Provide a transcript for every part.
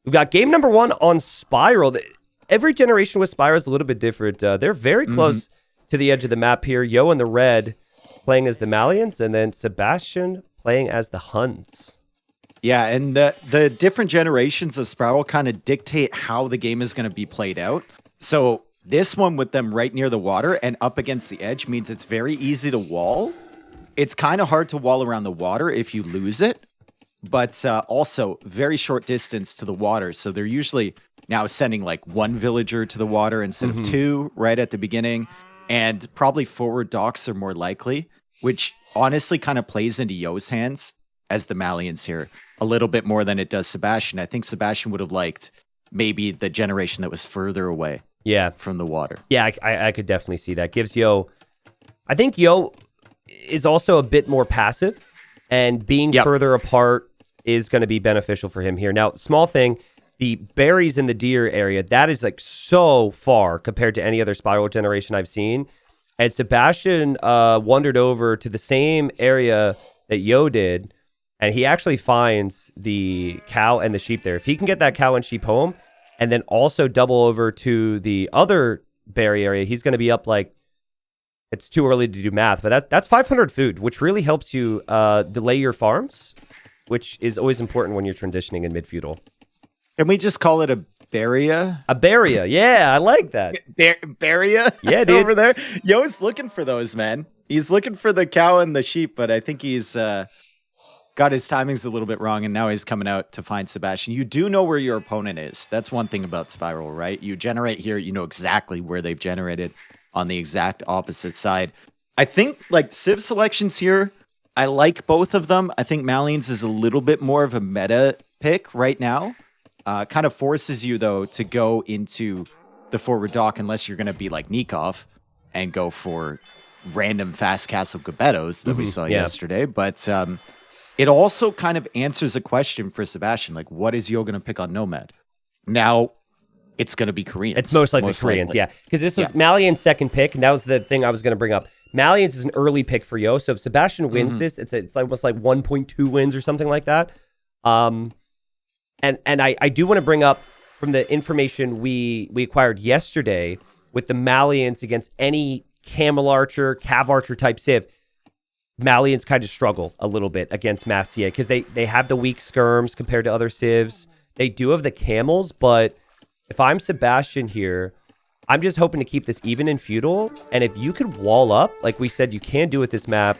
We've got game number 1 on Spiral. Every generation with Spiral is a little bit different. They're very close to the edge of the map here. Yo in the red playing as the Malians, and then Sebastian playing as the Huns. Yeah, and the different generations of Spiral kind of dictate how the game is going to be played out. So this one with them right near the water and up against the edge means it's very easy to wall. It's kind of hard to wall around the water if you lose it, but also very short distance to the water. So they're usually now sending like 1 villager to the water instead of 2 right at the beginning. And probably forward docks are more likely, which honestly kind of plays into Yo's hands as the Malians here a little bit more than it does Sebastian. I think Sebastian would have liked maybe the generation that was further away from the water. Yeah, I could definitely see that. Gives Yo... I think Yo is also a bit more passive, and being further apart is going to be beneficial for him here. Now, small thing, the berries in the deer area, that is like so far compared to any other Spiral generation I've seen. And Sebastian wandered over to the same area that Yo did, and he actually finds the cow and the sheep there. If he can get that cow and sheep home, and then also double over to the other berry area, he's going to be up like, it's too early to do math, but that's 500 food, which really helps you delay your farms, which is always important when you're transitioning in mid-feudal. Can we just call it a Baria? A Baria, yeah, I like that. Baria? Yeah, dude. Over there? Yo's looking for those, man. He's looking for the cow and the sheep, but I think he's got his timings a little bit wrong, and now he's coming out to find Sebastian. You do know where your opponent is. That's one thing about Spiral, right? You generate here, you know exactly where they've generated on the exact opposite side. I think, like, Civ selections here, I like both of them. I think Malians is a little bit more of a meta pick right now. Kind of forces you, though, to go into the forward dock unless you're going to be like Nikov and go for random fast castle Gabettos that we saw yesterday. But it also kind of answers a question for Sebastian, like, what is Yo going to pick on Nomad? Now, it's going to be Koreans. It's most likely Koreans, yeah. Because this was Malian's second pick, and that was the thing I was going to bring up. Malians is an early pick for Yo, so if Sebastian wins this, it's almost like 1.2 wins or something like that. And I do want to bring up from the information we acquired yesterday with the Malians against any Camel Archer, Cav Archer type Civ, Malians kind of struggle a little bit against Mass CA because they have the weak skirms compared to other Civs. They do have the Camels, but if I'm Sebastian here, I'm just hoping to keep this even in Feudal. And if you could wall up, like we said, you can do with this map,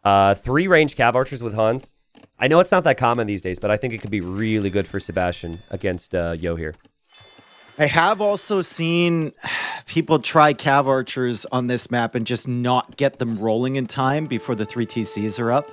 3 range Cav Archers with Huns. I know it's not that common these days, but I think it could be really good for Sebastian against Yo here. I have also seen people try Cav Archers on this map and just not get them rolling in time before the 3 TCs are up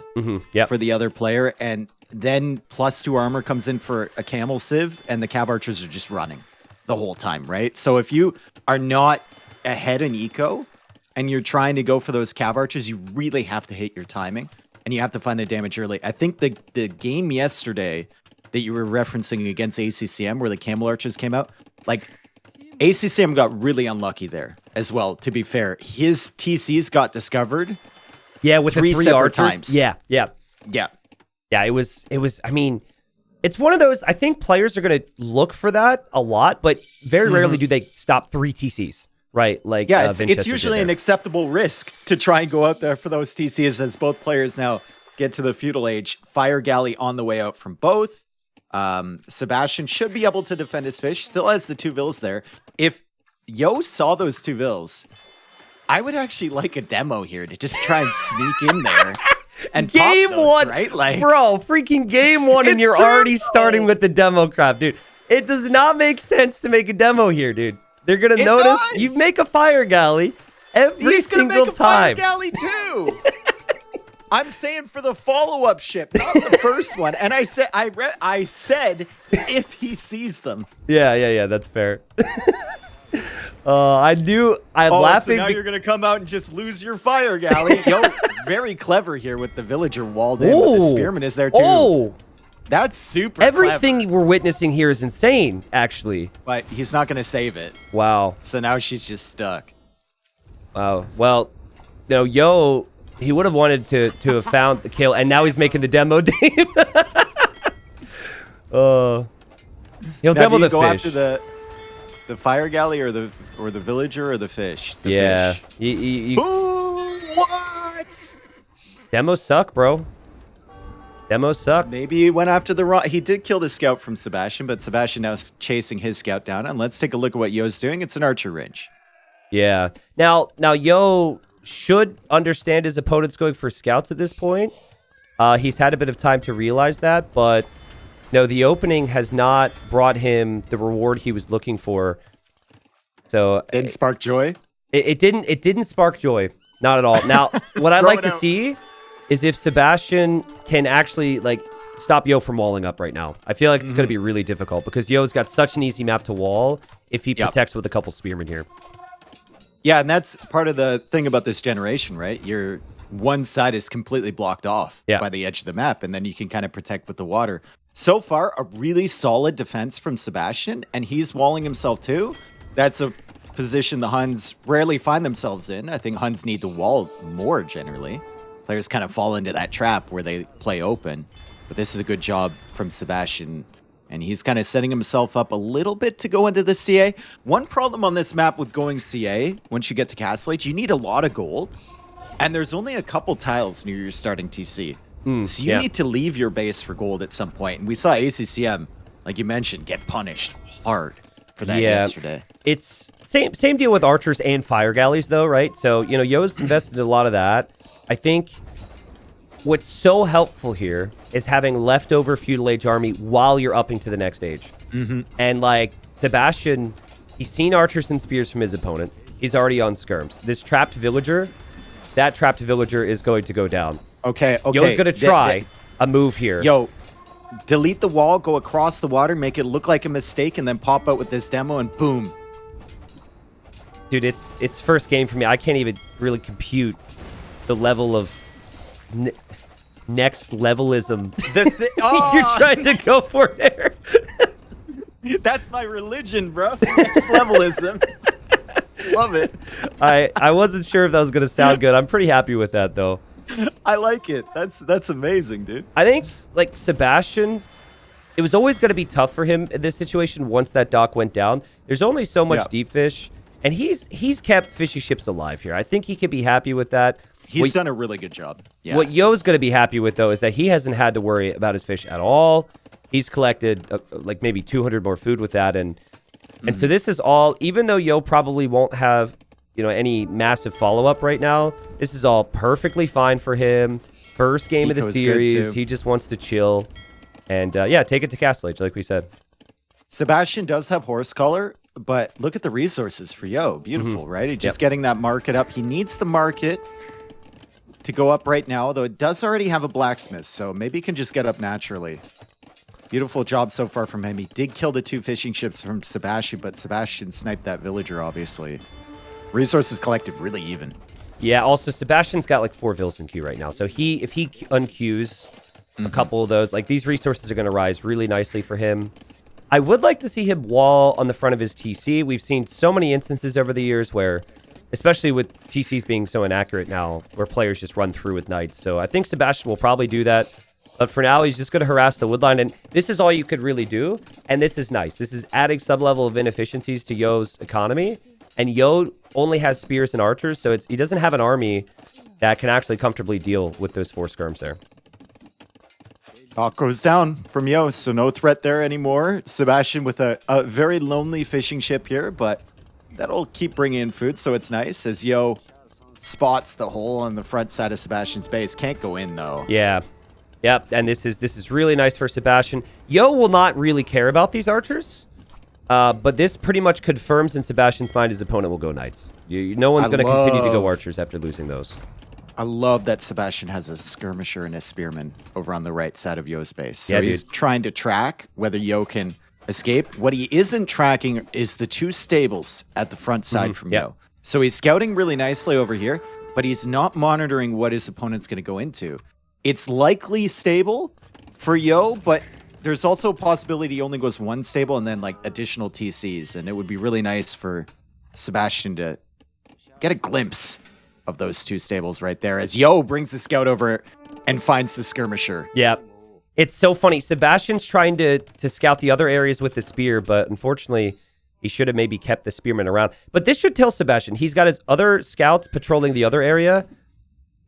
for the other player. And then +2 armor comes in for a Camel Civ, and the Cav Archers are just running the whole time, right? So if you are not ahead in eco and you're trying to go for those Cav Archers, you really have to hit your timing and you have to find the damage early. I think the game yesterday that you were referencing against ACCM where the Camel Archers came out, like ACCM got really unlucky there as well, to be fair. His TCs got discovered. Yeah, with 3 the 3 separate archers. times. Yeah. Yeah, it was, I mean, it's one of those, I think players are going to look for that a lot, but very rarely do they stop 3 TCs, right? Like, yeah, it's usually an acceptable risk to try and go out there for those TCs as both players now get to the feudal age. Fire Galley on the way out from both. Sebastian should be able to defend his fish, still has the 2 vills there. If Yo saw those 2 vills, I would actually like a demo here to just try and sneak in there. And game pop those, 1, right? Like, bro, freaking game 1, and you're already starting with the demo crap, dude. It does not make sense to make a demo here, dude. They're gonna notice you make a fire galley every single time. Fire galley too. I'm saying for the follow-up ship, not the first one. And I said, I said, if he sees them. Yeah, that's fair. I'm laughing. So now you're going to come out and just lose your fire galley. Yo, very clever here with the villager walled in. But the spearman is there too. Oh, that's super Everything clever. we're witnessing here is insane, actually. But he's not going to save it. Wow. So now she's just stuck. Wow. Well, no, Yo, he would have wanted to have found the kill, and now he's making the demo, Dave. He'll Now, demo do you the go fish. after the fire galley or the villager or the fish? The Yeah. fish. You, What? demos suck, bro. Demos suck. Maybe he went after the wrong. He did kill the scout from Sebastian, but Sebastian now is chasing his scout down. And let's take a look at what Yo's doing. It's an archer range. Yeah. Now Yo should understand his opponent's going for scouts at this point. He's had a bit of time to realize that, but no, the opening has not brought him the reward he was looking for. So Didn't spark joy. it didn't spark joy, not at all. Now, what I'd like to see is if Sebastian can actually like stop Yo from walling up right now. I feel like it's going to be really difficult because Yo's got such an easy map to wall if he protects with a couple spearmen here. Yeah, and that's part of the thing about this generation, right? Your one side is completely blocked off by the edge of the map, and then you can kind of protect with the water. So far, a really solid defense from Sebastian, and he's walling himself too. That's a position the Huns rarely find themselves in. I think Huns need to wall more generally. Players kind of fall into that trap where they play open. But this is a good job from Sebastian. And he's kind of setting himself up a little bit to go into the CA. One problem on this map with going CA, once you get to Castle Age, you need a lot of gold. And there's only a couple tiles near your starting TC. So you need to leave your base for gold at some point. And we saw ACCM, like you mentioned, get punished hard for that yesterday. It's same deal with archers and fire galleys, though, right? So, you know, Yo's invested in a lot of that. I think what's so helpful here is having leftover feudal age army while you're upping to the next stage. And like Sebastian, he's seen archers and spears from his opponent. He's already on skirms. This trapped villager, that trapped villager is going to go down. Okay. Yo's going to try a move here. Yo, delete the wall, go across the water, make it look like a mistake, and then pop out with this demo, and boom. Dude, it's first game for me. I can't even really compute the level of next levelism you're trying to go for there. That's my religion, bro. Next levelism. Love it. I wasn't sure if that was going to sound good. I'm pretty happy with that, though. I like it. That's amazing, dude. I think, like, Sebastian, it was always going to be tough for him in this situation once that dock went down. There's only so much deep fish, and he's kept fishy ships alive here. I think he can be happy with that. He's done a really good job. Yeah. What Yo's going to be happy with, though, is that he hasn't had to worry about his fish at all. He's collected, like, maybe 200 more food with that, and so this is all, even though Yo probably won't have, you know, any massive follow-up right now, this is all perfectly fine for him. First game of the series, he just wants to chill. And, yeah, take it to Castle Age, like we said. Sebastian does have horse color, but look at the resources for Yo. Beautiful, right? He's just getting that market up. He needs the market to go up right now, although it does already have a blacksmith, so maybe he can just get up naturally. Beautiful job so far from him. He did kill the 2 fishing ships from Sebastian, but Sebastian sniped that villager, obviously. Resources collected really even. Yeah, also, Sebastian's got like 4 vills in queue right now, so if he unqueues a couple of those, like, these resources are going to rise really nicely for him. I would like to see him wall on the front of his TC. We've seen so many instances over the years where, especially with TCs being so inaccurate now, where players just run through with knights. So I think Sebastian will probably do that. But for now, he's just going to harass the woodline. And this is all you could really do. And this is nice. This is adding some level of inefficiencies to Yo's economy. And Yo only has spears and archers, so he doesn't have an army that can actually comfortably deal with those 4 skirms there. Dock goes down from Yo, so no threat there anymore. Sebastian with a very lonely fishing ship here, but that'll keep bringing in food, so it's nice as Yo spots the hole on the front side of Sebastian's base. Can't go in, though. Yeah. Yep, and this is really nice for Sebastian. Yo will not really care about these archers, but this pretty much confirms in Sebastian's mind his opponent will go knights. No one's going to continue to go archers after losing those. I love that Sebastian has a skirmisher and a spearman over on the right side of Yo's base. So he's trying to track whether Yo can escape. What he isn't tracking is the 2 stables at the front side from Yo. So he's scouting really nicely over here, but he's not monitoring what his opponent's going to go into. It's likely stable for Yo, but there's also a possibility he only goes 1 stable and then like additional TCs. And it would be really nice for Sebastian to get a glimpse of those 2 stables right there as Yo brings the scout over and finds the skirmisher. Yeah. It's so funny. Sebastian's trying to scout the other areas with the spear, but unfortunately, he should have maybe kept the spearman around. But this should tell Sebastian he's got his other scouts patrolling the other area.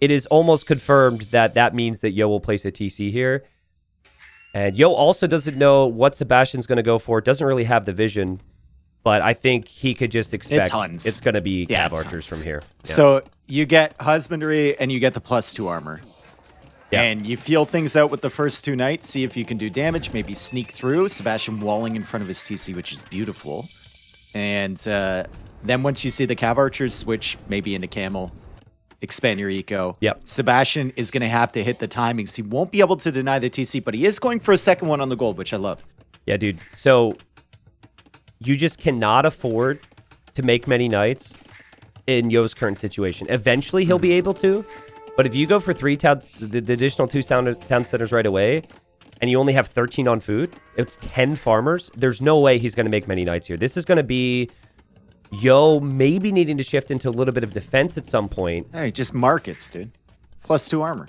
It is almost confirmed that means that Yo will place a TC here. And Yo also doesn't know what Sebastian's going to go for. Doesn't really have the vision. But I think he could just expect it's going to be cav archers from here. Yeah. So you get husbandry and you get the +2 armor. Yeah. And you feel things out with the first 2 knights. See if you can do damage. Maybe sneak through. Sebastian walling in front of his TC, which is beautiful. And then once you see the cav archers switch maybe into camel, expand your eco. Yep. Sebastian is going to have to hit the timings. He won't be able to deny the TC, but he is going for a second one on the gold, which I love. Yeah, dude. So you just cannot afford to make many knights in Yo's current situation. Eventually, he'll be able to. But if you go for the additional 2 town centers right away, and you only have 13 on food, it's 10 farmers, there's no way he's going to make many knights here. This is going to be Yo maybe needing to shift into a little bit of defense at some point. Hey, just markets, dude. +2 armor.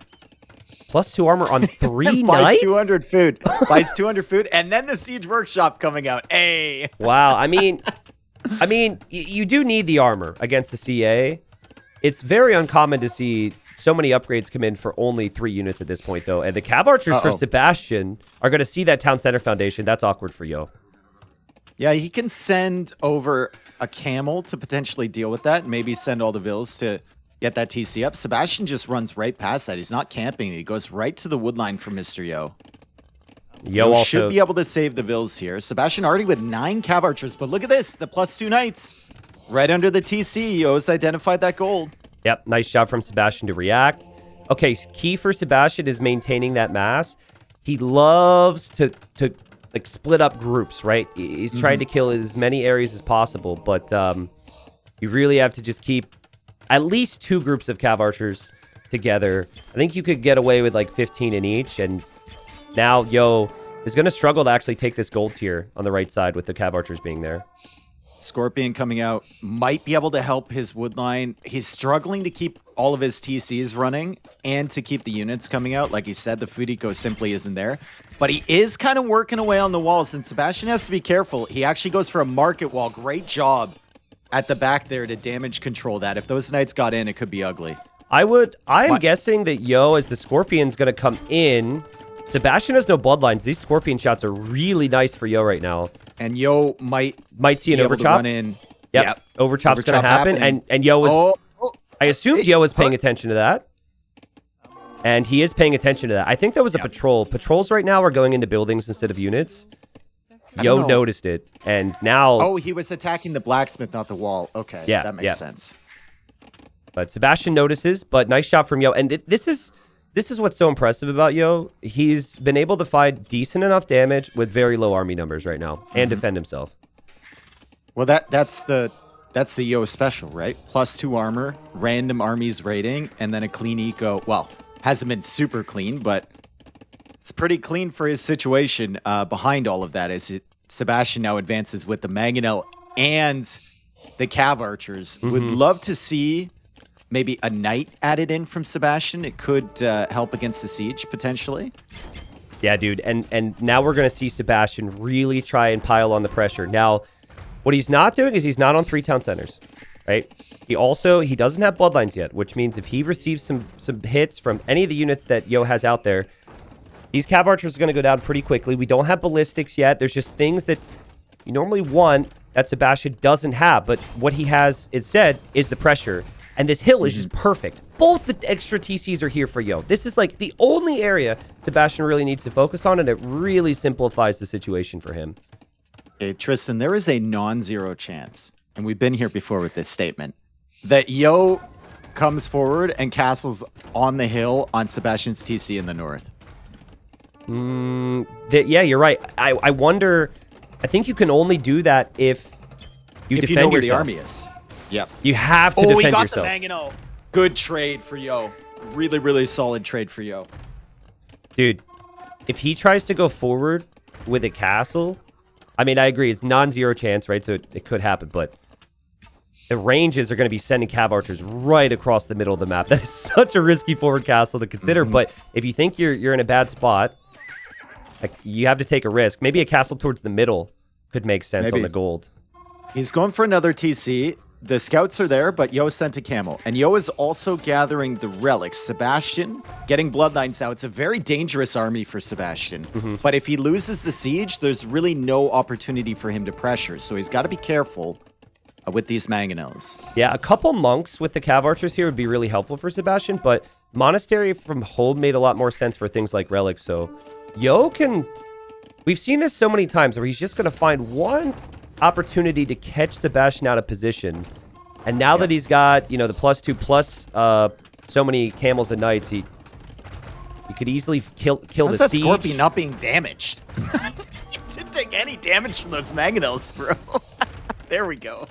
+2 armor on 3 buys knights? 200 food. Buys 200 food, and then the Siege Workshop coming out. Hey! Wow, I mean, you do need the armor against the CA. It's very uncommon to see so many upgrades come in for only 3 units at this point, though. And the cav archers for Sebastian are going to see that town center foundation. That's awkward for Yo. Yeah, he can send over a camel to potentially deal with that. Maybe send all the vills to get that TC up. Sebastian just runs right past that. He's not camping. He goes right to the wood line for Mr. Yo. Yo also should be able to save the vills here. Sebastian already with 9 cav archers, but look at this. The +2 knights right under the TC. Yo's identified that gold. Yep, nice job from Sebastian to react. Okay, key for Sebastian is maintaining that mass. He loves to like split up groups, right? He's trying to kill as many areas as possible, but you really have to just keep at least 2 groups of cav archers together. I think you could get away with like 15 in each, and now Yo is going to struggle to actually take this gold tier on the right side with the cav archers being there. Scorpion coming out might be able to help his wood line. He's struggling to keep all of his TCs running and to keep the units coming out. Like you said, the food eco simply isn't there. But he is kind of working away on the walls, and Sebastian has to be careful. He actually goes for a market wall. Great job at the back there to damage control that. If those knights got in, it could be ugly. I'm guessing that Yo, as the Scorpion's going to come in. Sebastian has no bloodlines. These Scorpion shots are really nice for Yo right now. And Yo might see an overchop. Run in. Yep. Overchop's going to happen. And Yo was... I assumed Yo was paying attention to that. And he is paying attention to that. I think that was a patrol. Patrols right now are going into buildings instead of units. Yo noticed it. And now... Oh, he was attacking the blacksmith, not the wall. Okay, yeah, that makes sense. But Sebastian notices, but nice shot from Yo. And this is what's so impressive about Yo. He's been able to find decent enough damage with very low army numbers right now and defend himself. Well, that's the Yo special, right? +2 armor, random armies raiding, and then a clean eco. Well, hasn't been super clean, but it's pretty clean for his situation. Behind all of that is Sebastian now advances with the Mangonel and the cav archers. Would love to see maybe a knight added in from Sebastian. It could help against the siege, potentially. Yeah, dude. And now we're going to see Sebastian really try and pile on the pressure. Now, what he's not doing is he's not on 3 town centers, right? He doesn't have bloodlines yet, which means if he receives some hits from any of the units that Yo has out there, these cav archers are going to go down pretty quickly. We don't have ballistics yet. There's just things that you normally want that Sebastian doesn't have. But what he has instead is the pressure. And this hill is just perfect. Both the extra TCs are here for Yo. This is like the only area Sebastian really needs to focus on, and it really simplifies the situation for him. Okay, Tristan, there is a non-zero chance, and we've been here before with this statement, that Yo comes forward and castles on the hill on Sebastian's TC in the north. Yeah, you're right. I wonder... I think you can only do that if you defend you know where yourself. The army is. Yep. You have to defend he got yourself. The Mangonel. Good trade for Yo. Really, really solid trade for Yo. Dude, if he tries to go forward with a castle, I mean, I agree. It's non-zero chance, right? So it could happen, but the ranges are going to be sending cav archers right across the middle of the map. That is such a risky forward castle to consider. But if you think you're in a bad spot, Like, you have to take a risk. Maybe a castle towards the middle could make sense Maybe. on the gold. He's going for another TC. The scouts are there, but Yo sent a camel. And Yo is also gathering the relics. Sebastian getting bloodlines now. It's a very dangerous army for Sebastian. But if he loses the siege, there's really no opportunity for him to pressure. So he's got to be careful with these mangonels. Yeah, a couple monks with the cav archers here would be really helpful for Sebastian, but monastery from home made a lot more sense for things like relics. So Yo can... We've seen this so many times where he's just going to find one opportunity to catch Sebastian out of position. And now that he's got, you know, the +2 plus so many camels and knights, he could easily kill the siege. How's that Scorpion not being damaged? He didn't take any damage from those mangonels, bro. There we go.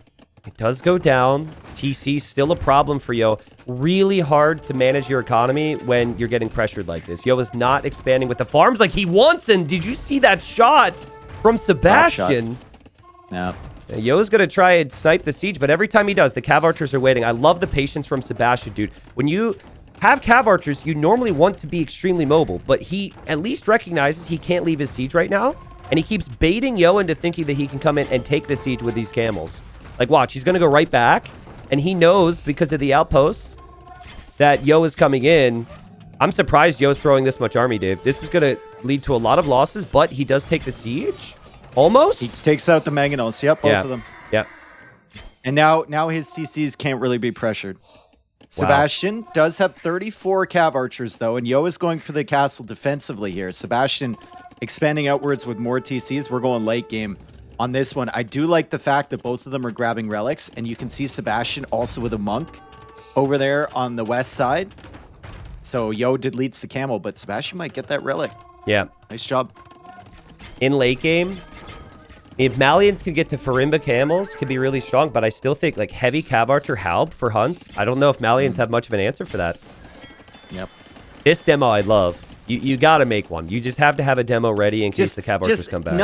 It does go down. TC still a problem for Yo. Really hard to manage your economy when you're getting pressured like this. Yo is not expanding with the farms like he wants. And did you see that shot from Sebastian? No. Yo's going to try and snipe the siege, but every time he does, the cav archers are waiting. I love the patience from Sebastian, dude. When you have cav archers, you normally want to be extremely mobile, but he at least recognizes he can't leave his siege right now, and he keeps baiting Yo into thinking that he can come in and take the siege with these camels. Like, watch, he's going to go right back, and he knows because of the outposts that Yo is coming in. I'm surprised Yo's throwing this much army, Dave. This is going to lead to a lot of losses, but he does take the siege. Almost? He takes out the mangonels. Yep, both of them. Yep. And now his TCs can't really be pressured. Sebastian does have 34 cav archers, though, and Yo is going for the castle defensively here. Sebastian expanding outwards with more TCs. We're going late game on this one. I do like the fact that both of them are grabbing relics, and you can see Sebastian also with a monk over there on the west side. So Yo deletes the camel, but Sebastian might get that relic. Yeah. Nice job. In late game, if Malians can get to Farimba camels, could be really strong, but I still think like heavy cav archer Halb for hunts. I don't know if Malians have much of an answer for that. Yep. This demo I love. You got to make one. You just have to have a demo ready in case the cav archers come back.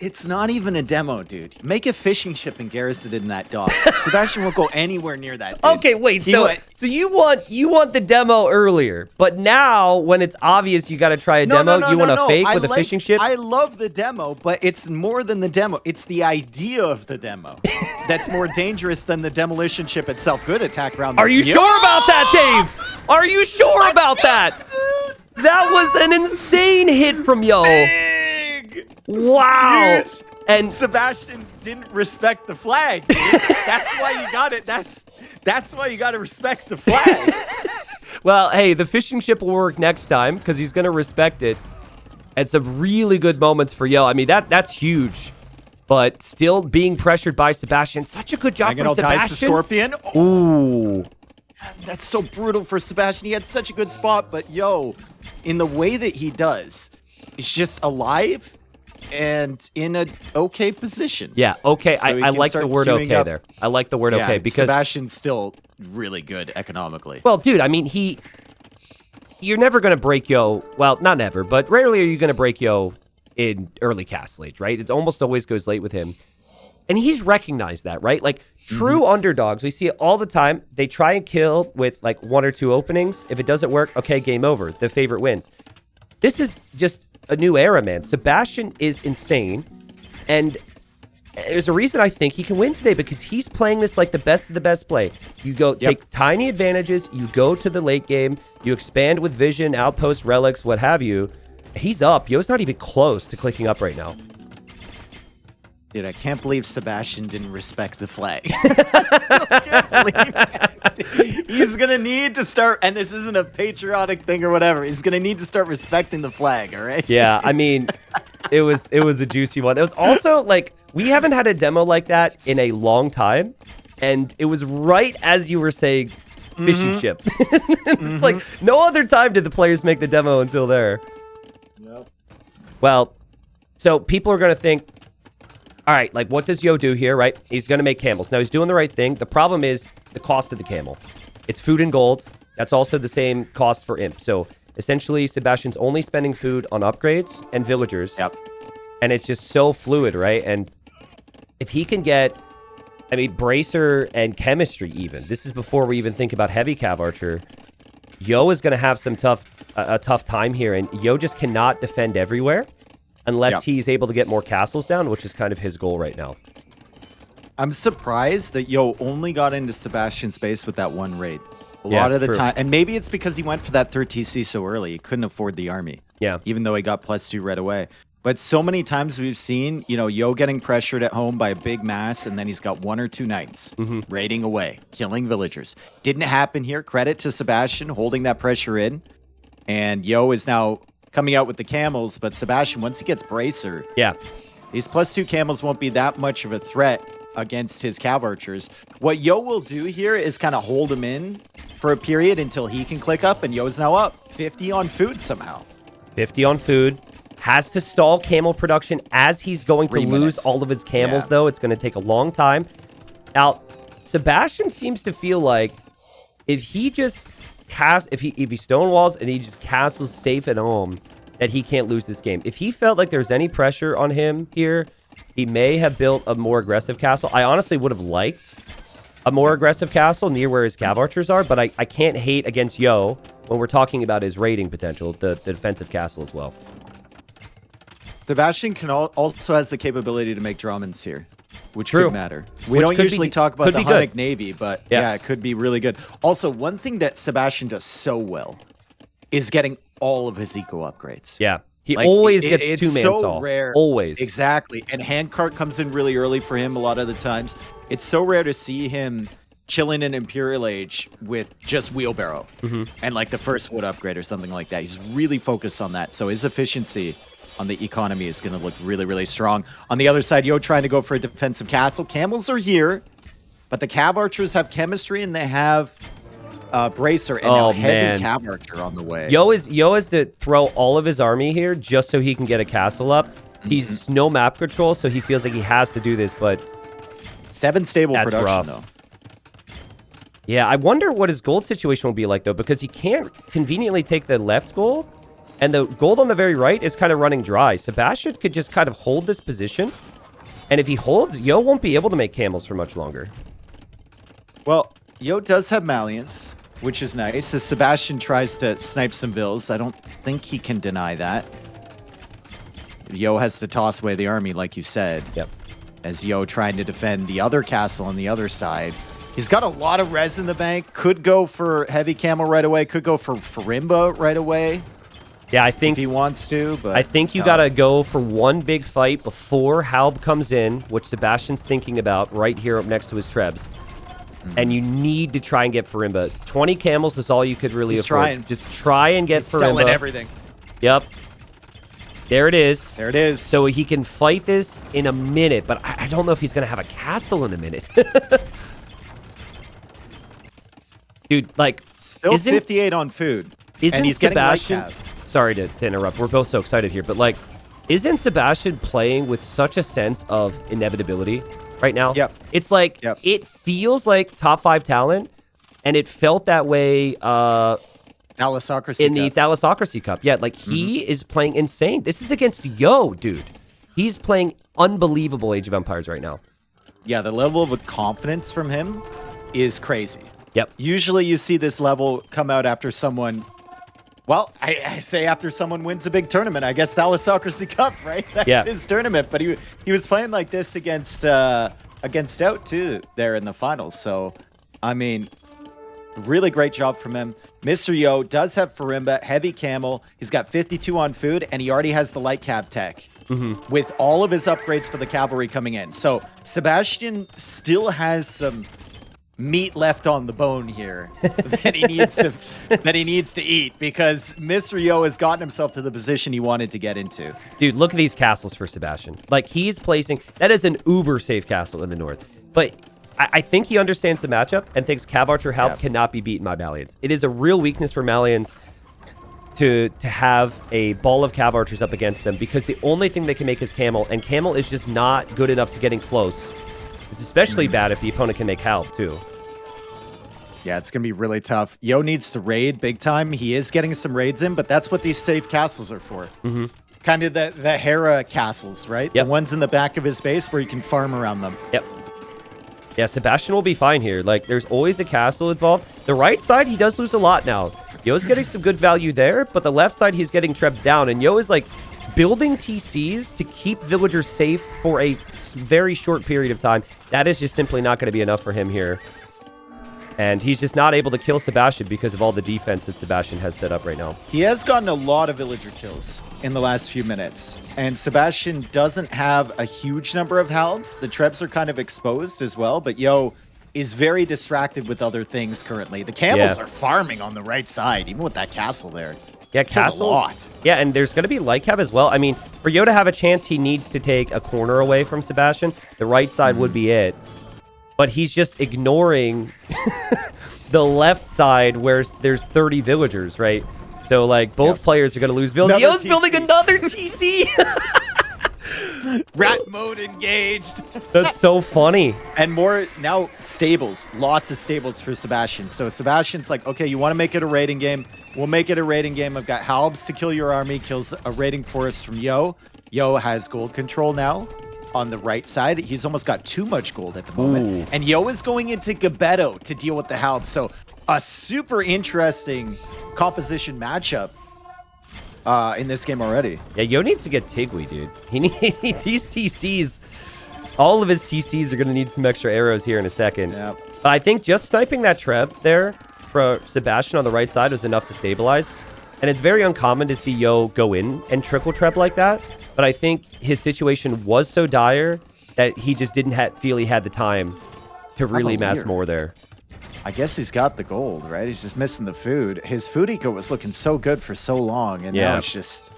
It's not even a demo, dude. Make a fishing ship and garrison it in that dock. Sebastian won't go anywhere near that, dude. Okay, wait. So you want the demo earlier, but now when it's obvious you got to try a demo, you want to fake with a fishing ship? I love the demo, but it's more than the demo. It's the idea of the demo that's more dangerous than the demolition ship itself. Good attack round. Are you sure about that, Dave? Are you sure about that? That was an insane hit from Yo. Big. Wow. Huge. And Sebastian didn't respect the flag, dude. That's why you got it. That's why you got to respect the flag. Well, hey, the fishing ship will work next time because he's going to respect it. And some really good moments for Yo. I mean, that's huge. But still being pressured by Sebastian. Such a good job from Sebastian. The Scorpion. Ooh. That's so brutal for Sebastian. He had such a good spot, but Yo, in the way that he does, he's just alive and in an okay position. Yeah, okay. So I like the word okay there. I like the word okay because Sebastian's still really good economically. Well, dude, I mean, you're never going to break Yo. Well, not never, but rarely are you going to break Yo in early castle age, right? It almost always goes late with him. And he's recognized that, right? Like true underdogs, we see it all the time. They try and kill with like 1 or 2 openings. If it doesn't work, okay, game over. The favorite wins. This is just a new era, man. Sebastian is insane. And there's a reason I think he can win today because he's playing this like the best of the best play. You go take tiny advantages. You go to the late game. You expand with vision, outpost, relics, what have you. He's up. Yo's not even close to clicking up right now. Dude, I can't believe Sebastian didn't respect the flag. I can't believe it. He's going to need to start, and this isn't a patriotic thing or whatever, he's going to need to start respecting the flag, all right? Yeah, I mean, it was a juicy one. It was also, like, we haven't had a demo like that in a long time, and it was right as you were saying fishing ship. It's like, no other time did the players make the demo until there. Yep. Well, so people are going to think, all right, like, what does Yo do here, right? He's going to make camels. Now, he's doing the right thing. The problem is the cost of the camel. It's food and gold. That's also the same cost for Imp. So, essentially, Sebastian's only spending food on upgrades and villagers. Yep. And it's just so fluid, right? And if he can get, I mean, Bracer and Chemistry even. This is before we even think about Heavy Cav Archer. Yo is going to have a tough time here, and Yo just cannot defend everywhere unless he's able to get more castles down, which is kind of his goal right now. I'm surprised that Yo only got into Sebastian's base with that one raid. A lot of the time, and maybe it's because he went for that third TC so early. He couldn't afford the army. Yeah. Even though he got +2 right away. But so many times we've seen, you know, Yo getting pressured at home by a big mass, and then he's got 1 or 2 knights raiding away, killing villagers. Didn't happen here. Credit to Sebastian holding that pressure in. And Yo is now coming out with the camels, but Sebastian, once he gets Bracer, these +2 camels won't be that much of a threat against his cav archers. What Yo will do here is kind of hold him in for a period until he can click up, and Yo's now up 50 on food somehow. 50 on food. Has to stall camel production as he's going to lose all of his camels, though. It's going to take a long time. Now, Sebastian seems to feel like if he just if he stonewalls and he just castles safe at home, that he can't lose this game. If he felt like there's any pressure on him here, he may have built a more aggressive castle. I honestly would have liked a more aggressive castle near where his cav archers are, but I can't hate against Yo when we're talking about his raiding potential, the defensive castle as well. Sebastian also has the capability to make Drummond's here, which could matter. We don't usually talk about the Hunnic Navy, but yeah, it could be really good. Also, one thing that Sebastian does so well is getting all of his eco upgrades. Yeah. He always gets two-man so saw. Rare. Always. Exactly. And handcart comes in really early for him a lot of the times. It's so rare to see him chilling in Imperial Age with just wheelbarrow and like the first wood upgrade or something like that. He's really focused on that. So his efficiency on the economy is going to look really, really strong. On the other side, Yo trying to go for a defensive castle. Camels are here, but the cav archers have chemistry and they have Bracer and now heavy cav archer on the way. Yo is to throw all of his army here just so he can get a castle up. He's no map control, so he feels like he has to do this, but 7 stable production though. Yeah, I wonder what his gold situation will be like though, because he can't conveniently take the left gold, and the gold on the very right is kind of running dry. Sebastian could just kind of hold this position, and if he holds, Yo won't be able to make camels for much longer. Well, Yo does have Malians, which is nice. As Sebastian tries to snipe some vills, I don't think he can deny that. Yo has to toss away the army, like you said. Yep. As Yo trying to defend the other castle on the other side. He's got a lot of res in the bank. Could go for heavy camel right away. Could go for Farimba right away. Yeah, I think if he wants to, but I think you gotta go for one big fight before Halb comes in, which Sebastian's thinking about right here up next to his Trebs. And you need to try and get Farimba. 20 camels is all you could really afford. Just try and get Farimba. Selling everything. Yep. There it is. There it is. So he can fight this in a minute, but I don't know if he's gonna have a castle in a minute. Dude, like, still 58 on food. And he's Sebastian, getting light cav. Sorry to interrupt. We're both so excited here, but like, isn't Sebastian playing with such a sense of inevitability right now? Yep. It's like, it feels like top 5 talent, and it felt that way Thalassocracy in the Thalassocracy Cup. Yeah, like, he is playing insane. This is against Yo, dude. He's playing unbelievable Age of Empires right now. Yeah, the level of confidence from him is crazy. Yep. Usually you see this level come out after someone... Well, I say after someone wins a big tournament. I guess Thalassocracy Cup, right? That's his tournament. But he was playing like this against Out, too, there in the finals. So, I mean, really great job from him. mr.yo does have Farimba, heavy camel. He's got 52 on food, and he already has the light cav tech with all of his upgrades for the cavalry coming in. So, Sebastian still has some meat left on the bone here that he needs to eat, because mr.yo has gotten himself to the position he wanted to get into. Dude, look at these castles for Sebastian. Like, he's placing... That is an uber safe castle in the north. But I think he understands the matchup and thinks Cav Archer Halb cannot be beaten by Malians. It is a real weakness for Malians to have a ball of Cav Archers up against them, because the only thing they can make is Camel, and Camel is just not good enough to getting close. It's especially bad if the opponent can make Halb, too. Yeah, it's going to be really tough. Yo needs to raid big time. He is getting some raids in, but that's what these safe castles are for. Kind of the Hera castles, right? The ones in the back of his base where you can farm around them. Yep. Yeah, Sebastian will be fine here. Like, there's always a castle involved. The right side, he does lose a lot now. Yo's getting some good value there, but the left side, he's getting Treb down. And Yo is like building TCs to keep villagers safe for a very short period of time. That is just simply not going to be enough for him here. And he's just not able to kill Sebastian because of all the defense that Sebastian has set up right now. He has gotten a lot of villager kills in the last few minutes. And Sebastian doesn't have a huge number of halbs. The Trebs are kind of exposed as well. But Yo is very distracted with other things currently. The camels are farming on the right side, even with that castle there. Yeah, castle. A lot. Yeah, and there's going to be Lycav as well. I mean, for Yo to have a chance, he needs to take a corner away from Sebastian. The right side would be it. But he's just ignoring the left side where there's 30 villagers, right? So, like, both players are going to lose villagers. Yo's building another TC! Rat mode engaged. That's so funny. And more, now, stables. Lots of stables for Sebastian. So Sebastian's like, okay, you want to make it a raiding game? We'll make it a raiding game. I've got halbs to kill your army. Kills a raiding forest from Yo. Yo has gold control now. On the right side, he's almost got too much gold at the moment. Ooh. And Yo is going into Gabetto to deal with the halbs. So a super interesting composition matchup in this game already. Yeah, Yo needs to get Tigui, dude. He needs these TCs. All of his TCs are going to need some extra arrows here in a second. Yep. But I think just sniping that Treb there for Sebastian on the right side was enough to stabilize. And it's very uncommon to see Yo go in and trickle Treb like that. But I think his situation was so dire that he just didn't feel he had the time to really mass more there. I guess he's got the gold, right? He's just missing the food. His food eco was looking so good for so long, and now it's just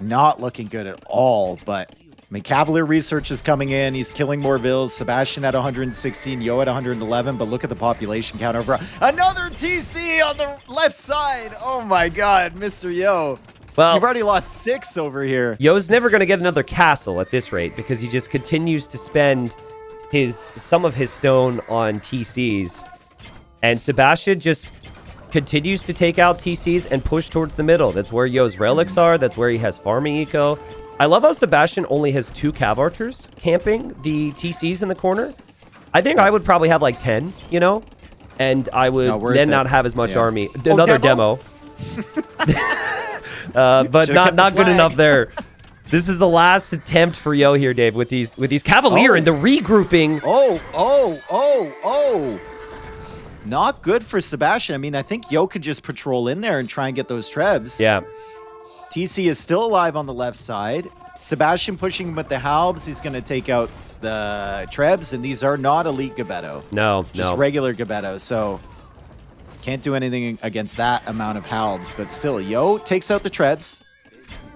not looking good at all. But, I mean, Cavalier research is coming in. He's killing more vills. Sebastian at 116, Yo at 111, but look at the population count over. Another TC on the left side! Oh my god, Mr. Yo. Well, you've already lost 6 over here. Yo's never going to get another castle at this rate because he just continues to spend some of his stone on TCs. And Sebastian just continues to take out TCs and push towards the middle. That's where Yo's relics are. That's where he has farming eco. I love how Sebastian only has 2 cav archers camping the TCs in the corner. I think I would probably have like 10, you know? And I would then not have as much army. Another demo. But not good enough there. This is the last attempt for Yo here, Dave, with these Cavalier and the regrouping. Not good for Sebastian. I mean, I think Yo could just patrol in there and try and get those Trebs. Yeah. TC is still alive on the left side. Sebastian pushing him with the halbs. He's going to take out the Trebs, and these are not elite Gabetto. No, just regular Gabetto. So can't do anything against that amount of halbs, but still, Yo takes out the Trebs,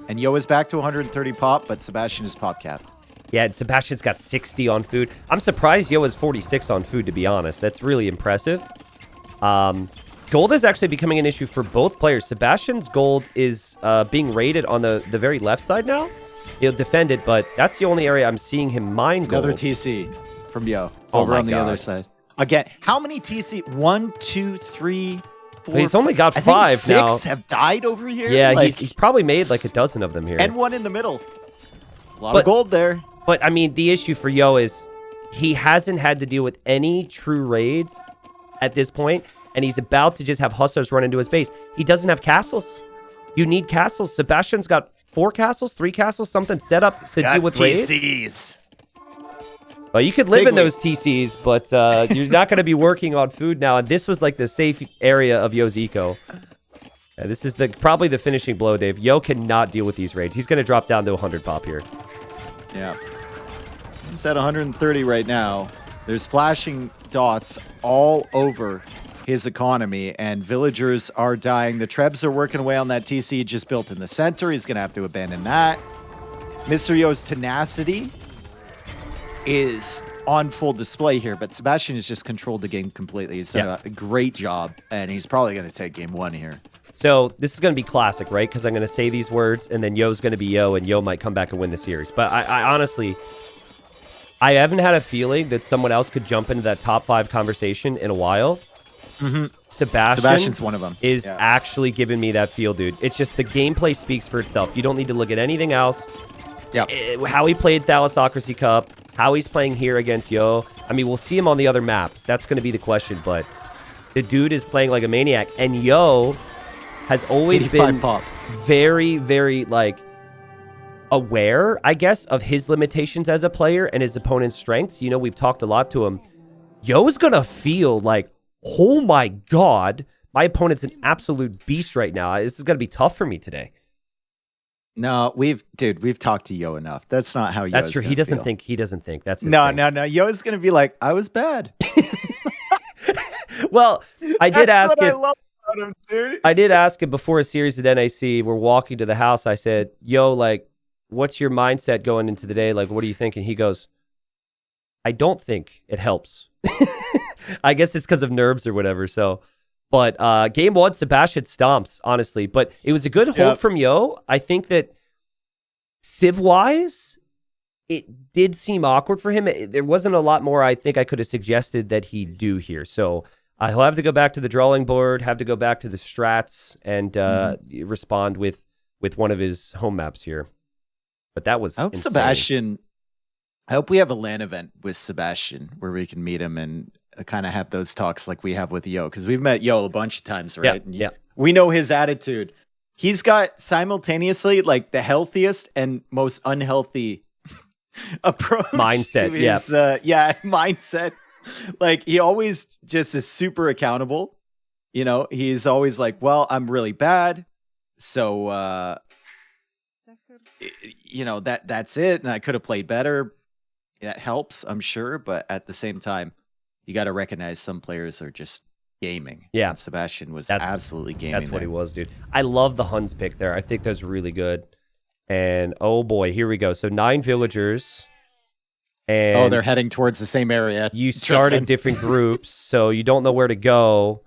and Yo is back to 130 pop, but Sebastian is pop capped. Yeah, and Sebastian's got 60 on food. I'm surprised Yo is 46 on food, to be honest. That's really impressive. Gold is actually becoming an issue for both players. Sebastian's gold is being raided on the very left side now. He'll defend it, but that's the only area I'm seeing him mine gold. Another TC from Yo over on the other side. Again, how many TC? 1, 2, 3, 4. Well, he's only got 5 now. I think 6 have died over here. Yeah, he's probably made like a dozen of them here. And 1 in the middle. A lot of gold there. But, I mean, the issue for Yo is he hasn't had to deal with any true raids at this point, and he's about to just have hustlers run into his base. He doesn't have castles. You need castles. Sebastian's got 4 castles, 3 castles, something set up to deal with raids. TCs. Well, you could live in those TCs, but you're not going to be working on food now. And this was like the safe area of Yo's eco. This is probably the finishing blow, Dave. Yo cannot deal with these raids. He's going to drop down to 100 pop here. Yeah. He's at 130 right now. There's flashing dots all over his economy, and villagers are dying. The Trebs are working away on that TC just built in the center. He's going to have to abandon that. Mr. Yo's tenacity is on full display here, but Sebastian has just controlled the game completely. He's done a great job, and he's probably going to take game 1 here. So this is going to be classic, right? Because I'm going to say these words, and then Yo's going to be Yo, and Yo might come back and win the series. But I honestly, I haven't had a feeling that someone else could jump into that top 5 conversation in a while. Sebastian's one of them. Is actually giving me that feel, dude. It's just the gameplay speaks for itself. You don't need to look at anything else. How he played Thalassocracy Cup, how he's playing here against Yo. I mean, we'll see him on the other maps. That's going to be the question, but the dude is playing like a maniac. And Yo has always 85 been pop. very, very, like, aware, I guess, of his limitations as a player and his opponent's strengths. You know, we've talked a lot to him. Yo's gonna feel like, oh my God, my opponent's an absolute beast right now. This is gonna be tough for me today. No, we've talked to Yo enough. That's not how Yo's That's true. He doesn't feel. think. He doesn't think. That's his No. thing. Yo's gonna be like, I was bad. Well, I did ask I it. love about him, dude. I did ask it before a series at NIC. We're walking to the house. I said, "Yo, like, what's your mindset going into the day? Like, what are you thinking?" He goes, "I don't think it helps." I guess it's because of nerves or whatever. So, but game one, Sebastian stomps, honestly. But it was a good hold from Yo. I think that Civ-wise, it did seem awkward for him. There wasn't a lot more I think I could have suggested that he'd do here. So he'll have to go back to the drawing board, have to go back to the strats, and respond with one of his home maps here. But that was insane. I hope we have a LAN event with Sebastian where we can meet him and kind of have those talks like we have with Yo, because we've met Yo a bunch of times, right? Yeah. We know his attitude. He's got simultaneously like the healthiest and most unhealthy approach mindset. To his, mindset. Like he always just is super accountable. You know, he's always like, well, I'm really bad. So, you know, that's it. And I could have played better. That helps, I'm sure. But at the same time, you got to recognize some players are just gaming. Yeah. And Sebastian was absolutely gaming. That's what he was, dude. I love the Huns pick there. I think that's really good. And oh boy, here we go. So 9 villagers. And they're heading towards the same area. You start in different groups, so you don't know where to go.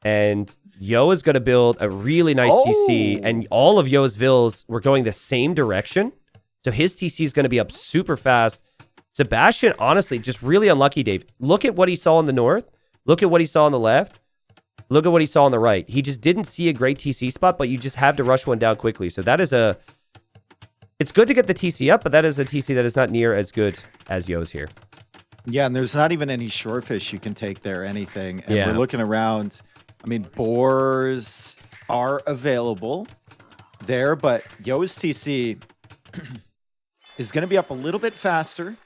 And Yo is going to build a really nice TC, and all of Yo's vills were going the same direction. So his TC is going to be up super fast. Sebastian, honestly, just really unlucky, Dave. Look at what he saw in the north. Look at what he saw on the left. Look at what he saw on the right. He just didn't see a great TC spot, but you just have to rush one down quickly. So that is it's good to get the TC up, but that is a TC that is not near as good as Yo's here. Yeah, and there's not even any shorefish you can take there, anything. And we're looking around. I mean, boars are available there, but Yo's TC is going to be up a little bit faster.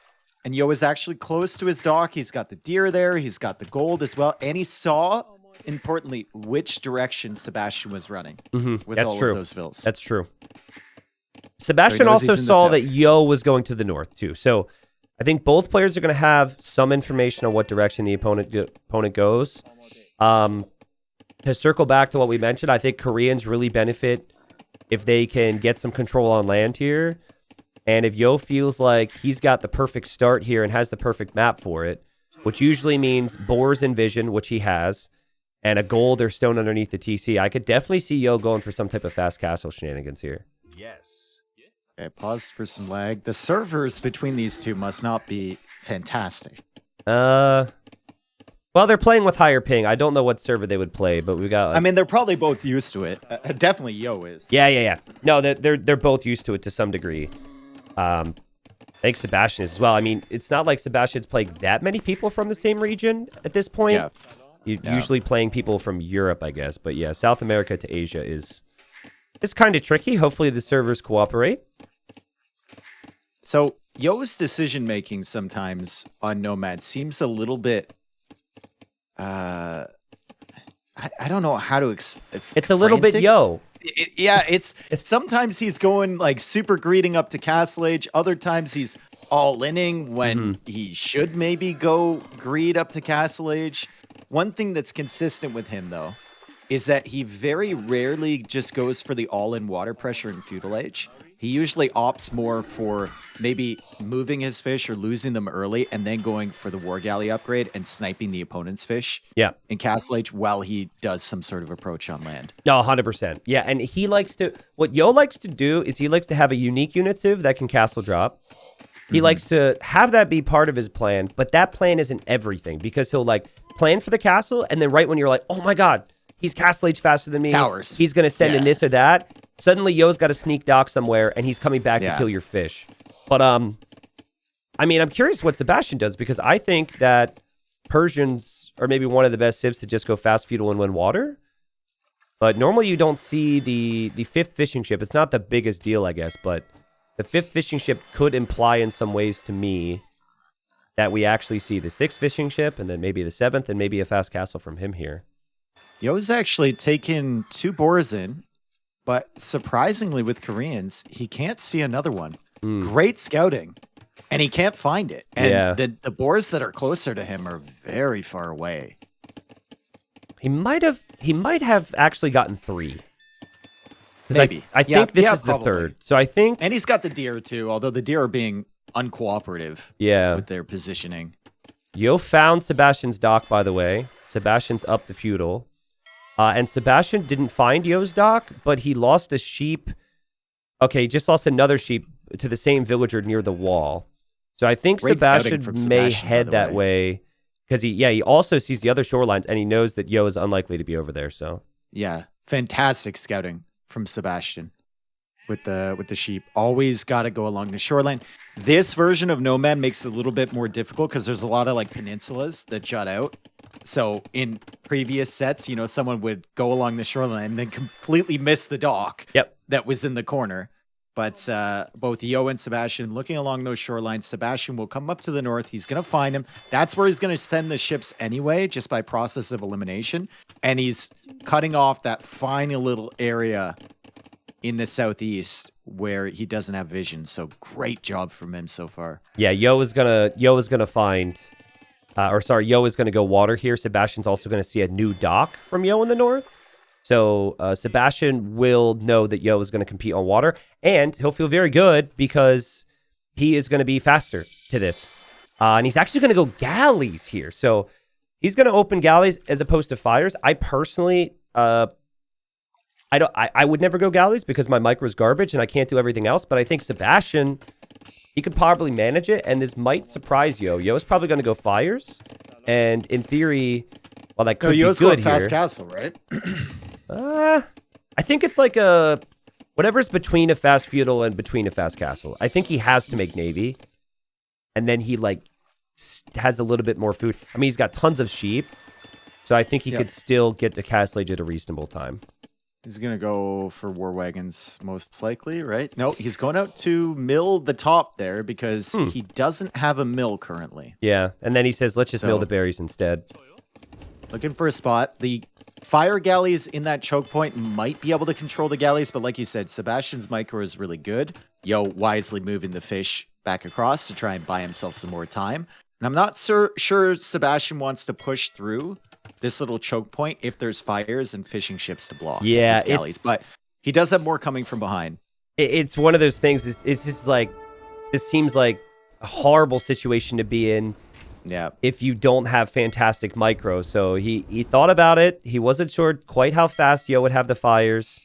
And Yo is actually close to his dock. He's got the deer there. He's got the gold as well. And he saw, importantly, which direction Sebastian was running with all of those vills. That's true. Sebastian also saw that Yo was going to the north, too. So I think both players are going to have some information on what direction the opponent goes. To circle back to what we mentioned, I think Koreans really benefit if they can get some control on land here. And if Yo feels like he's got the perfect start here and has the perfect map for it, which usually means boars and vision, which he has, and a gold or stone underneath the TC, I could definitely see Yo going for some type of fast castle shenanigans here. Yes. Okay, pause for some lag. The servers between these two must not be fantastic. Well, they're playing with higher ping. I don't know what server they would play, but we got. I mean, they're probably both used to it. Definitely, Yo is. Yeah. No, they're both used to it to some degree. I think Sebastian is as well. I mean, it's not like Sebastian's playing that many people from the same region at this point. Yeah. Usually playing people from Europe, I guess. But yeah, South America to Asia is kind of tricky. Hopefully the servers cooperate. So Yo's decision making sometimes on Nomad seems a little bit. I don't know how to. It's a little bit Yo. It's sometimes he's going like super greeting up to Castle Age. Other times he's all inning when he should maybe go greed up to Castle Age. One thing that's consistent with him though is that he very rarely just goes for the all-in water pressure in Feudal Age. He usually opts more for maybe moving his fish or losing them early and then going for the War Galley upgrade and sniping the opponent's fish in Castle Age while he does some sort of approach on land. No, 100%. Yeah, and he likes to... What Yo likes to do is he likes to have a unique unit civ that can castle drop. He likes to have that be part of his plan, but that plan isn't everything because he'll like plan for the castle and then right when you're like, oh my god, he's Castle Age faster than me. Towers. He's going to send in this or that. Suddenly, Yo's got a sneak dock somewhere, and he's coming back to kill your fish. But, I mean, I'm curious what Sebastian does, because I think that Persians are maybe one of the best civs to just go fast feudal and win water. But normally you don't see the fifth fishing ship. It's not the biggest deal, I guess, but the fifth fishing ship could imply in some ways to me that we actually see the sixth fishing ship and then maybe the seventh and maybe a fast castle from him here. Yo's actually taken 2 boars in, but surprisingly with Koreans, he can't see another one. Great scouting, and he can't find it. And the boars that are closer to him are very far away. He might have actually gotten 3. Maybe. I think this is probably. the third. So I think... And he's got the deer too, although the deer are being uncooperative with their positioning. Yo found Sebastian's dock, by the way. Sebastian's up the Feudal. And Sebastian didn't find Yo's dock, but he lost a sheep. Okay, he just lost another sheep to the same villager near the wall. So I think Sebastian may head that way. Because he also sees the other shorelines, and he knows that Yo is unlikely to be over there. So yeah, fantastic scouting from Sebastian with the sheep. Always got to go along the shoreline. This version of Nomad makes it a little bit more difficult because there's a lot of like peninsulas that jut out. So in previous sets, you know, someone would go along the shoreline and then completely miss the dock that was in the corner. But both Yo and Sebastian looking along those shorelines. Sebastian will come up to the north. He's going to find him. That's where he's going to send the ships anyway, just by process of elimination. And he's cutting off that final little area in the southeast where he doesn't have vision. So great job from him so far. Yeah, Yo is gonna find, Yo is gonna go water here. Sebastian's also gonna see a new dock from Yo in the north. So Sebastian will know that Yo is going to compete on water, and he'll feel very good because he is going to be faster to this. And he's actually going to go galleys here. So he's going to open galleys as opposed to fires. I personally, I would never go galleys because my micro is garbage and I can't do everything else. But I think Sebastian, he could probably manage it, and this might surprise Yo. Yo is probably going to go fires, and in theory, well, that could be good going here. Fast castle, right? I think it's like whatever's between a fast feudal and between a fast castle. I think he has to make navy, and then he like has a little bit more food. I mean, he's got tons of sheep, so I think he could still get to Castle Age at a reasonable time. He's gonna go for war wagons most likely, right? No, he's going out to mill the top there because he doesn't have a mill currently. Yeah, and then he says, "Let's just mill the berries instead." Looking for a spot. The fire galleys in that choke point might be able to control the galleys, but like you said, Sebastian's micro is really good. Yo wisely moving the fish back across to try and buy himself some more time. And I'm not sure Sebastian wants to push through this little choke point if there's fires and fishing ships to block his galleys. But he does have more coming from behind. It's one of those things. It's just like, this seems like a horrible situation to be in. Yeah. If you don't have fantastic micro. So he thought about it. He wasn't sure quite how fast Yo would have the fires.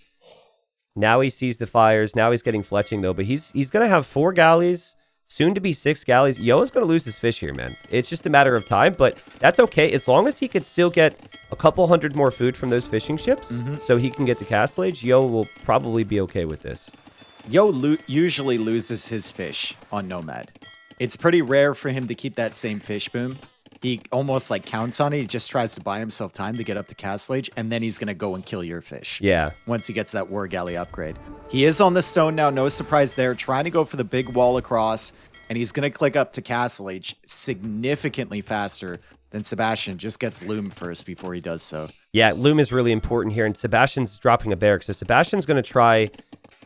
Now he sees the fires. Now he's getting fletching though. But he's gonna have 4 galleys, soon to be 6 galleys. Yo is gonna lose his fish here, man. It's just a matter of time, but that's okay as long as he could still get a couple hundred more food from those fishing ships, so he can get to Castle Age. Yo will probably be okay with this. Yo usually loses his fish on Nomad. It's pretty rare for him to keep that same fish boom. He almost like counts on it. He just tries to buy himself time to get up to Castle Age, and then he's going to go and kill your fish. Yeah. Once he gets that war galley upgrade. He is on the stone now. No surprise there. Trying to go for the big wall across, and he's going to click up to Castle Age significantly faster than Sebastian. Just gets Loom first before he does so. Yeah, Loom is really important here, and Sebastian's dropping a barrack. So Sebastian's going to try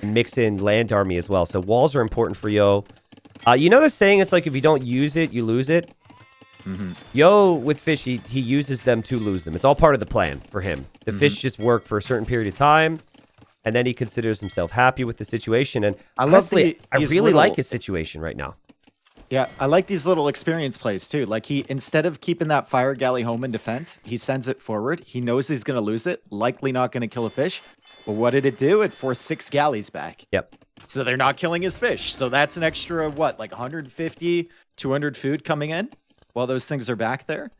and mix in land army as well. So walls are important for Yo. You know the saying, it's like if you don't use it, you lose it? Yo, with fish, he uses them to lose them. It's all part of the plan for him. The fish just work for a certain period of time, and then he considers himself happy with the situation. And I really like his situation right now. Yeah, I like these little experience plays too. Like he, instead of keeping that fire galley home in defense, he sends it forward. He knows he's going to lose it, likely not going to kill a fish. But what did it do? It forced 6 galleys back. Yep. So they're not killing his fish. So that's an extra, what, like 150, 200 food coming in while those things are back there?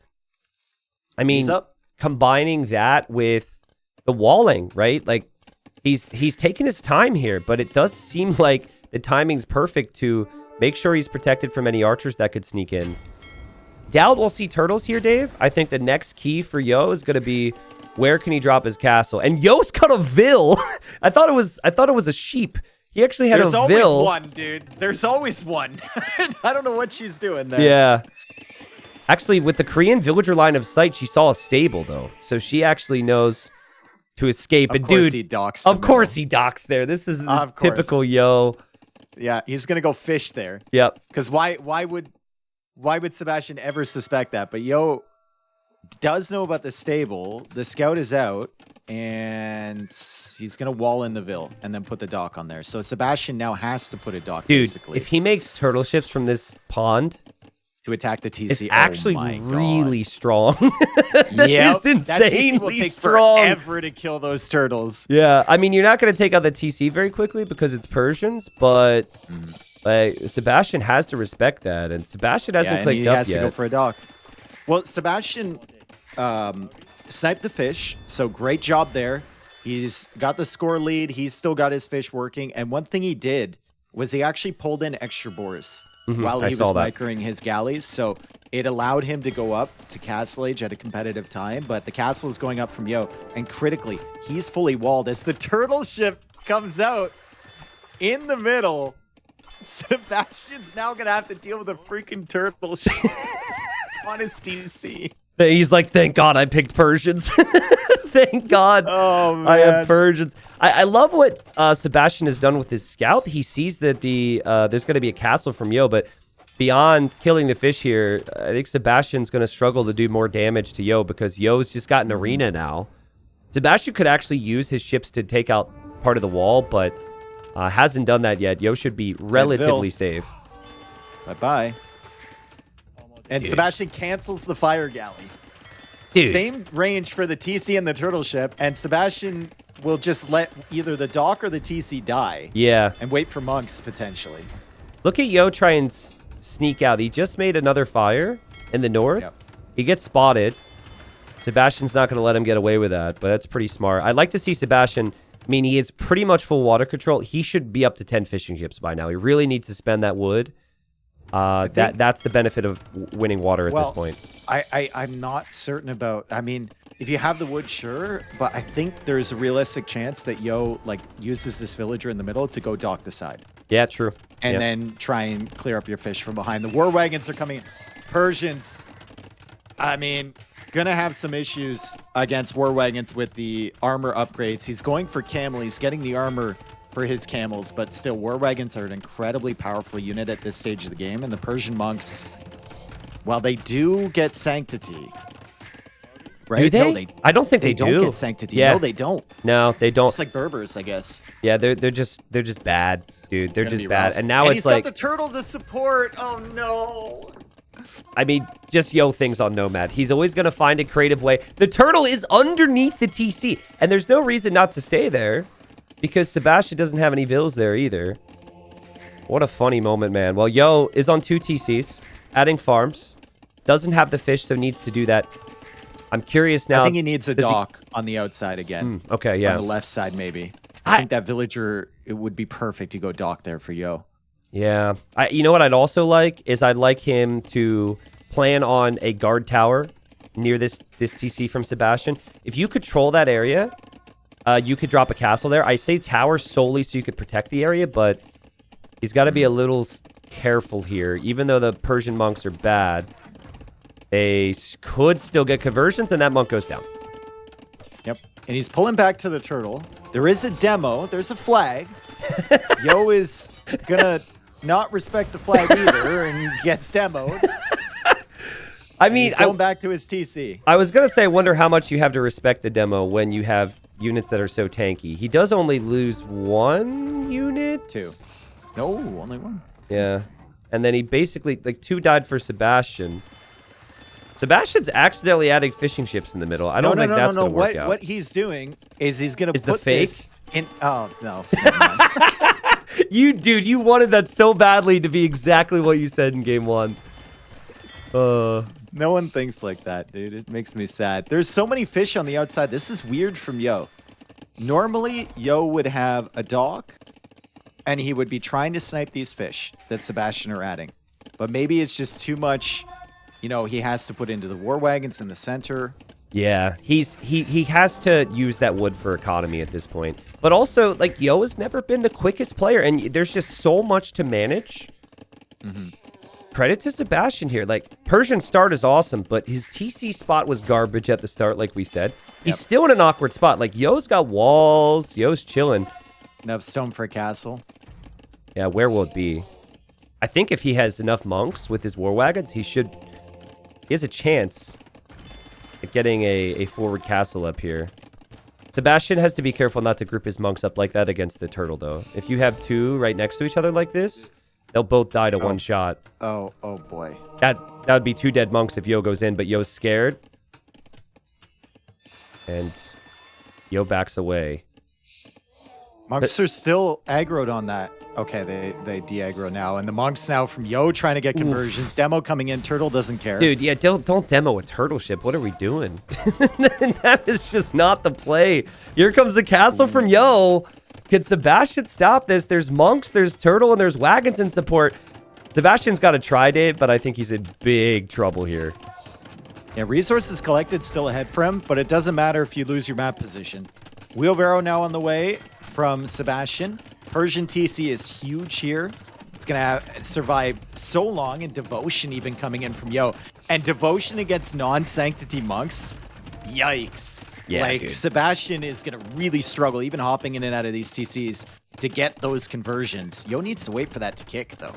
I mean, combining that with the walling, right? Like, he's taking his time here, but it does seem like the timing's perfect to make sure he's protected from any archers that could sneak in. Doubt we'll see turtles here, Dave. I think the next key for Yo is going to be Where can he drop his castle? And Yo's got a Vil. I thought it was a sheep. He actually had There's a always Vil. one, dude. There's always one. I don't know what she's doing there. Yeah. Actually, with the Korean villager line of sight, she saw a stable though, so she actually knows to escape. Of course he docks. Of course he docks there. This is the typical Yo. Yeah, he's gonna go fish there. Yep. Because why would Sebastian ever suspect that? But Yo does know about the stable. The scout is out, and he's gonna wall in the Vil and then put the dock on there. So Sebastian now has to put a dock. Dude, basically, if he makes turtle ships from this pond to attack the TC, it's actually really strong. Yeah, it's insanely will take strong. Forever to kill those turtles. Yeah, I mean, you're not going to take out the TC very quickly because it's Persians, but Sebastian has to respect that, and Sebastian hasn't clicked up yet. He has to go for a dock. Well, Sebastian sniped the fish, so great job there. He's got the score lead. He's still got his fish working, and one thing he did was he actually pulled in extra boars. While he was microing his galleys, so it allowed him to go up to castle age at a competitive time, but the castle is going up from Yo, and critically, he's fully walled. As the turtle ship comes out in the middle, Sebastian's now going to have to deal with a freaking turtle ship on his TC. He's like, thank God I picked Persians. Thank God I have Persians. I love what Sebastian has done with his scout. He sees that there's going to be a castle from Yo, but beyond killing the fish here, I think Sebastian's going to struggle to do more damage to Yo because Yo's just got an arena now. Sebastian could actually use his ships to take out part of the wall, but hasn't done that yet. Yo should be relatively safe. Bye-bye. And Sebastian cancels the fire galley. Dude. Same range for the TC and the turtle ship, and Sebastian will just let either the dock or the TC die. Yeah. And wait for monks, potentially. Look at Yo try and sneak out. He just made another fire in the north. Yep. He gets spotted. Sebastian's not going to let him get away with that, but that's pretty smart. I'd like to see Sebastian. I mean, he is pretty much full water control. He should be up to 10 fishing ships by now. He really needs to spend that wood. That's the benefit of winning water at this point. I'm not certain about. I mean, if you have the wood, sure, but I think there's a realistic chance that Yo uses this villager in the middle to go dock the side. Yeah, true. And then try and clear up your fish from behind. The war wagons are coming in. Persians, I mean, gonna have some issues against war wagons with the armor upgrades. He's going for camel. He's getting the armor for his camels, but still, war wagons are an incredibly powerful unit at this stage of the game, and the Persian monks, while they do get sanctity, right? Do they? No, I don't think they don't do. get sanctity. Yeah. No, they don't. No, they don't. It's like Berbers, I guess. Yeah, they're just bad, dude. They're just bad. Rough. And now and it's like he's got the turtle to support. Oh no. I mean, just Yo things on Nomad. He's always going to find a creative way. The turtle is underneath the TC, and there's no reason not to stay there. Because Sebastian doesn't have any vills there either. What a funny moment, man. Well, Yo is on 2 TCs, adding farms. Doesn't have the fish, so needs to do that. I'm curious now. I think he needs a dock on the outside again. Okay, yeah. On the left side, maybe. I think that villager, it would be perfect to go dock there for Yo. Yeah. You know what I'd also like is I'd like him to plan on a guard tower near this TC from Sebastian. If you control that area, you could drop a castle there. I say tower solely so you could protect the area, but he's got to be a little careful here. Even though the Persian monks are bad, they could still get conversions, and that monk goes down. Yep. And he's pulling back to the turtle. There is a demo. There's a flag. Yo is going to not respect the flag either and gets demoed. I mean, he's going back to his TC. I was going to say, I wonder how much you have to respect the demo when you have units that are so tanky. He does only lose 1 unit? 2. No, only 1. Yeah. And then he basically, 2 died for Sebastian. Sebastian's accidentally adding fishing ships in the middle. I don't think that's going to work out. What he's doing is he's going to put the fake? this in... Oh, no. You wanted that so badly to be exactly what you said in game 1. No one thinks like that, dude. It makes me sad. There's so many fish on the outside. This is weird from Yo. Normally, Yo would have a dock, and he would be trying to snipe these fish that Sebastian are adding. But maybe it's just too much, he has to put into the war wagons in the center. Yeah, he has to use that wood for economy at this point. But also, like, Yo has never been the quickest player, and there's just so much to manage. Credit to Sebastian here. Like, Persian start is awesome, but his TC spot was garbage at the start, like we said. He's still in an awkward spot. Like, Yo's got walls. Yo's chilling. Enough stone for a castle. Yeah, where will it be? I think if he has enough monks with his war wagons, he has a chance at getting a forward castle up here. Sebastian has to be careful not to group his monks up like that against the turtle, though. If you have two right next to each other like this, they'll both die to one shot. Oh boy. That would be 2 dead monks if Yo goes in, but Yo's scared. And Yo backs away. Monks are still aggroed on that. Okay, they de-aggro now. And the monks now from Yo trying to get conversions. Demo coming in. Turtle doesn't care. Dude, yeah, don't demo a turtle ship. What are we doing? That is just not the play. Here comes the castle from Yo. Can Sebastian stop this? There's monks, there's turtle, and there's wagons in support. Sebastian's got a trident, but I think he's in big trouble here. Yeah, resources collected still ahead for him, but it doesn't matter if you lose your map position. Wheelbarrow now on the way from Sebastian. Persian TC is huge here. It's going to survive so long, and Devotion even coming in from Yo. And Devotion against non-Sanctity monks? Yikes. Yeah, like, dude. Sebastian is going to really struggle, even hopping in and out of these TCs, to get those conversions. Yo needs to wait for that to kick, though.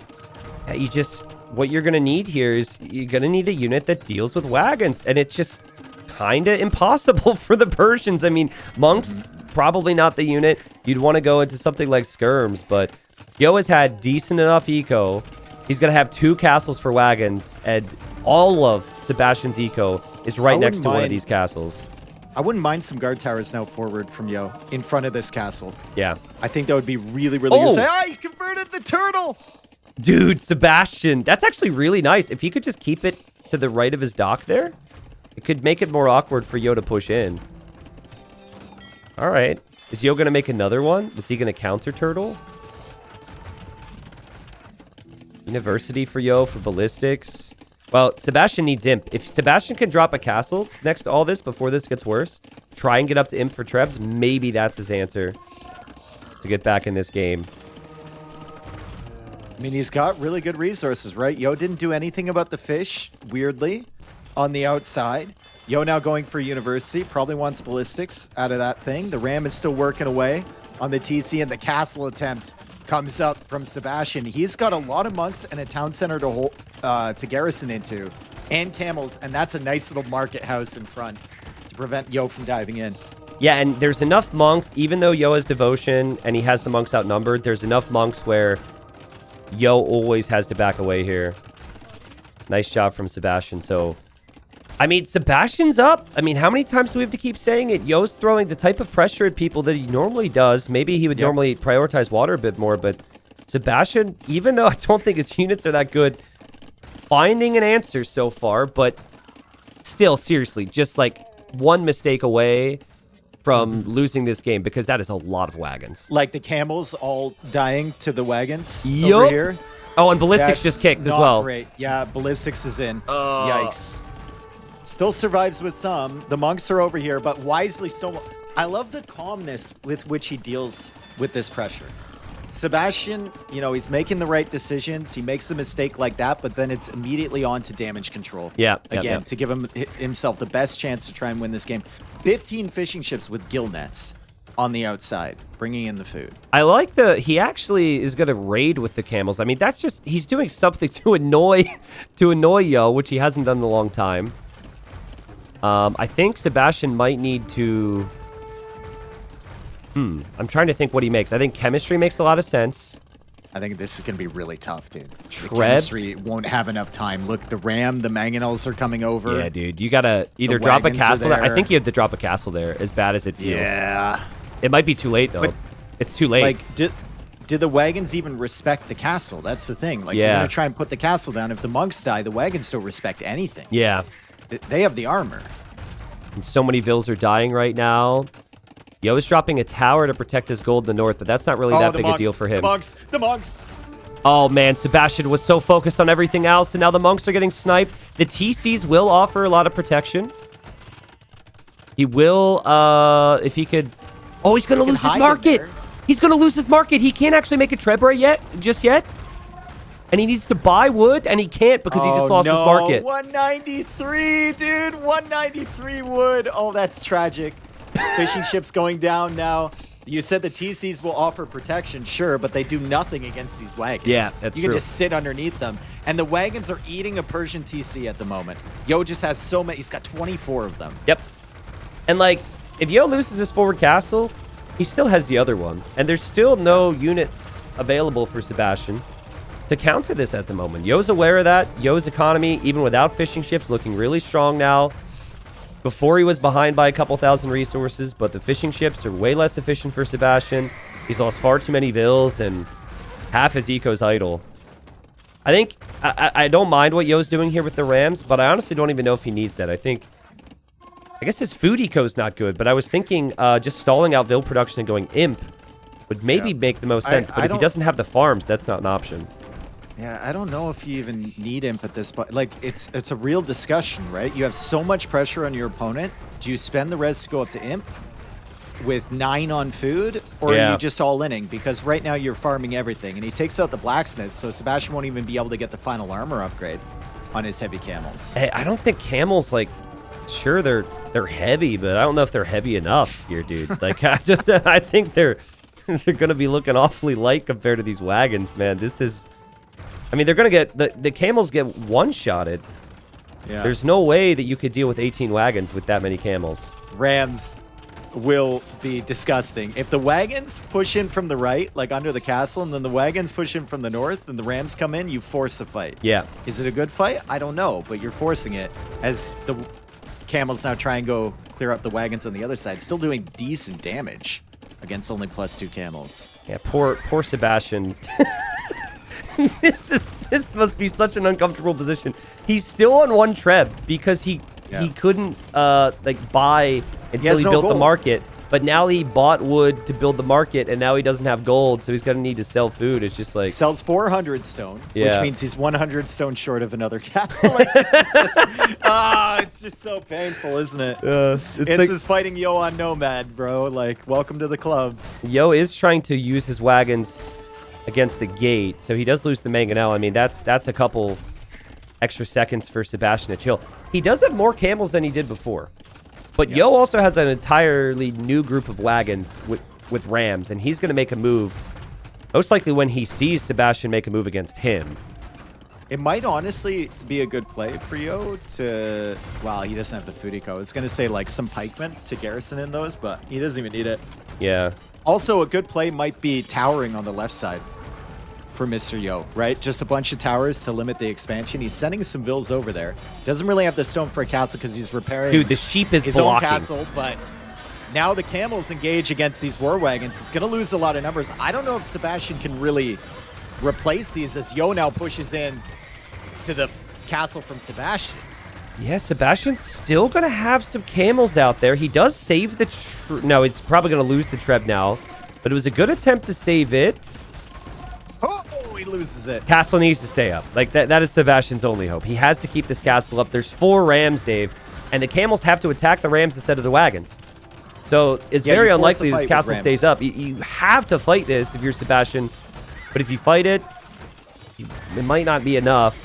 Yeah, what you're going to need here is you're going to need a unit that deals with wagons. And it's just kind of impossible for the Persians. I mean, monks, probably not the unit. You'd want to go into something like skirms, but Yo has had decent enough eco. He's going to have 2 castles for wagons, and all of Sebastian's eco is right next to one of these castles. I wouldn't mind some guard towers now forward from Yo in front of this castle. Yeah. I think that would be really, really good. Say, he converted the turtle! Dude, Sebastian. That's actually really nice. If he could just keep it to the right of his dock there, it could make it more awkward for Yo to push in. All right. Is Yo going to make another one? Is he going to counter turtle? University for Yo for ballistics. Well, Sebastian needs imp. If Sebastian can drop a castle next to all this before this gets worse, try and get up to imp for trebs, maybe that's his answer to get back in this game. I mean, he's got really good resources, right? Yo didn't do anything about the fish, weirdly, on the outside. Yo now going for University, probably wants ballistics out of that thing. The ram is still working away on the TC, and the castle attempt comes up from Sebastian. He's got a lot of monks and a town center to garrison into, and camels, and that's a nice little market house in front to prevent Yo from diving in. Yeah, and there's enough monks, even though Yo has devotion and he has the monks outnumbered, there's enough monks where Yo always has to back away here. Nice job from Sebastian. So, I mean, Sebastian's up. I mean, how many times do we have to keep saying it? Yo's throwing the type of pressure at people that he normally does. Maybe he would normally prioritize water a bit more, but Sebastian, even though I don't think his units are that good, finding an answer so far, but still, seriously, just like one mistake away from losing this game, because that is a lot of wagons. Like the camels all dying to the wagons over here. Oh, and ballistics just kicked as well. Great. Yeah, ballistics is in. Yikes. Still survives with some. The monks are over here, but wisely so. I love the calmness with which he deals with this pressure. Sebastian, you know, he's making the right decisions. He makes a mistake like that, but then it's immediately on to damage control. Yeah. Again, to give himself the best chance to try and win this game. 15 fishing ships with gill nets on the outside, bringing in the food. I like he actually is going to raid with the camels. I mean, that's just, he's doing something to annoy Yo, which he hasn't done in a long time. I think Sebastian might need to... I'm trying to think what he makes. I think chemistry makes a lot of sense. I think this is going to be really tough, dude. Trebs? The chemistry won't have enough time. Look, the ram, the mangonels are coming over. Yeah, dude. You got to either drop a castle there. I think you have to drop a castle there, as bad as it feels. Yeah. It might be too late, though. But, it's too late. Like, do the wagons even respect the castle? That's the thing. Like, you're going to try and put the castle down. If the monks die, the wagons don't respect anything. Yeah. They have the armor. And so many vills are dying right now. Yo is dropping a tower to protect his gold in the north, but that's not really that big a deal for him. The monks! Oh, man, Sebastian was so focused on everything else, and now the monks are getting sniped. The TCs will offer a lot of protection. He will, if he could... Oh, he's going to lose his market. He's going to lose his market. He can't actually make a Trebre just yet. And he needs to buy wood, and he can't because he just lost his market. 193, dude. 193 wood. Oh, that's tragic. Fishing ships going down now. You said the TCs will offer protection, sure, but they do nothing against these wagons. Yeah, that's true. You can just sit underneath them. And the wagons are eating a Persian TC at the moment. Yo just has so many. He's got 24 of them. Yep. And, like, if Yo loses his forward castle, he still has the other one. And there's still no unit available for Sebastian to counter this at the moment. Yo's aware of that. Yo's economy, even without fishing ships, looking really strong now. Before he was behind by a couple thousand resources, but the fishing ships are way less efficient for Sebastian. He's lost far too many vills, and half his eco's idle. I think, I don't mind what Yo's doing here with the Rams, but I honestly don't even know if he needs that. I guess his food eco's not good, but I was thinking just stalling out vill production and going imp would maybe make the most sense. But if he doesn't have the farms, that's not an option. Yeah, I don't know if you even need imp at this point. Like, it's a real discussion, right? You have so much pressure on your opponent. Do you spend the res to go up to imp with 9 on food, or are you just all inning? Because right now you're farming everything, and he takes out the blacksmiths, so Sebastian won't even be able to get the final armor upgrade on his heavy camels. Hey, I don't think camels, like, sure they're heavy, but I don't know if they're heavy enough here, dude. Like, I think they're gonna be looking awfully light compared to these wagons, man. This is. I mean, they're going to get... The camels get one-shotted. Yeah. There's no way that you could deal with 18 wagons with that many camels. Rams will be disgusting. If the wagons push in from the right, like under the castle, and then the wagons push in from the north, and the Rams come in, you force a fight. Yeah. Is it a good fight? I don't know, but you're forcing it as the camels now try and go clear up the wagons on the other side. Still doing decent damage against only +2 camels. Yeah, poor Sebastian. This must be such an uncomfortable position. He's still on 1 treb because he couldn't like buy until he built the market. But now he bought wood to build the market, and now he doesn't have gold, so he's gonna need to sell food. It's just like sells 400 stone, which means he's 100 stone short of another castle. Like, this is just, it's just so painful, isn't it? It's like, is fighting Yo on Nomad, bro. Like, welcome to the club. Yo is trying to use his wagons against the gate, so he does lose the mangonel. I mean, that's a couple extra seconds for Sebastian to chill. He does have more camels than he did before, but Yo also has an entirely new group of wagons with Rams, and he's going to make a move most likely when he sees Sebastian make a move against him. It might honestly be a good play for Yo to... Well, he doesn't have the food eco. I was going to say, like, some pikemen to garrison in those, but he doesn't even need it. Yeah. Also, a good play might be towering on the left side for Mr. Yo, right? Just a bunch of towers to limit the expansion. He's sending some vills over there. Doesn't really have the stone for a castle because he's repairing Dude, the sheep is his blocking. own castle, but now the camels engage against these war wagons. He's going to lose a lot of numbers. I don't know if Sebastian can really replace these as Yo now pushes in to the castle from Sebastian. Yeah, Sebastian's still going to have some camels out there. He does save the... No, he's probably going to lose the treb now. But it was a good attempt to save it. Oh, he loses it. Castle needs to stay up. Like, that is Sebastian's only hope. He has to keep this castle up. There's 4 Rams, Dave. And the camels have to attack the Rams instead of the wagons. So it's very unlikely this castle stays up. You have to fight this if you're Sebastian. But if you fight it, it might not be enough.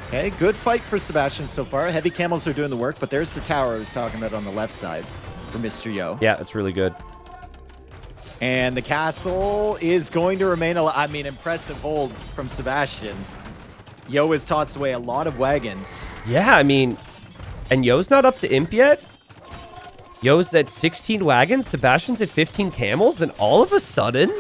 Okay, good fight for Sebastian so far. Heavy camels are doing the work, but there's the tower I was talking about on the left side for Mr. Yo. Yeah, it's really good. And the castle is going to remain, I mean, impressive hold from Sebastian. Yo has tossed away a lot of wagons. Yeah, I mean, and Yo's not up to imp yet. Yo's at 16 wagons, Sebastian's at 15 camels, and all of a sudden,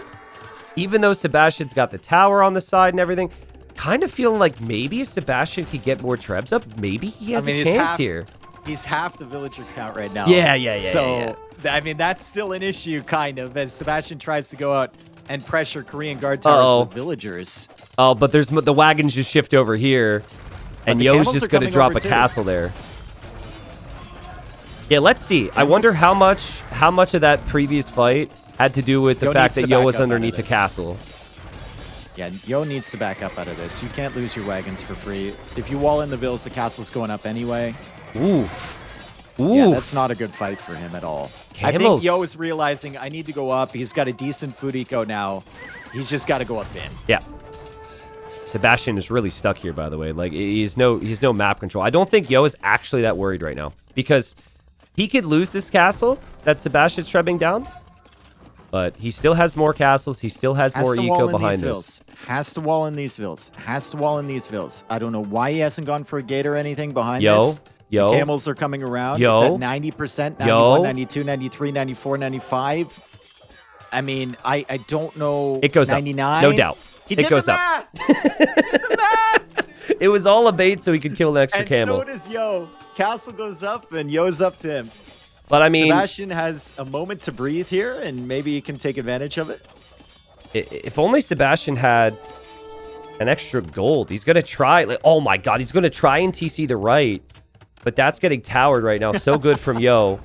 even though Sebastian's got the tower on the side and everything, kind of feeling like maybe if Sebastian could get more trebs up, maybe he has a chance here. He's half the villager count right now. Yeah. So, I mean, that's still an issue, kind of, as Sebastian tries to go out and pressure Korean guard towers with villagers. Oh, but there's the wagons just shift over here, and Yo's just going to drop a castle there. Yeah, let's see. I wonder how much of that previous fight had to do with the fact that Yo was underneath the castle. Yeah, Yo needs to back up out of this. You can't lose your wagons for free. If you wall in the villas, the castle's going up anyway. Oof. Ooh. Yeah, that's not a good fight for him at all. I think Camels. Yo is realizing I need to go up. He's got a decent food eco now. He's just got to go up to him. Yeah. Sebastian is really stuck here, by the way. Like, he's no map control. I don't think Yo is actually that worried right now because he could lose this castle that Sebastian's trebbing down, but he still has more castles. He still has more eco behind this. Has to wall in these villas. Has to wall in these villas. I don't know why he hasn't gone for a gate or anything behind this. Yo. The camels are coming around. Yo. It's at 90%, 91, Yo. 92, 93, 94, 95. I mean, I don't know. It goes 99. up. No doubt. He it did goes the up. math. He did the math. It was all a bait so he could kill an extra And camel. so does Yo. Castle goes up and Yo's up to him. But I mean, Sebastian has a moment to breathe here, and maybe he can take advantage of it. if only Sebastian had an extra gold. He's going to try. Like, oh my God, he's going to try and TC the right. But that's getting towered right now. So good from Yo.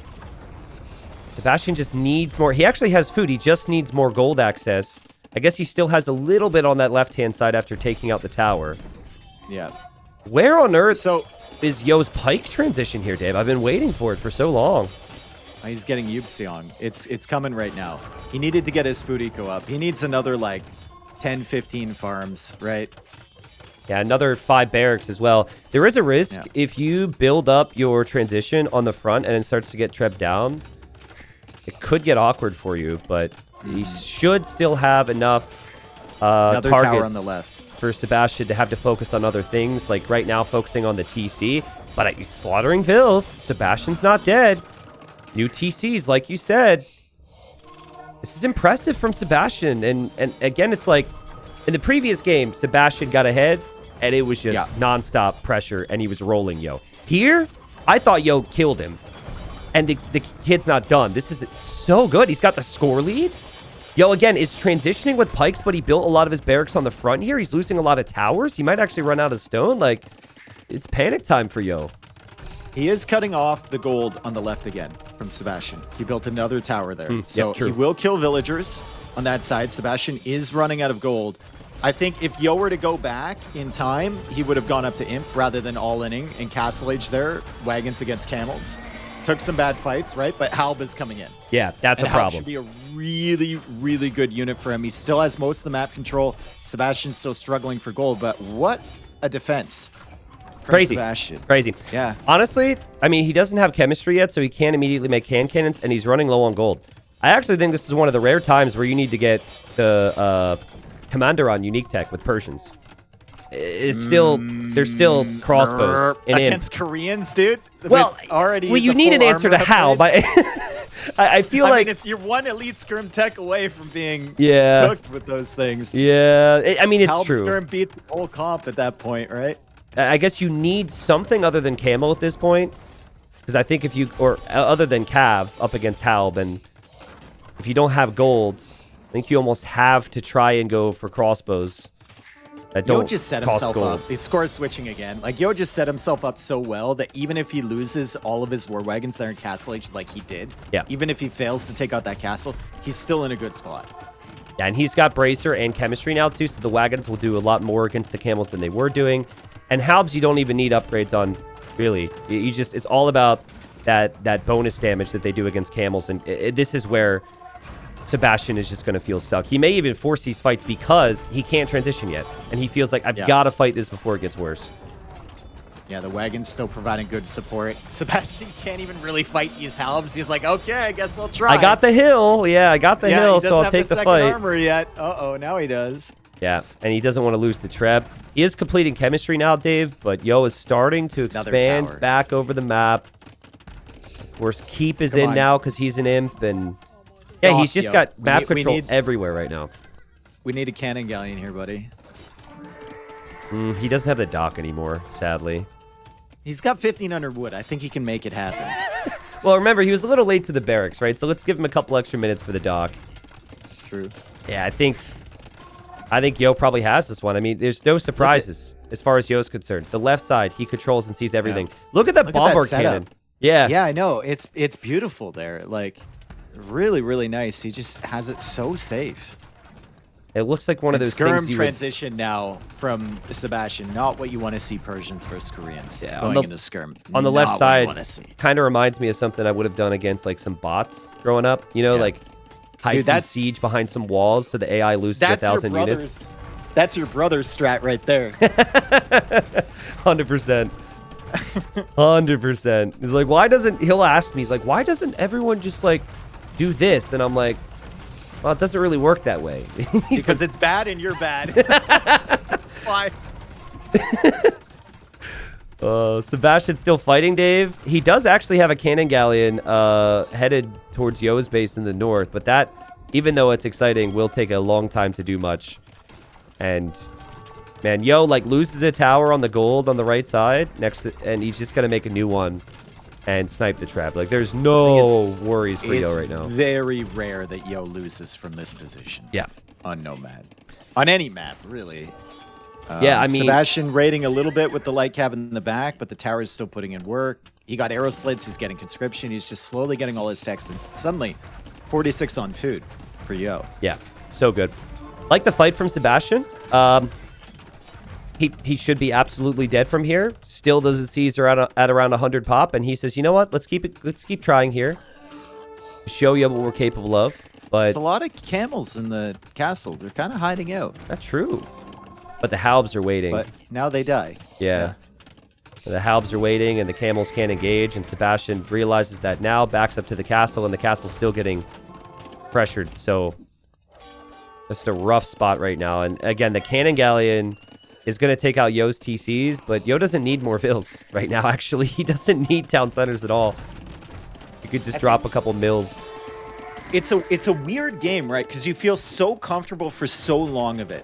Sebastian just needs more. He actually has food. He just needs more gold access. I guess he still has a little bit on that left-hand side after taking out the tower. Yeah. Where on earth is Yo's pike transition here, Dave? I've been waiting for it for so long. He's getting Yubseong. It's coming right now. He needed to get his food eco up. He needs another, like, 10, 15 farms, right? Yeah, another 5 barracks as well. There is a risk if you build up your transition on the front and it starts to get trebbed down. It could get awkward for you, but he should still have enough another targets tower on the left for Sebastian to have to focus on other things. Like right now, focusing on the TC. But he's slaughtering Vills. Sebastian's not dead. New TCs, like you said. This is impressive from Sebastian. And again, it's like in the previous game, Sebastian got ahead. And it was just nonstop pressure, and he was rolling Yo. Here, I thought Yo killed him, and the kid's not done. This is so good. He's got the score lead. Yo, again, is transitioning with pikes, but he built a lot of his barracks on the front here. He's losing a lot of towers. He might actually run out of stone. Like, it's panic time for Yo. He is cutting off the gold on the left again from Sebastian. He built another tower there. So he will kill villagers on that side. Sebastian is running out of gold. I think if Yo were to go back in time, he would have gone up to Imp rather than all-inning in Castle Age there, wagons against camels. Took some bad fights, right? But Halb is coming in. Yeah, that's a problem. Halb should be a really, really good unit for him. He still has most of the map control. Sebastian's still struggling for gold, but what a defense from Sebastian. Crazy. Yeah. Honestly, I mean, he doesn't have chemistry yet, so he can't immediately make hand cannons, and he's running low on gold. I actually think this is one of the rare times where you need to get the commander on unique tech with Persians. It's still there's still crossbows in against Koreans, dude. Well, you need an answer to how, but I feel like it's you're one elite skirm tech away from being cooked with those things. Yeah, I mean it's true. Skirm beat the whole comp at that point, right? I guess you need something other than Camel at this point, because I think if you other than Cav up against Halb, and if you don't have golds, I think you almost have to try and go for crossbows that don't Yo just set himself up. He's score switching again. Like, Yo just set himself up so well that even if he loses all of his war wagons there in Castle Age like he did, even if he fails to take out that castle, he's still in a good spot. Yeah, and he's got Bracer and Chemistry now too, so the wagons will do a lot more against the camels than they were doing. And Halbs, you don't even need upgrades on, really. You just, it's all about that bonus damage that they do against camels, and this is where Sebastian is just going to feel stuck. He may even force these fights because he can't transition yet. And he feels like, I've got to fight this before it gets worse. Yeah, the wagon's still providing good support. Sebastian can't even really fight these Halbs. He's like, okay, I guess I'll try. I got the hill. Yeah, I got the hill, so I'll take the fight. He doesn't have the second armor yet. Uh-oh, now he does. Yeah, and he doesn't want to lose the treb. He is completing chemistry now, Dave, but Yo is starting to expand back over the map. Of course, Keep is in now because he's an imp, and yeah, he's just got map control everywhere right now. We need a cannon galleon here, buddy. He doesn't have the dock anymore, sadly. He's got 1,500 wood. I think he can make it happen. Well, remember, he was a little late to the barracks, right? So let's give him a couple extra minutes for the dock. True. Yeah, I think Yo probably has this one. I mean, there's no surprises as far as Yo's concerned. The left side, he controls and sees everything. Look at that bombard cannon. Yeah. Yeah, I know. It's beautiful there. Like, really, really nice. He just has it so safe. It looks like one of those skirm things transition now from Sebastian. Not what you want to see Persians versus Koreans going into skirm. On the left side, kind of reminds me of something I would have done against like some bots growing up. You know, like hide some siege behind some walls so the AI loses 1,000 units. That's your brother's strat right there. 100%. 100%. He's like, he'll ask me, he's like, why doesn't everyone just like do this? And I'm like, well, it doesn't really work that way. Because it's bad and you're bad. Why? Sebastian's still fighting, Dave. He does actually have a cannon galleon headed towards Yo's base in the north, but that, even though it's exciting, will take a long time to do much. And man, Yo like loses a tower on the gold on the right side and he's just gonna make a new one and snipe the trap. Like there's no worries for Yo right now. It's very rare that Yo loses from this position. Yeah. On Nomad. On any map, really. Yeah, I mean, Sebastian raiding a little bit with the light cab in the back, but the tower is still putting in work. He got arrow slits, he's getting conscription, he's just slowly getting all his techs, and suddenly 46 on food for Yo. Yeah, so good. Like the fight from Sebastian. He should be absolutely dead from here. Still doesn't see he's at around 100 pop, and he says, you know what? Let's keep trying here. Show you what we're capable of. But there's a lot of camels in the castle. They're kind of hiding out. That's true. But the halbs are waiting. But now they die. Yeah. The halbs are waiting, and the camels can't engage, and Sebastian realizes that now, backs up to the castle, and the castle's still getting pressured. So it's a rough spot right now. And again, the cannon galleon is going to take out Yo's TCs, but Yo doesn't need more vills right now, actually. He doesn't need town centers at all. He could just drop a couple mills. It's a weird game, right? Because you feel so comfortable for so long of it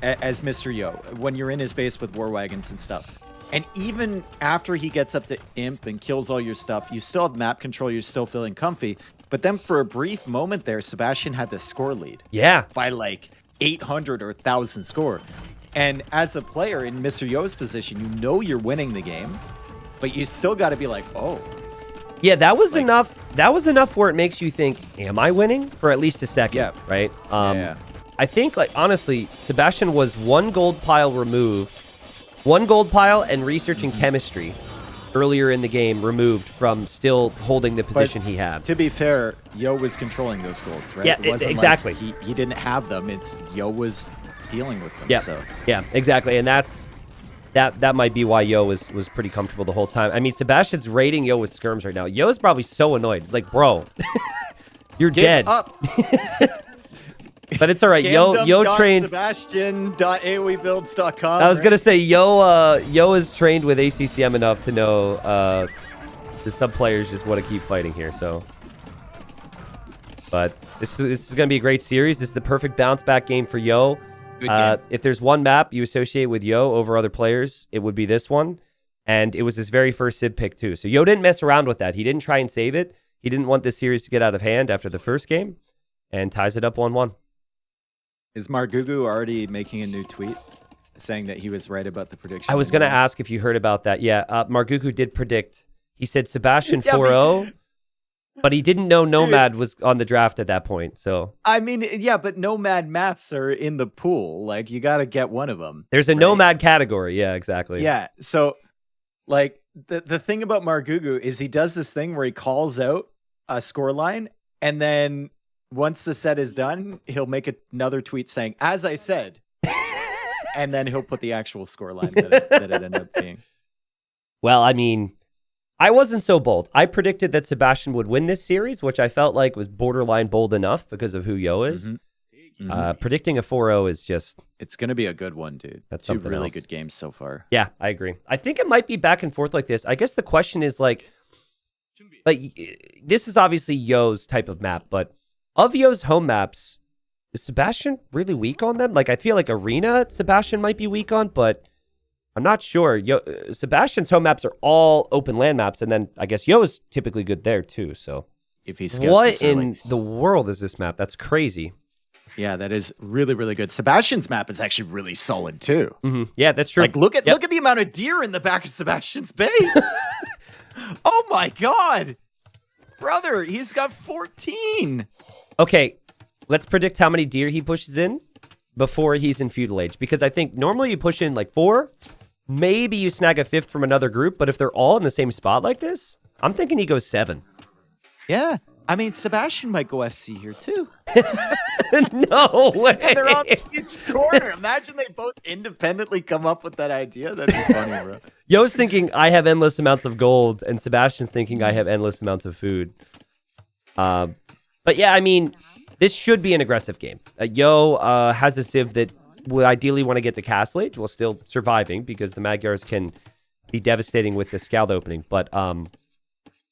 as mr.yo when you're in his base with war wagons and stuff. And even after he gets up to imp and kills all your stuff, you still have map control, you're still feeling comfy. But then for a brief moment there, Sebastian had the score lead. Yeah. By like 800 or 1,000 score. And as a player in mr.yo's position, you know you're winning the game, but you still got to be like, oh. Yeah, that was enough. That was enough where it makes you think, am I winning? For at least a second, yeah. Right? Yeah. I think, like, honestly, Sebastian was one gold pile removed. One gold pile and researching chemistry earlier in the game removed from still holding the position he had. To be fair, Yo was controlling those golds, right? Yeah, it wasn't exactly. Like he didn't have them. It's Yo was dealing with them. Yeah, so. Yeah, exactly. And that might be why Yo was pretty comfortable the whole time. I mean, Sebastian's raiding Yo with skirms right now. Yo's probably so annoyed. He's like, bro, you're dead. Up. But it's all right. Yo trained. Sebastian.aoebuilds.com. I was gonna say Yo is trained with ACCM enough to know the sub players just want to keep fighting here. So, but this is gonna be a great series. This is the perfect bounce back game for Yo. If there's one map you associate with Yo over other players, it would be this one. And it was his very first Civ pick too. So Yo didn't mess around with that. He didn't try and save it. He didn't want this series to get out of hand after the first game, and ties it up 1-1. Is Margugu already making a new tweet saying that he was right about the prediction? I was going to ask if you heard about that. Yeah, Margugu did predict. He said Sebastian 4-0, but he didn't know Nomad was on the draft at that point. So I mean, yeah, but Nomad maps are in the pool. Like, you got to get one of them. There's a Nomad category. Yeah, exactly. Yeah, so like the thing about Margugu is he does this thing where he calls out a score line, and then once the set is done, he'll make another tweet saying, as I said, and then he'll put the actual score line that it ended up being. Well, I mean, I wasn't so bold. I predicted that Sebastian would win this series, which I felt like was borderline bold enough because of who Yo is. Predicting a 4-0 is just... It's going to be a good one, dude. That's two really good games so far. Yeah, I agree. I think it might be back and forth like this. I guess the question is like this is obviously Yo's type of map, but of Yo's home maps, is Sebastian really weak on them? Like, I feel like Arena, Sebastian might be weak on, but I'm not sure. Sebastian's home maps are all open land maps, and then I guess Yo's typically good there too. So, if he what in the world is this map? That's crazy. Yeah, that is really, really good. Sebastian's map is actually really solid too. Yeah, that's true. Like, look at the amount of deer in the back of Sebastian's base. Oh my god, brother, he's got 14. Okay, let's predict how many deer he pushes in. before he's in Feudal Age, because I think normally you push in like 4, maybe you snag a 5th from another group, but if they're all in the same spot like this, I'm thinking he goes 7. Yeah. I mean, Sebastian might go FC here too. No way. And they're on each corner. Imagine they both independently come up with that idea. That'd be funny, bro. Yo's thinking I have endless amounts of gold, and Sebastian's thinking I have endless amounts of food. But yeah, I mean, this should be an aggressive game. Yo has a Civ that would ideally want to get to Castle Age while still surviving, because the Magyars can be devastating with the Scout opening. But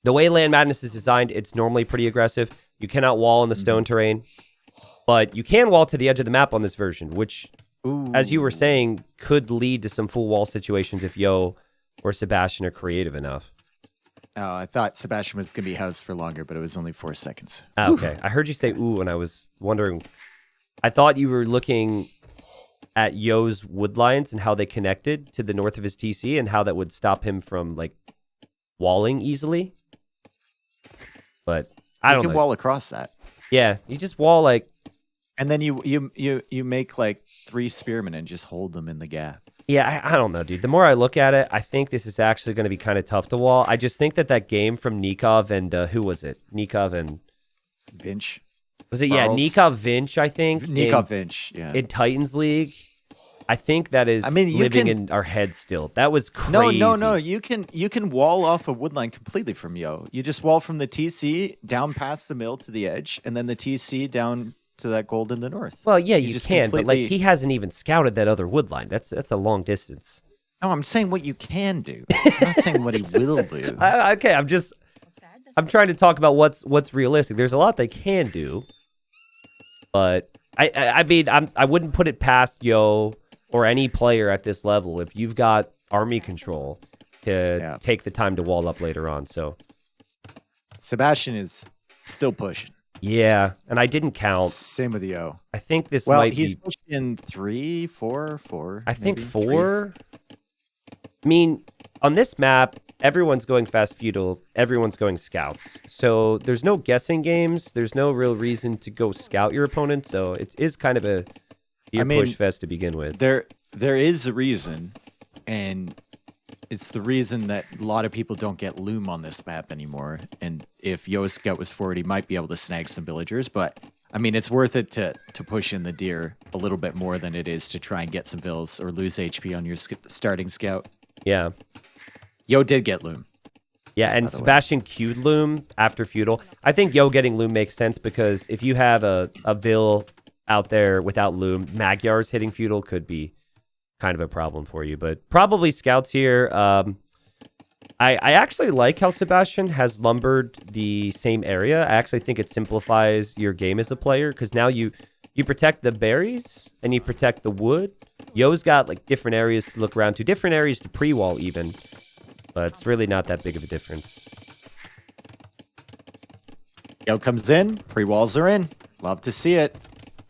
the way Land Madness is designed, it's normally pretty aggressive. You cannot wall in the stone terrain, but you can wall to the edge of the map on this version, which, as you were saying, could lead to some full wall situations if Yo or Sebastian are creative enough. Oh, I thought Sebastian was going to be housed for longer, but it was only 4 seconds. Oh, okay. I heard you say ooh, and I was wondering. I thought you were looking at Yo's wood lines and how they connected to the north of his TC and how that would stop him from, like, walling easily. But I don't know. You can wall across that. Yeah, you just wall, like... And then you make, like, 3 spearmen and just hold them in the gap. Yeah, I don't know, dude. The more I look at it, I think this is actually going to be kind of tough to wall. I just think that game from Nikov and... who was it? Nikov and... Vinch. Was it? Charles. Yeah, Nikov Vinch, I think. Nikov Vinch, yeah. In Titans League. I think that is living in our heads still. That was crazy. No. You can wall off a woodline completely from Yo. You just wall from the TC down past the mill to the edge, and then the TC down to that gold in the north. Well, yeah, you can, but like he hasn't even scouted that other woodline. That's a long distance. No, I'm saying what you can do. I'm not saying what he will do. Okay, I'm trying to talk about what's realistic. There's a lot they can do, but I mean I wouldn't put it past Yo or any player at this level if you've got army control to take the time to wall up later on. So Sebastian is still pushing. Yeah, and I didn't count. Same with Yo. I think this he's pushed in 3, 4. I think 4. 3. I mean, on this map, everyone's going fast feudal. Everyone's going scouts. So there's no guessing games. There's no real reason to go scout your opponent. So it is kind of a push fest to begin with. There is a reason, and it's the reason that a lot of people don't get loom on this map anymore. And if Yo's scout was forward, he might be able to snag some villagers. But I mean, it's worth it to push in the deer a little bit more than it is to try and get some vills or lose HP on your starting scout. Yeah. Yo did get loom. Yeah, and Sebastian queued loom after feudal. I think Yo getting loom makes sense because if you have a vill out there without loom, Magyars hitting feudal could be kind of a problem for you. But probably scouts here. I actually like how Sebastian has lumbered the same area. I actually think it simplifies your game as a player because now you protect the berries and you protect the wood. Yo's got like different areas to look around to, different areas to pre-wall even, but it's really not that big of a difference. Yo comes in, pre-walls are in. Love to see it.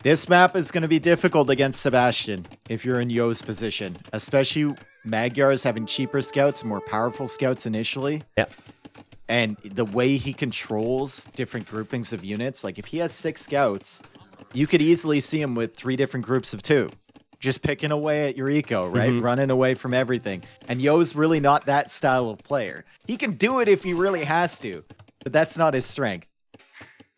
This map is going to be difficult against Sebastian if you're in Yo's position, especially Magyars having cheaper scouts, more powerful scouts initially. Yeah. And the way he controls different groupings of units, like if he has 6 scouts, you could easily see him with 3 different groups of 2. Just picking away at your eco, right? Mm-hmm. Running away from everything. And Yo's really not that style of player. He can do it if he really has to, but that's not his strength.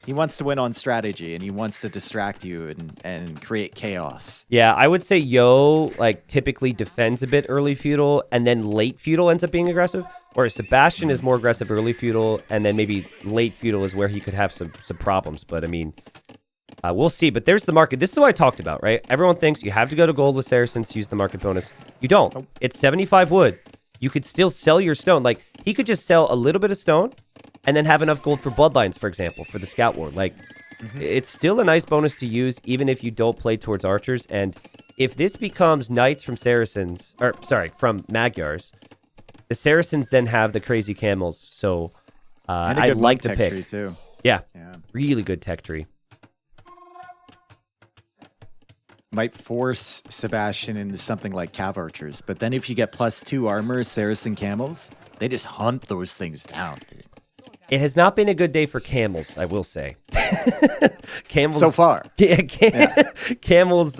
He wants to win on strategy, and he wants to distract you and create chaos. Yeah, I would say Yo like typically defends a bit early feudal, and then late feudal ends up being aggressive. Whereas Sebastian is more aggressive early feudal, and then maybe late feudal is where he could have some problems. But I mean, we'll see. But there's the market. This is what I talked about, right? Everyone thinks you have to go to gold with Saracens to use the market bonus. You don't. Nope. It's 75 wood. You could still sell your stone. Like, he could just sell a little bit of stone and then have enough gold for bloodlines, for example, for the scout war. Like, it's still a nice bonus to use, even if you don't play towards archers. And if this becomes knights from Saracens, or sorry, from Magyars, the Saracens then have the crazy camels. So I like the pick. Tree too. Yeah, really good tech tree. Might force Sebastian into something like cav archers, but then if you get +2 armor Saracen camels, they just hunt those things down, dude. It has not been a good day for camels, I will say. Camels so far. Camels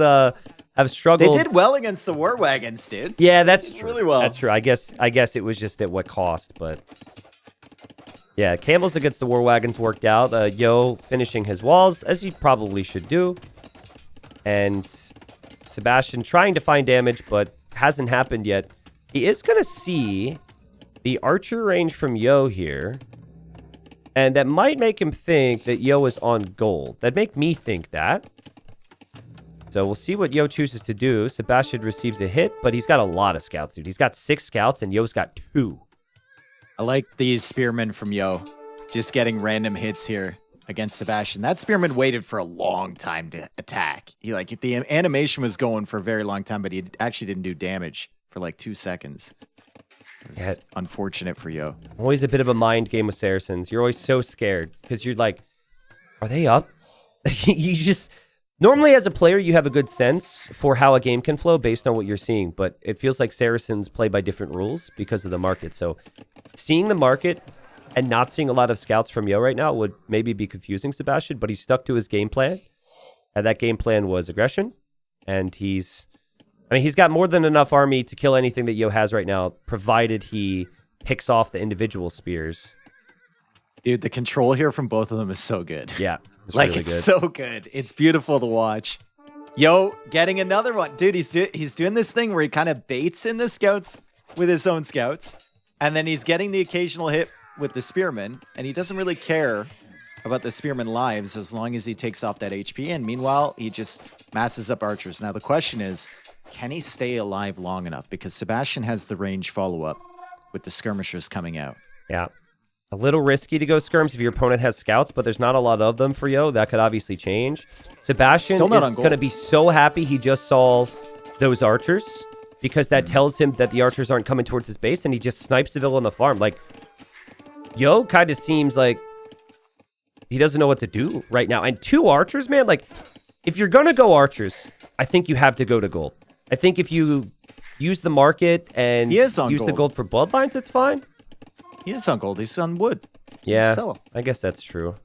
have struggled. They did well against the war wagons, dude. Yeah, that's true. Really well. That's true. I guess it was just at what cost, but yeah, Campbell's against the war wagons worked out. Yo finishing his walls, as he probably should do. And Sebastian trying to find damage, but hasn't happened yet. He is going to see the archer range from Yo here. And that might make him think that Yo is on gold. That'd make me think that. So we'll see what Yo chooses to do. Sebastian receives a hit, but he's got a lot of scouts, dude. He's got 6 scouts, and Yo's got 2. I like these spearmen from Yo. Just getting random hits here against Sebastian. That spearman waited for a long time to attack. The animation was going for a very long time, but he actually didn't do damage for like 2 seconds. It was unfortunate for Yo. Always a bit of a mind game with Saracens. You're always so scared because you're like, are they up? You just... Normally, as a player, you have a good sense for how a game can flow based on what you're seeing, but it feels like Saracens play by different rules because of the market. So seeing the market and not seeing a lot of scouts from Yo right now would maybe be confusing Sebastian, but he stuck to his game plan, and that game plan was aggression, and he's got more than enough army to kill anything that Yo has right now, provided he picks off the individual spears. Dude, the control here from both of them is so good. Yeah. It's really good. So good. It's beautiful to watch. Yo, getting another one. Dude, he's doing this thing where he kind of baits in the scouts with his own scouts. And then he's getting the occasional hit with the spearmen. And he doesn't really care about the spearmen lives as long as he takes off that HP. And meanwhile, he just masses up archers. Now, the question is, can he stay alive long enough? Because Sebastian has the range follow-up with the skirmishers coming out. Yeah. A little risky to go skirms if your opponent has scouts, but there's not a lot of them for Yo. That could obviously change. Sebastian is going to be so happy he just saw those archers because that tells him that the archers aren't coming towards his base, and he just snipes the villain on the farm. Like, Yo kind of seems like he doesn't know what to do right now. And 2 archers, man, like, if you're going to go archers, I think you have to go to gold. I think if you use the market and use the gold for bloodlines, it's fine. He is on gold. He's on wood. Yeah, I guess that's true.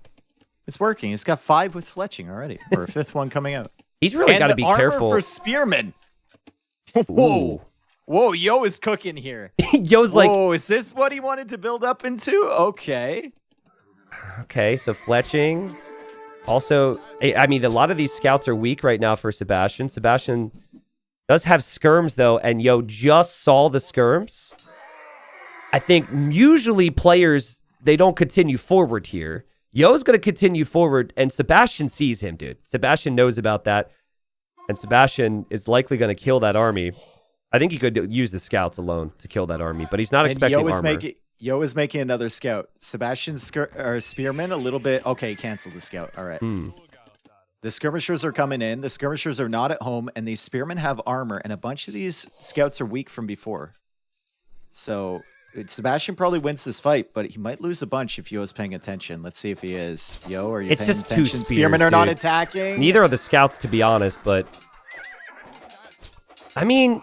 It's working. He's got 5 with fletching already, or a 5th one coming out. He's really got to be careful. For spearmen. Whoa. Whoa, Yo is cooking here. Yo's like... Whoa, is this what he wanted to build up into? Okay. Okay, so fletching. Also, I mean, a lot of these scouts are weak right now for Sebastian. Sebastian does have skirms, though, and Yo just saw the skirms. I think usually players, they don't continue forward here. Yo's going to continue forward, and Sebastian sees him, dude. Sebastian knows about that, and Sebastian is likely going to kill that army. I think he could use the scouts alone to kill that army, but he's not expecting armor. Yo is making another scout. Sebastian's spearman a little bit... Okay, cancel the scout. All right. The skirmishers are coming in. The skirmishers are not at home, and these spearmen have armor, and a bunch of these scouts are weak from before. So... Sebastian probably wins this fight, but he might lose a bunch if Yo's paying attention. Let's see if he is. Yo, are you paying attention? It's just 2 spears, Spearmen are not attacking. Neither are the scouts, to be honest, but... I mean,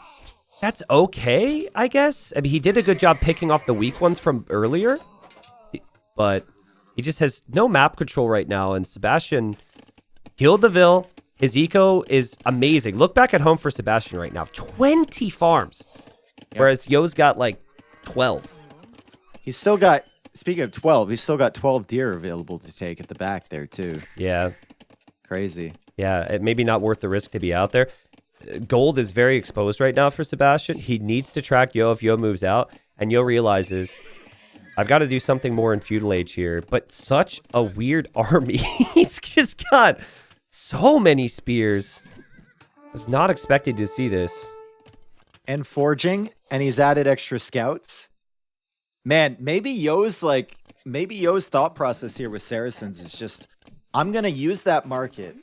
that's okay, I guess. I mean, he did a good job picking off the weak ones from earlier, but he just has no map control right now, and Sebastian killed the Vil. His eco is amazing. Look back at home for Sebastian right now. 20 farms, whereas Yo's got, like, 12. He's still got, speaking of 12, he's still got 12 deer available to take at the back there too. Yeah. Crazy. Yeah, it may be not worth the risk to be out there. Gold is very exposed right now for Sebastian. He needs to track Yo if Yo moves out, and Yo realizes, I've got to do something more in Feudal Age here, but such a weird army. He's just got so many spears. I was not expecting to see this. And forging, and he's added extra scouts. Man, maybe Yo's thought process here with Saracens is just, I'm going to use that market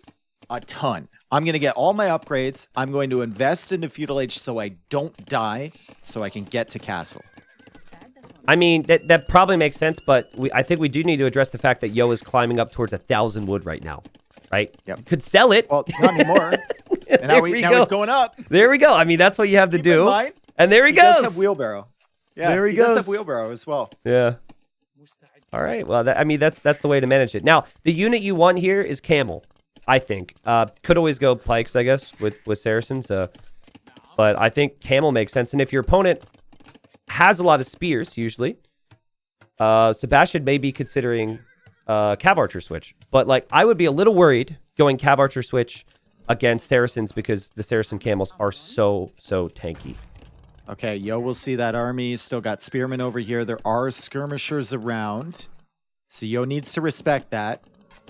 a ton. I'm going to get all my upgrades. I'm going to invest into Feudal Age so I don't die, so I can get to castle. I mean, that probably makes sense, but I think we do need to address the fact that Yo is climbing up towards 1,000 wood right now, right? Yep. Could sell it. Well, not anymore. And now he's going up. There we go. I mean, that's what you have to do. And there he goes. He does have wheelbarrow. Yeah, there he goes. Does have wheelbarrow as well. Yeah. All right. Well, I mean, that's the way to manage it. Now, the unit you want here is Camel. I think. Could always go pikes, I guess, with Saracens. But I think camel makes sense. And if your opponent has a lot of spears, usually, Sebastian may be considering Cav Archer switch. But like, I would be a little worried going Cav Archer switch against Saracens because the Saracen camels are so tanky. Okay, Yo will see that army. Still got spearmen over here. There are skirmishers around. So Yo needs to respect that.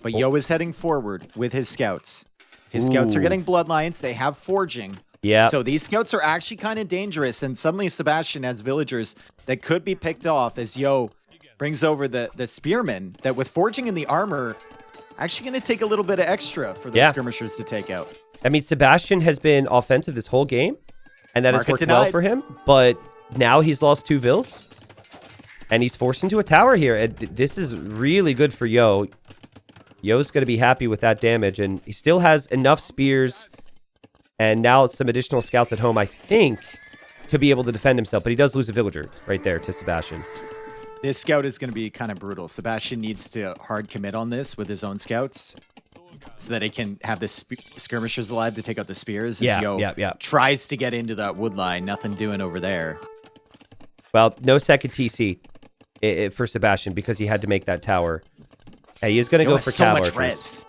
But Yo is heading forward with his scouts. His scouts are getting bloodlines. They have forging. Yeah. So these scouts are actually kind of dangerous. And suddenly Sebastian has villagers that could be picked off as Yo brings over the spearmen that with forging in the armor, actually going to take a little bit of extra for the skirmishers to take out. I mean, Sebastian has been offensive this whole game. And that has worked well for him, but now he's lost 2 vills, and he's forced into a tower here. And this is really good for Yo. Yo's going to be happy with that damage, and he still has enough spears, and now some additional scouts at home, I think, to be able to defend himself. But he does lose a villager right there to Sebastian. This scout is going to be kind of brutal. Sebastian needs to hard commit on this with his own scouts, so that he can have the skirmishers alive to take out the spears. Yo tries to get into that wood line. Nothing doing over there. Well, no second TC for Sebastian because he had to make that tower. Hey, he is going to go for Cav Archers.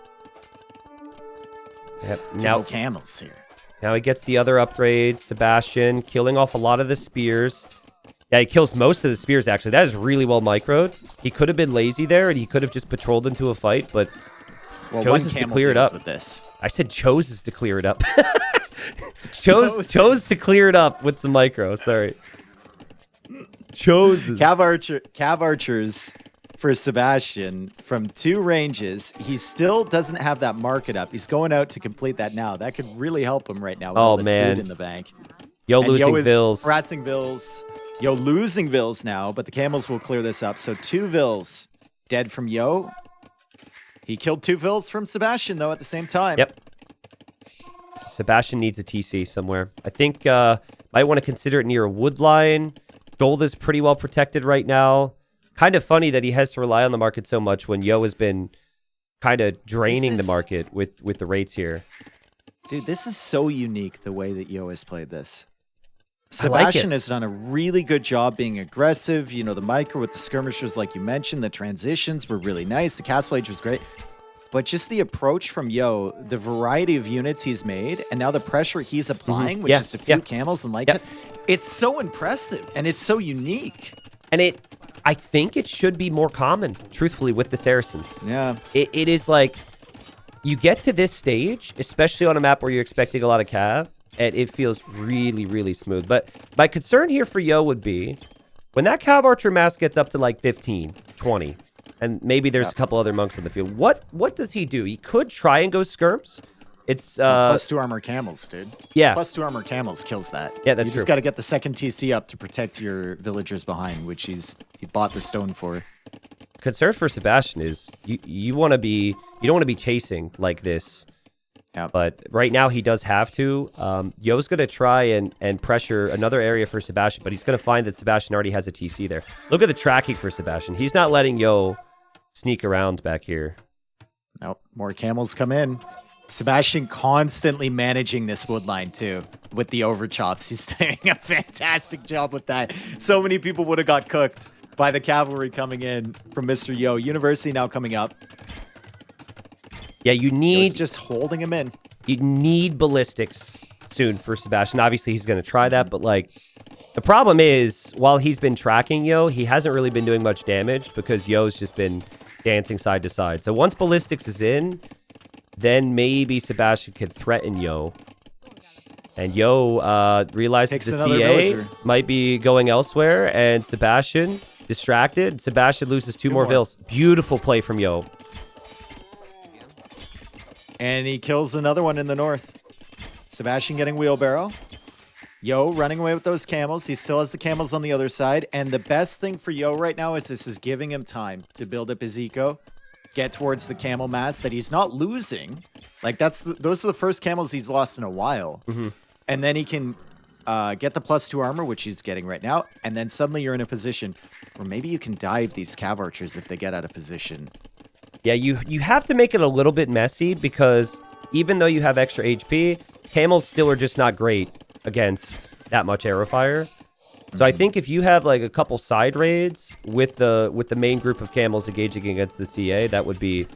Yep. Now camels here. Now he gets the other upgrade. Sebastian killing off a lot of the spears. Yeah, he kills most of the spears, actually. That is really well microed. He could have been lazy there, and he could have just patrolled into a fight, but... chose to clear it up. With this. I said chose to clear it up. chose to clear it up with some micro. Sorry. Cav archers for Sebastian from 2 ranges. He still doesn't have that market up. He's going out to complete that now. That could really help him right now with all this food in the bank. Yo losing vills. Harassing vills. Yo losing vills now, but the camels will clear this up. So 2 vills dead from Yo. He killed 2 vills from Sebastian, though, at the same time. Yep. Sebastian needs a TC somewhere. I think might want to consider it near a wood line. Gold is pretty well protected right now. Kind of funny that he has to rely on the market so much when Yo has been kind of draining the market with the rates here. Dude, this is so unique, the way that Yo has played this. Sebastian has done a really good job being aggressive. You know, the micro with the skirmishers, like you mentioned, the transitions were really nice. The castle age was great. But just the approach from Yo, the variety of units he's made, and now the pressure he's applying, which is a few camels and like that, it's so impressive and it's so unique. And I think it should be more common, truthfully, with the Saracens. Yeah. It is like, you get to this stage, especially on a map where you're expecting a lot of cav, and it feels really, really smooth. But my concern here for Yo would be, when that Cav Archer mass gets up to like 15, 20, and maybe there's a couple other monks in the field, what does he do? He could try and go skirms. It's +2 armor camels, dude. Yeah. +2 armor camels kills that. Yeah, that's true. You just got to get the second TC up to protect your villagers behind, which he bought the stone for. Concern for Sebastian is you don't want to be chasing like this. Yep. But right now he does have to. Yo's going to try and pressure another area for Sebastian, but he's going to find that Sebastian already has a TC there. Look at the tracking for Sebastian. He's not letting Yo sneak around back here. Nope. More camels come in. Sebastian constantly managing this wood line too with the overchops. He's doing a fantastic job with that. So many people would have got cooked by the cavalry coming in from mr.yo. University now coming up. Yeah, you need just holding him in. You need ballistics soon for Sebastian. Obviously, he's going to try that, but like the problem is, while he's been tracking Yo, he hasn't really been doing much damage because Yo's just been dancing side to side. So once ballistics is in, then maybe Sebastian could threaten Yo. And Yo realizes the CA might be going elsewhere, and Sebastian distracted. Sebastian loses two more vills. Beautiful play from Yo. And he kills another one in the north. Sebastian getting wheelbarrow. Yo running away with those camels. He still has the camels on the other side. And the best thing for Yo right now is this is giving him time to build up his eco, get towards the camel mass that he's not losing. Like those are the first camels he's lost in a while. Mm-hmm. And then he can get the +2 armor, which he's getting right now. And then suddenly you're in a position where maybe you can dive these cav archers if they get out of position. Yeah, you have to make it a little bit messy because even though you have extra HP, camels still are just not great against that much arrow fire. So I think if you have like a couple side raids with the main group of camels engaging against the CA, that would be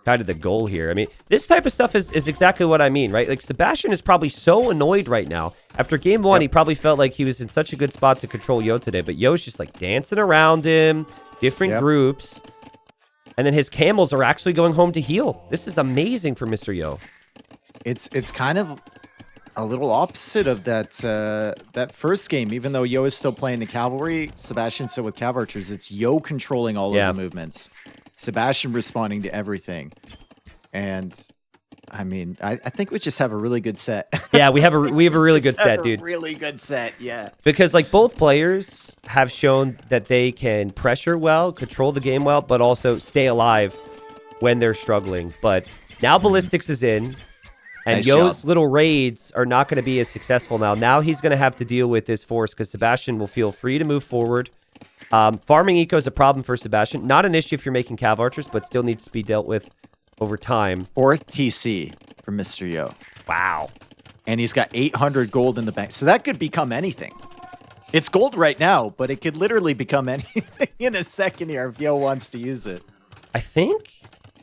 kind of the goal here. I mean, this type of stuff is exactly what I mean, right? Like Sebastian is probably so annoyed right now. After game one, he probably felt like he was in such a good spot to control Yo today, but Yo's just like dancing around him, different groups. And then his camels are actually going home to heal. This is amazing for Mr. Yo. It's kind of a little opposite of that first game. Even though Yo is still playing the cavalry, Sebastian's still with cav archers. It's Yo controlling all of the movements. Sebastian responding to everything. And I mean, I think we just have a really good set. Yeah, we have a really good set, dude. Really good set, yeah. Because like both players have shown that they can pressure well, control the game well, but also stay alive when they're struggling. But now Ballistics is in, and Nice Yo's job. little raids are not going to be as successful now. Now he's going to have to deal with this force because Sebastian will feel free to move forward. Farming eco is a problem for Sebastian. Not an issue if you're making cav archers, but still needs to be dealt with over time. Or TC for Mr. Yo. Wow. And he's got 800 gold in the bank. So that could become anything. It's gold right now, but it could literally become anything in a second here if Yo wants to use it. I think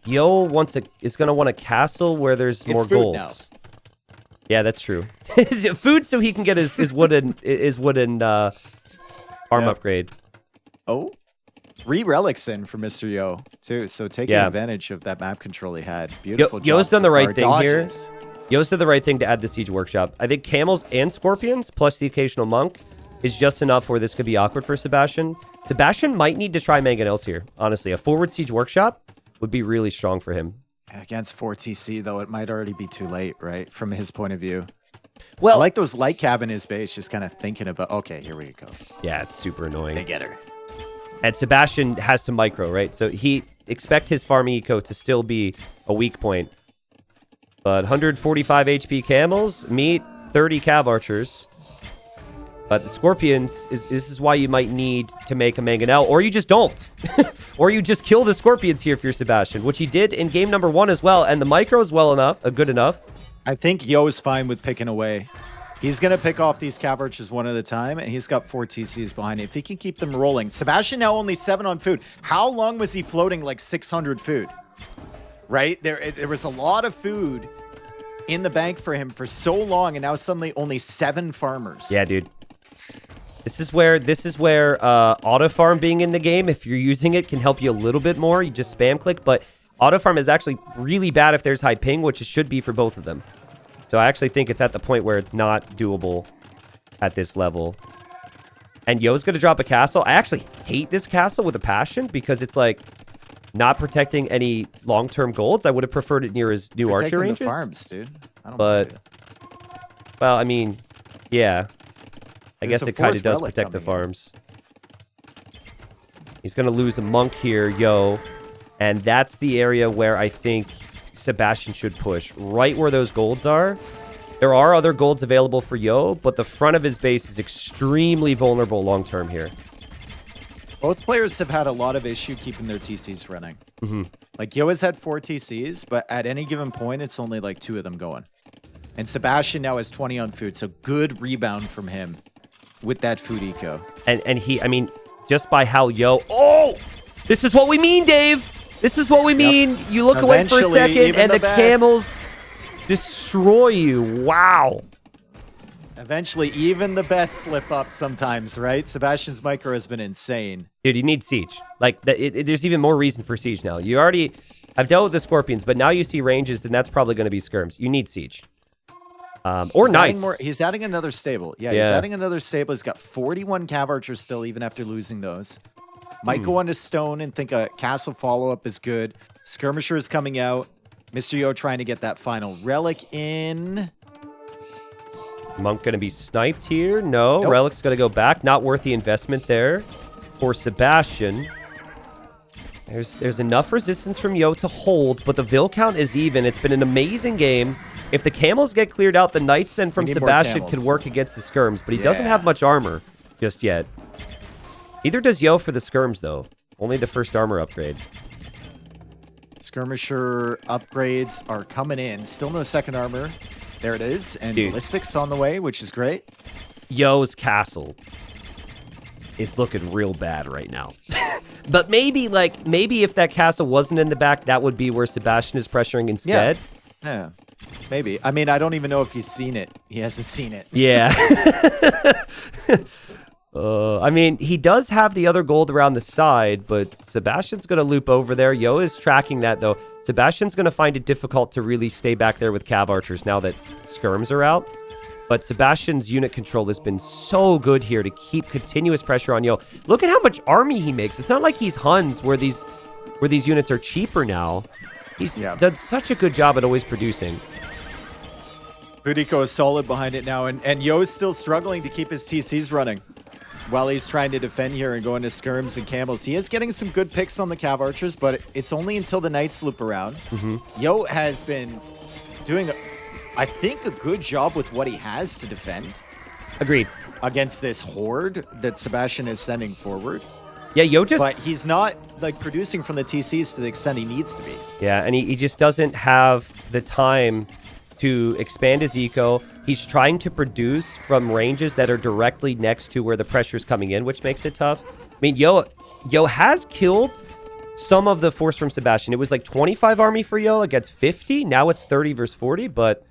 Yo is going to want a castle where there's more golds. Now. Yeah, that's true. Food so he can get his wooden farm upgrade. Oh, 3 relics in for Mr. Yo, too. So taking advantage of that map control he had. Beautiful job. Yo's done the right thing Dodges. here. Yo's did the right thing to add the siege workshop. I think camels and scorpions, plus the occasional monk, is just enough where this could be awkward for Sebastian. Sebastian might need to try mangonels here, honestly. A forward siege workshop would be really strong for him. Against 4TC, though, it might already be too late, right? From his point of view. Well, I like those light cav in his base, just kind of thinking about, okay, here we go. Yeah, it's super annoying. They get her. And Sebastian has to micro, right? So he expect his farming eco to still be a weak point. But 145 HP camels meet 30 cav archers. But the scorpions, this is why you might need to make a mangonel, or you just don't. Or you just kill the scorpions here if you're Sebastian, which he did in game number 1 as well. And the micro is good enough. I think Yo is fine with picking away. He's going to pick off these cav archers one at a time, and he's got 4 TCs behind him. If he can keep them rolling. Sebastian now only 7 on food. How long was he floating like 600 food? Right? There was a lot of food in the bank for him for so long, and now suddenly only 7 farmers. Yeah, dude. This is where auto farm being in the game, if you're using it, can help you a little bit more. You just spam click, but auto farm is actually really bad if there's high ping, which it should be for both of them. So I actually think it's at the point where it's not doable at this level. And Yo's going to drop a castle. I actually hate this castle with a passion because it's like not protecting any long-term golds. I would have preferred it near his new archer ranges. The farms, dude. But, well, I mean, yeah. I guess it kind of does protect the farms. He's going to lose a monk here, Yo. And that's the area where I think Sebastian should push. Right where those golds are. There are other golds available for Yo, but the front of his base is extremely vulnerable long-term here. Both players have had a lot of issue keeping their TCs running. Like, Yo has had 4 TCs, but at any given point, it's only like 2 of them going. And Sebastian now has 20 on food, so good rebound from him with that food eco. And he, I mean, just by how Yo... Oh! This is what we mean, Dave! This is what we mean. You look away for a second, and the camels destroy you. Wow. Eventually, even the best slip up sometimes, right? Sebastian's micro has been insane. Dude, you need siege. Like, there's even more reason for siege now. You already... I've dealt with the scorpions, but now you see ranges, then that's probably going to be skirms. You need siege. Or knights. He's adding another stable. Yeah, he's adding another stable. He's got 41 cav archers still, even after losing those. Might go on to stone and think a castle follow-up is good. Skirmisher is coming out. Mr. Yo trying to get that final relic in. Monk going to be sniped here? No. Nope. Relic's going to go back. Not worth the investment there for Sebastian. There's enough resistance from Yo to hold, but the Vil count is even. It's been an amazing game. If the camels get cleared out, the knights then from Sebastian can work against the skirms, but he doesn't have much armor just yet. Neither does Yo for the skirms, though. Only the first armor upgrade. Skirmisher upgrades are coming in. Still no second armor. There it is. And Dude. ballistics on the way, which is great. Yo's castle is looking real bad right now. But maybe if that castle wasn't in the back, that would be where Sebastian is pressuring instead. Yeah. Maybe. I mean, I don't even know if he's seen it. He hasn't seen it. Yeah. I mean, he does have the other gold around the side, but Sebastian's going to loop over there. Yo is tracking that, though. Sebastian's going to find it difficult to really stay back there with cav archers now that skirms are out. But Sebastian's unit control has been so good here to keep continuous pressure on Yo. Look at how much army he makes. It's not like he's Huns where these units are cheaper now. He's done such a good job at always producing. Budiko is solid behind it now, and Yo's still struggling to keep his TCs running while he's trying to defend here and go into skirms and camels. He is getting some good picks on the cav archers, but it's only until the knights loop around. Yo has been doing, I think, a good job with what he has to defend. Agreed. Against this horde that Sebastian is sending forward. Yeah, Yo just... But he's not, like, producing from the TCs to the extent he needs to be. Yeah, and he just doesn't have the time to expand his eco. He's trying to produce from ranges that are directly next to where the pressure's coming in, which makes it tough. I mean, Yo has killed some of the force from Sebastian. It was like 25 army for Yo against 50. Now it's 30 versus 40, but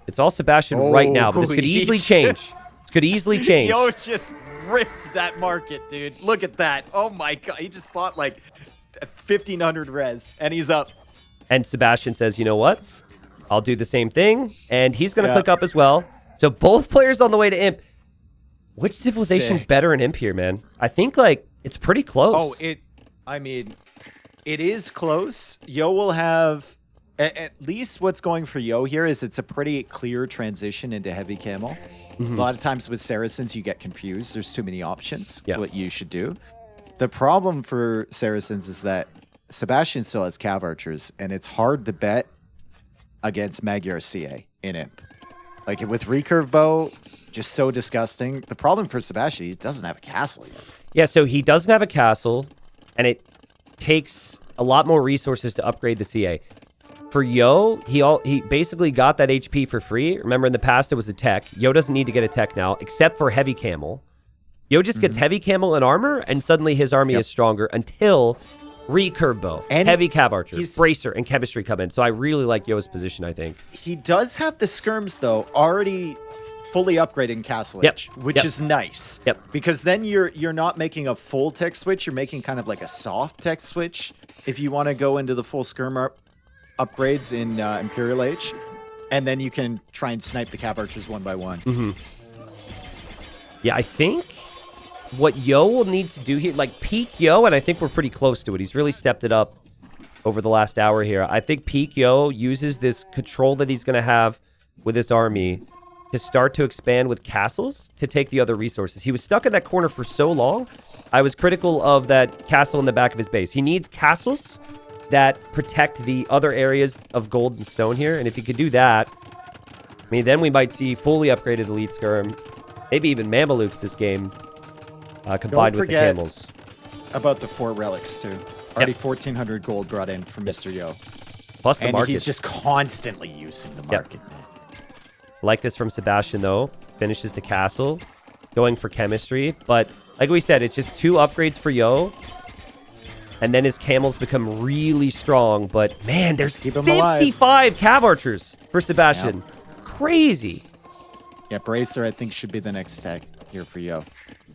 it's all Sebastian right now. But this could easily change. This could easily change. Yo just ripped that market, dude. Look at that. Oh my god. He just bought like 1,500 res, and he's up. And Sebastian says, you know what? I'll do the same thing, and he's going to click up as well. So both players on the way to Imp. Which civilization's better in Imp here, man? I think, like, it's pretty close. I mean, it is close. Yo will have, at least what's going for Yo here is it's a pretty clear transition into heavy camel. A lot of times with Saracens, you get confused. There's too many options what you should do. The problem for Saracens is that Sebastian still has cav archers, and it's hard to bet against Magyar CA in Imp. Like with recurve bow, just so disgusting. The problem for Sebastian, he doesn't have a castle yet. Yeah, so he doesn't have a castle, and it takes a lot more resources to upgrade the CA. For Yo, he basically got that HP for free. Remember, in the past, it was a tech. Yo doesn't need to get a tech now, except for heavy camel. Yo just gets heavy camel and armor, and suddenly his army is stronger until recurve bow, and heavy cav archer, bracer, and chemistry come in. So I really like Yo's position, I think. He does have the skirms, though, already fully upgrading Castle Age, which is nice. Because then you're not making a full tech switch. You're making kind of like a soft tech switch if you want to go into the full skirm upgrades in Imperial Age. And then you can try and snipe the cav archers one by one. Yeah, I think what Yo will need to do here, like peak Yo, and I think we're pretty close to it. He's really stepped it up over the last hour here. I think peak Yo uses this control that he's going to have with his army to start to expand with castles to take the other resources. He was stuck in that corner for so long. I was critical of that castle in the back of his base. He needs castles that protect the other areas of gold and stone here. And if he could do that, I mean, then we might see fully upgraded elite skirm, maybe even Mamelukes this game. Combined with the camels. About the 4 relics, too. Already 1,400 gold brought in from mr.yo. Plus the market. He's just constantly using the market. Like this from Sebastian, though. Finishes the castle. Going for chemistry. But like we said, it's just 2 upgrades for Yo. And then his camels become really strong. But, man, there's 55 cav archers for Sebastian. Crazy. Yeah, Bracer, I think, should be the next tech here for Yo.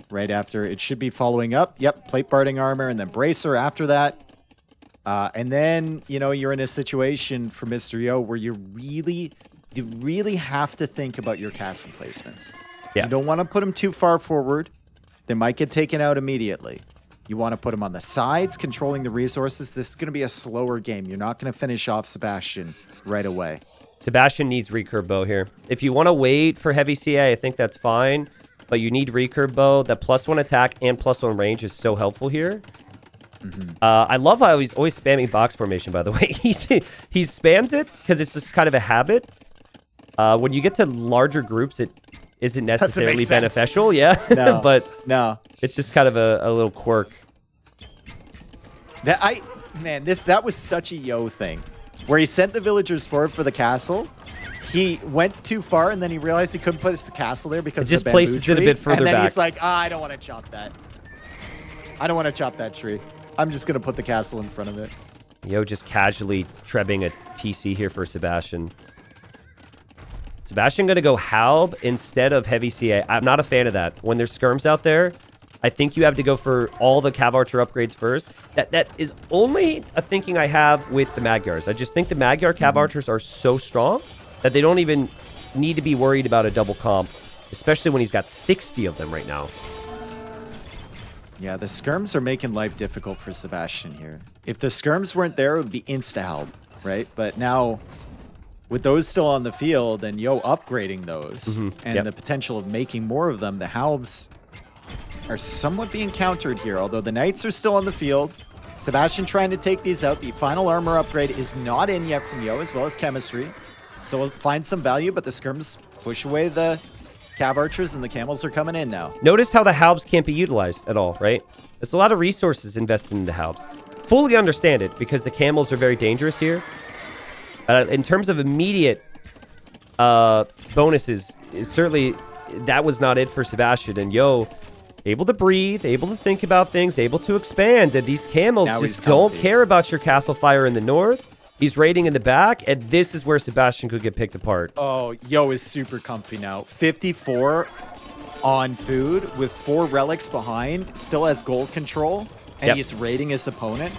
Right after, it should be following up. Plate barding armor, and then Bracer after that. And then, you know, you're in a situation for mr.yo where you really have to think about your castle placements. You don't want to put them too far forward. They might get taken out immediately. You want to put them on the sides, controlling the resources. This is going to be a slower game. You're not going to finish off Sebastian right away. Sebastian needs recurve bow here. If you want to wait for heavy CA, I think that's fine. But you need recurve bow. That +1 attack and +1 range is so helpful here. I love how he's always spamming box formation, by the way. he spams it because it's just kind of a habit. When you get to larger groups, it isn't necessarily beneficial. No, but no, it's just kind of a little quirk. Man, that was such a Yo thing, where he sent the villagers forward for the castle. He went too far, and then he realized he couldn't put his castle there because just of the bamboo places tree. it a bit further and then back. He's like, I don't want to chop that. I don't want to chop that tree. I'm just going to put the castle in front of it. Yo, just casually trebbing a TC here for Sebastian. Sebastian going to go Halb instead of Heavy CA. I'm not a fan of that. When there's skirms out there, I think you have to go for all the Cav Archer upgrades first. That is only a thinking I have with the Magyars. I just think the Magyar Cav Archers are so strong that they don't even need to be worried about a double comp, especially when he's got 60 of them right now. Yeah, the skirms are making life difficult for Sebastian here. If the skirms weren't there, it would be insta-help, right? But now, with those still on the field and Yo upgrading those, and the potential of making more of them, the Halbs are somewhat being countered here, although the Knights are still on the field. Sebastian trying to take these out. The final armor upgrade is not in yet from Yo, as well as chemistry. So we'll find some value, but the skirms push away the Cav Archers, and the camels are coming in now. Notice how the Halbs can't be utilized at all, right? There's a lot of resources invested in the Halbs. Fully understand it, because the camels are very dangerous here. In terms of immediate bonuses, certainly that was not it for Sebastian. And Yo, able to breathe, able to think about things, able to expand. And these camels just don't care about your castle fire in the north. He's raiding in the back, and this is where Sebastian could get picked apart. Oh, Yo is super comfy now. 54 on food with 4 relics behind. Still has gold control, and he's raiding his opponent.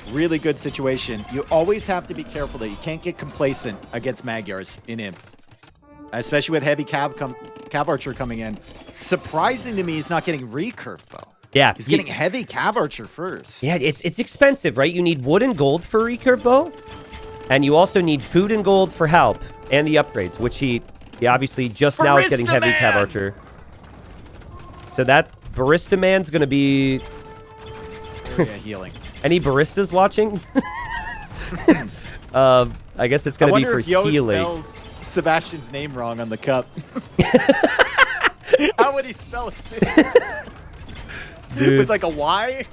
Really good situation. You always have to be careful that you can't get complacent against Magyars in Imp. Especially with heavy Cav Archer coming in. Surprising to me, he's not getting recurve bow. Yeah. He's getting heavy Cav Archer first. Yeah, it's expensive, right? You need wood and gold for recurve bow. And you also need food and gold for Halp and the upgrades, which he obviously just now is getting heavy Cav Archer. So that Barista Man's going to be... healing. Any baristas watching? I guess it's going to be for healing. I wonder if Yo spells Sebastian's name wrong on the cup. How would he spell it? Dude. With like a Y?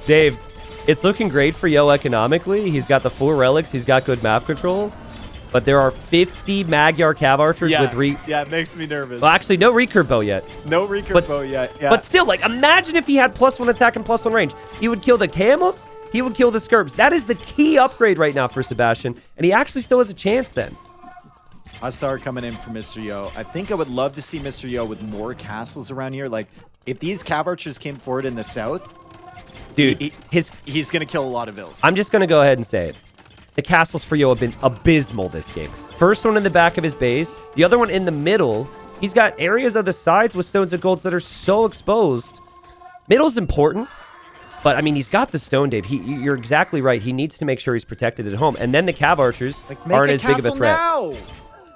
Dave, it's looking great for Yo economically. He's got the 4 relics. He's got good map control. But there are 50 Magyar Cav Archers with Yeah, it makes me nervous. Well, actually, no recurve bow yet. No recurve bow yet, yeah. But still, like, imagine if he had +1 attack and +1 range. He would kill the camels. He would kill the skirms. That is the key upgrade right now for Sebastian. And he actually still has a chance then. Asar coming in for Mr. Yo. I think I would love to see Mr. Yo with more castles around here. Like, if these Cav Archers came forward in the south, dude, he's going to kill a lot of Ills. I'm just going to go ahead and say it. The castles for Yo have been abysmal this game. First one in the back of his base. The other one in the middle. He's got areas of the sides with stones and golds that are so exposed. Middle's important. But, I mean, he's got the stone, Dave. You're exactly right. He needs to make sure he's protected at home. And then the Cav Archers aren't as big of a threat. Now.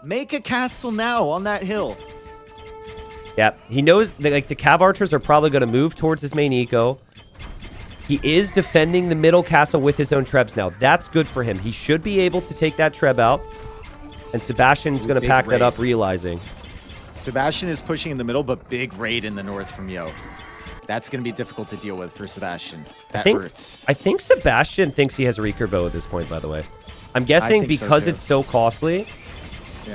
Make a castle now on that hill. Yeah, he knows that, like, the Cav Archers are probably going to move towards his main eco. He is defending the middle castle with his own trebs now. That's good for him. He should be able to take that treb out. And Sebastian's going to pack that up, realizing. Sebastian is pushing in the middle, but big raid in the north from Yo. That's going to be difficult to deal with for Sebastian. That hurts. I think Sebastian thinks he has a recurve bow at this point, by the way. I'm guessing because it's so costly,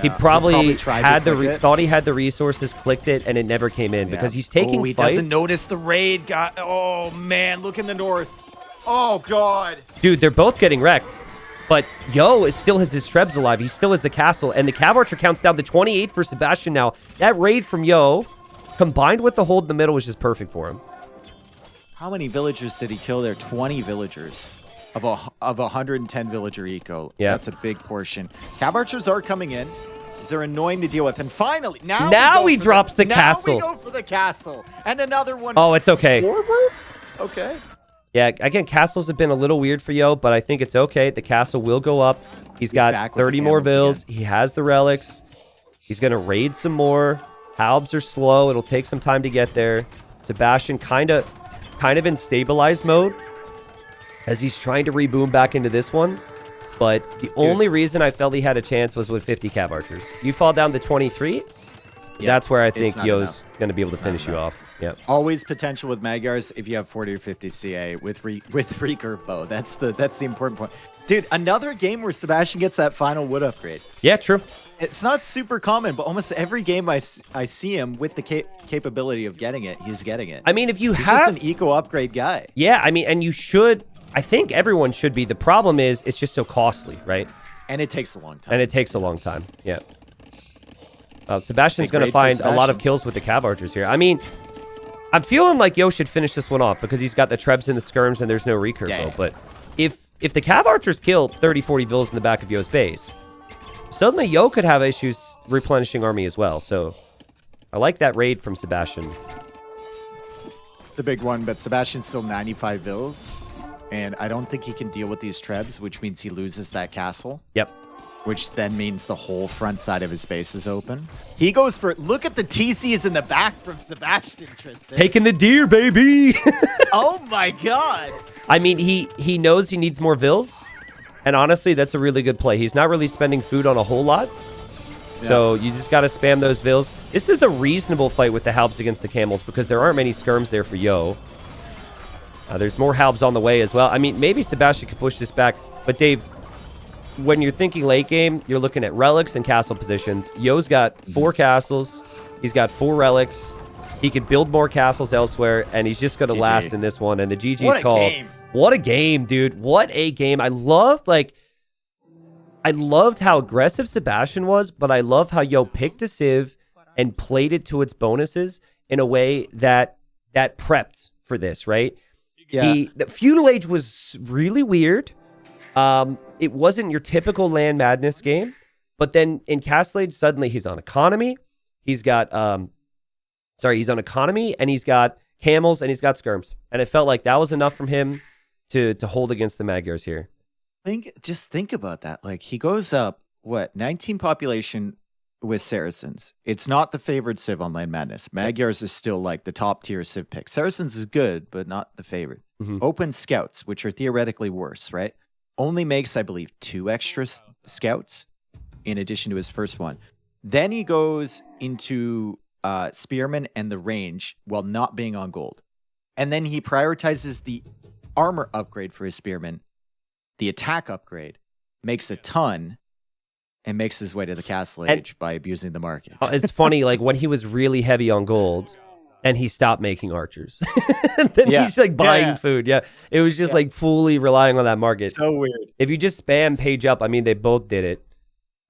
he probably thought he had the resources, clicked it, and it never came in because he's taking he fights. Doesn't notice the raid. Oh, man, look in the north. Oh, God. Dude, they're both getting wrecked. But Yo still has his trebs alive. He still has the castle. And the Cav Archer counts down to 28 for Sebastian now. That raid from Yo, combined with the hold in the middle, was just perfect for him. How many villagers did he kill there? 20 villagers of 110 villager eco. Yeah. That's a big portion. Cav Archers are coming in. They're annoying to deal with. And finally, now he drops the castle. Now we go for the castle. And another one. Oh, it's okay. Forward? Okay. Yeah, again, castles have been a little weird for Yo, but I think it's okay. The castle will go up. He's got 30 more vills. He has the relics. He's going to raid some more. Halbs are slow. It'll take some time to get there. Sebastian kind of in stabilized mode as he's trying to reboom back into this one. But the only reason I felt he had a chance was with 50 Cav Archers. You fall down to 23, That's where I it's think not Yo's enough. going to be able to It's not finish you enough. off. Yep. Always potential with Magyars if you have 40 or 50 CA with recurve bow. That's the important point. Dude, another game where Sebastian gets that final wood upgrade. Yeah, true. It's not super common, but almost every game I see him with the capability of getting it, he's getting it. I mean, if you he's have... just an eco upgrade guy. Yeah, I mean, and you should... I think everyone should be. The problem is it's just so costly, right? And it takes a long time. And it takes a long time, yeah. Sebastian's going to find a lot of kills with the Cav Archers here. I mean, I'm feeling like Yo should finish this one off because he's got the Trebs and the Skirms and there's no recurve bow. But if the Cav Archers kill 30, 40 vills in the back of Yo's base, suddenly Yo could have issues replenishing army as well. So I like that raid from Sebastian. It's a big one, but Sebastian's still 95 vills. And I don't think he can deal with these Trebs, which means he loses that castle. Yep. Which then means the whole front side of his base is open. He goes for... Look at the TCs in the back from Sebastian, Tristan. Taking the deer, baby! Oh my god! I mean, he knows he needs more vills. And honestly, that's a really good play. He's not really spending food on a whole lot. Yeah. So you just got to spam those vills. This is a reasonable fight with the Halbs against the Camels because there aren't many skirms there for Yo. There's more Halbs on the way as well. I mean, maybe Sebastian could push this back. But Dave, when you're thinking late game, you're looking at relics and castle positions. Yo's got 4 castles. He's got 4 relics. He could build more castles elsewhere, and he's just going to last in this one. And the GG's called. Game. What a game, dude. What a game. I loved how aggressive Sebastian was, but I love how Yo picked a Civ and played it to its bonuses in a way that prepped for this, right? Yeah. The Feudal Age was really weird. It wasn't your typical Land Madness game, but then in Castle Age, suddenly he's on economy. He's got, he's on economy, and he's got camels, and he's got skirms. And it felt like that was enough from him to hold against the Magyars here. Just think about that. Like, he goes up, 19 population with Saracens. It's not the favored Civ on Land Madness. Magyars is still like the top tier Civ pick. Saracens is good, but not the favorite. Mm-hmm. Open Scouts, which are theoretically worse, right? Only makes, I believe, 2 extra Scouts in addition to his first one. Then he goes into Spearmen and the range while not being on gold. And then he prioritizes the armor upgrade for his Spearmen, the attack upgrade, makes a ton, and makes his way to the Castle Age by abusing the market. It's funny, like when he was really heavy on gold, and he stopped making archers. Then he's like buying food. Yeah, it was just like fully relying on that market. So weird. If you just spam page up, I mean, they both did it.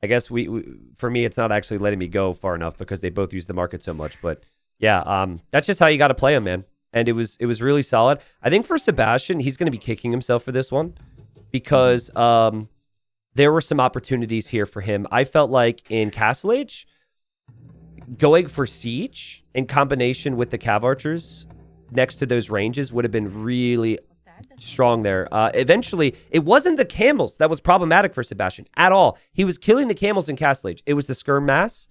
I guess for me, it's not actually letting me go far enough because they both use the market so much. But yeah, that's just how you got to play him, man. And it was really solid. I think for Sebastian, he's going to be kicking himself for this one because there were some opportunities here for him. I felt like in Castle Age, going for Siege in combination with the Cav Archers next to those ranges would have been really strong there. Eventually, it wasn't the camels that was problematic for Sebastian at all. He was killing the camels in Castle Age. It was the skirm mass.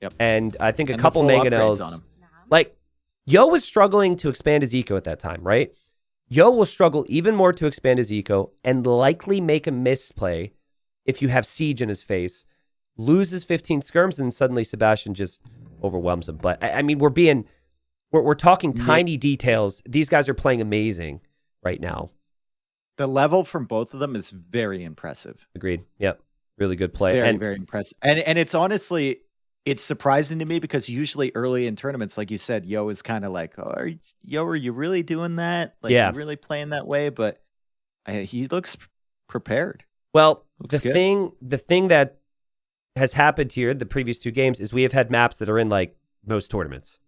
Yep. And I think a couple mangonels on him. Like, Yo was struggling to expand his eco at that time, right? Yo will struggle even more to expand his eco and likely make a misplay if you have Siege in his face, loses 15 skirms, and suddenly Sebastian just overwhelms him. But I mean, we're talking tiny details. These guys are playing amazing right now. The level from both of them is very impressive. Agreed. Yep. Really good play. Very impressive. And it's honestly, it's surprising to me because usually early in tournaments, like you said, Yo is kind of like, are you really doing that? Like, you really playing that way? But he looks prepared. Well, the thing that has happened here the previous 2 games is we have had maps that are in like most tournaments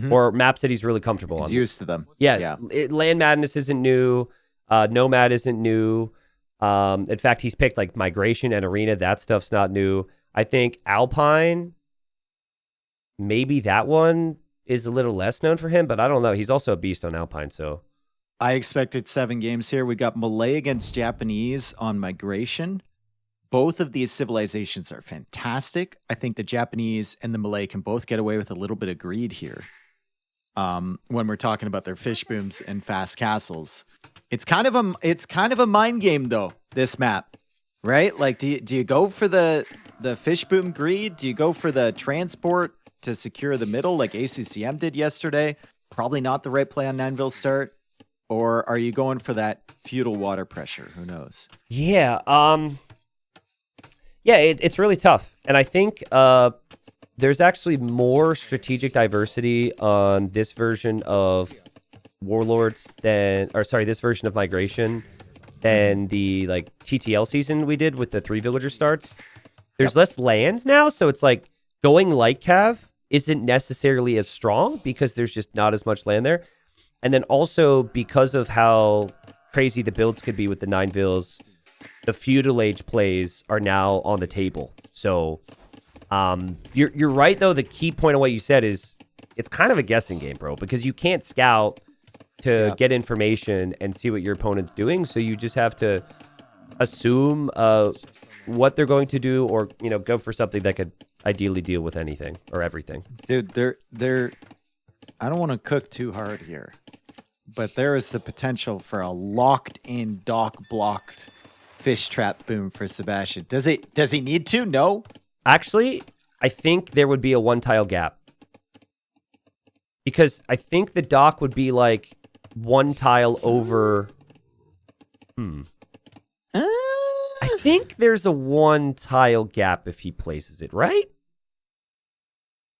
or maps that he's really comfortable on. He's used to them. Yeah. Land Madness isn't new. Nomad isn't new. In fact, he's picked like Migration and Arena. That stuff's not new. I think Alpine, maybe that one is a little less known for him, but I don't know. He's also a beast on Alpine, so. I expected 7 games here. We got Malay against Japanese on Migration. Both of these civilizations are fantastic. I think the Japanese and the Malay can both get away with a little bit of greed here. When we're talking about their fish booms and fast castles, it's kind of a mind game though. This map, right? Like, do you go for the fish boom greed? Do you go for the transport to secure the middle like ACCM did yesterday? Probably not the right play on Nanville start. Or are you going for that feudal water pressure? Who knows? Yeah. Yeah, it's really tough. And I think there's actually more strategic diversity on this version of Warlords this version of Migration than the like TTL season we did with the 3 villager starts. There's less lands now, so it's like going light cav isn't necessarily as strong because there's just not as much land there. And then also because of how crazy the builds could be with the 9 vills, the feudal age plays are now on the table. So you're right though. The key point of what you said is it's kind of a guessing game, bro, because you can't scout to get information and see what your opponent's doing. So you just have to assume what they're going to do, or go for something that could ideally deal with anything or everything. Dude, they're I don't want to cook too hard here, but there is the potential for a locked-in, dock-blocked fish trap boom for Sebastian. Does he need to? No. Actually, I think there would be a 1-tile gap. Because I think the dock would be like 1 tile over... I think there's a 1-tile gap if he places it, right?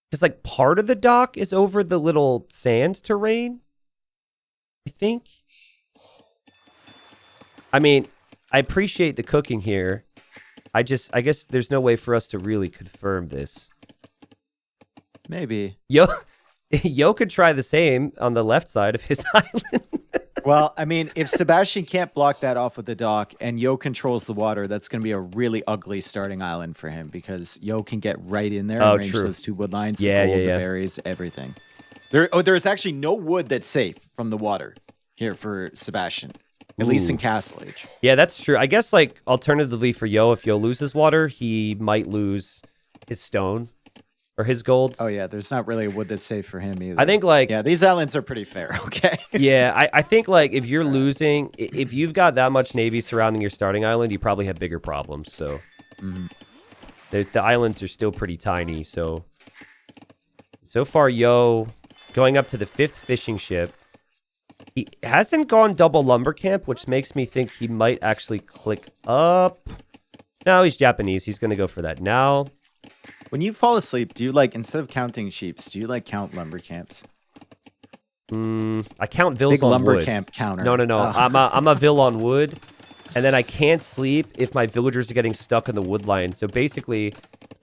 Because like part of the dock is over the little sand terrain. I think. I mean, I appreciate the cooking here. I guess there's no way for us to really confirm this. Maybe. Yo could try the same on the left side of his island. Well, I mean, if Sebastian can't block that off with the dock and Yo controls the water, that's going to be a really ugly starting island for him because Yo can get right in there and range those 2 wood lines, the gold, the berries, everything. There's actually no wood that's safe from the water here for Sebastian, at least in Castle Age. Yeah, that's true. I guess, like, alternatively for Yo, if Yo loses water, he might lose his stone. Or his gold. Oh, yeah. There's not really a wood that's safe for him either. I think, like... Yeah, these islands are pretty fair, okay? Yeah, I think, like, if you're losing... If you've got that much navy surrounding your starting island, you probably have bigger problems, so... The islands are still pretty tiny, so... So far, Yo, going up to the 5th fishing ship. He hasn't gone double lumber camp, which makes me think he might actually click up. No, he's Japanese. He's going to go for that now. When you fall asleep, do you instead of counting sheeps, do you count lumber camps? I count vills Big on lumber wood. camp counter. No. Oh. I'm a vill on wood, and then I can't sleep if my villagers are getting stuck in the wood line. So basically,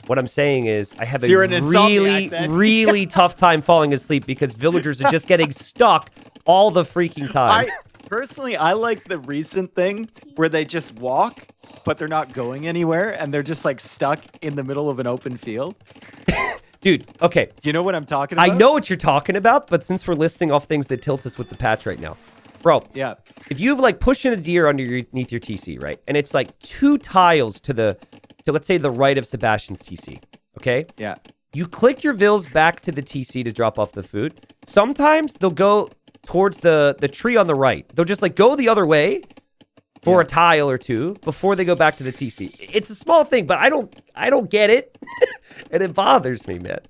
what I'm saying is I have a really tough time falling asleep because villagers are just getting stuck all the freaking time. Personally, I like the recent thing where they just walk, but they're not going anywhere, and they're just stuck in the middle of an open field. Dude, okay. Do you know what I'm talking about? I know what you're talking about, but since we're listing off things that tilt us with the patch right now. Bro, if you've pushing a deer underneath your TC, right? And it's 2 tiles to let's say the right of Sebastian's TC, okay? Yeah. You click your vills back to the TC to drop off the food. Sometimes they'll go towards the tree on the right. They'll just go the other way for a tile or 2 before they go back to the TC. It's a small thing, but I don't get it. And it bothers me, man.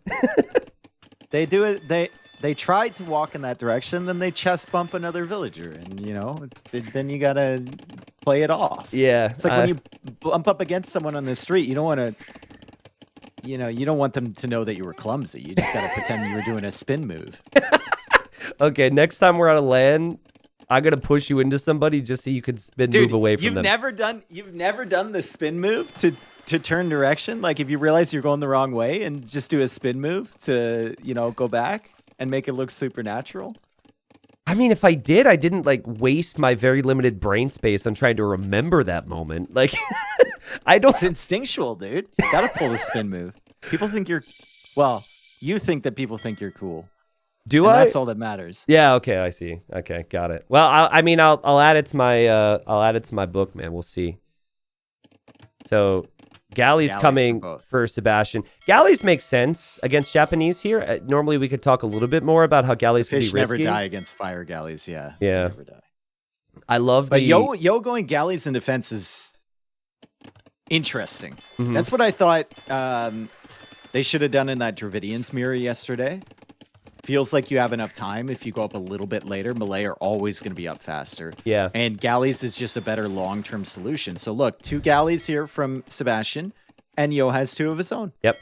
They do it. They tried to walk in that direction, then they chest bump another villager, and then you gotta play it off. Yeah, it's like when you bump up against someone on the street, you don't want to. You don't want them to know that you were clumsy. You just gotta pretend you were doing a spin move. Okay, next time we're out of land, I'm gonna push you into somebody just so you can move away from them. You've never done the spin move to turn direction. If you realize you're going the wrong way and just do a spin move to go back and make it look supernatural. I mean, if I did, I didn't waste my very limited brain space on trying to remember that moment. I don't. It's instinctual, dude. You gotta pull the spin move. People think you think that people think you're cool. Do I? That's all that matters. Yeah. Okay. I see. Okay. Got it. Well, I'll add it to my book, man. We'll see. So, Galleys coming for Sebastian. Galleys make sense against Japanese here. Normally, we could talk a little bit more about how Galleys would be risky. Fish never die against fire galleys. Yeah. Yeah. Never die. I love But Yo going Galleys in defense is interesting. That's what I thought. They should have done in that Dravidian's mirror yesterday. Feels like you have enough time. If you go up a little bit later, Malay are always going to be up faster. Yeah. And galleys is just a better long-term solution. So look, 2 galleys here from Sebastian, and Yo has 2 of his own. Yep.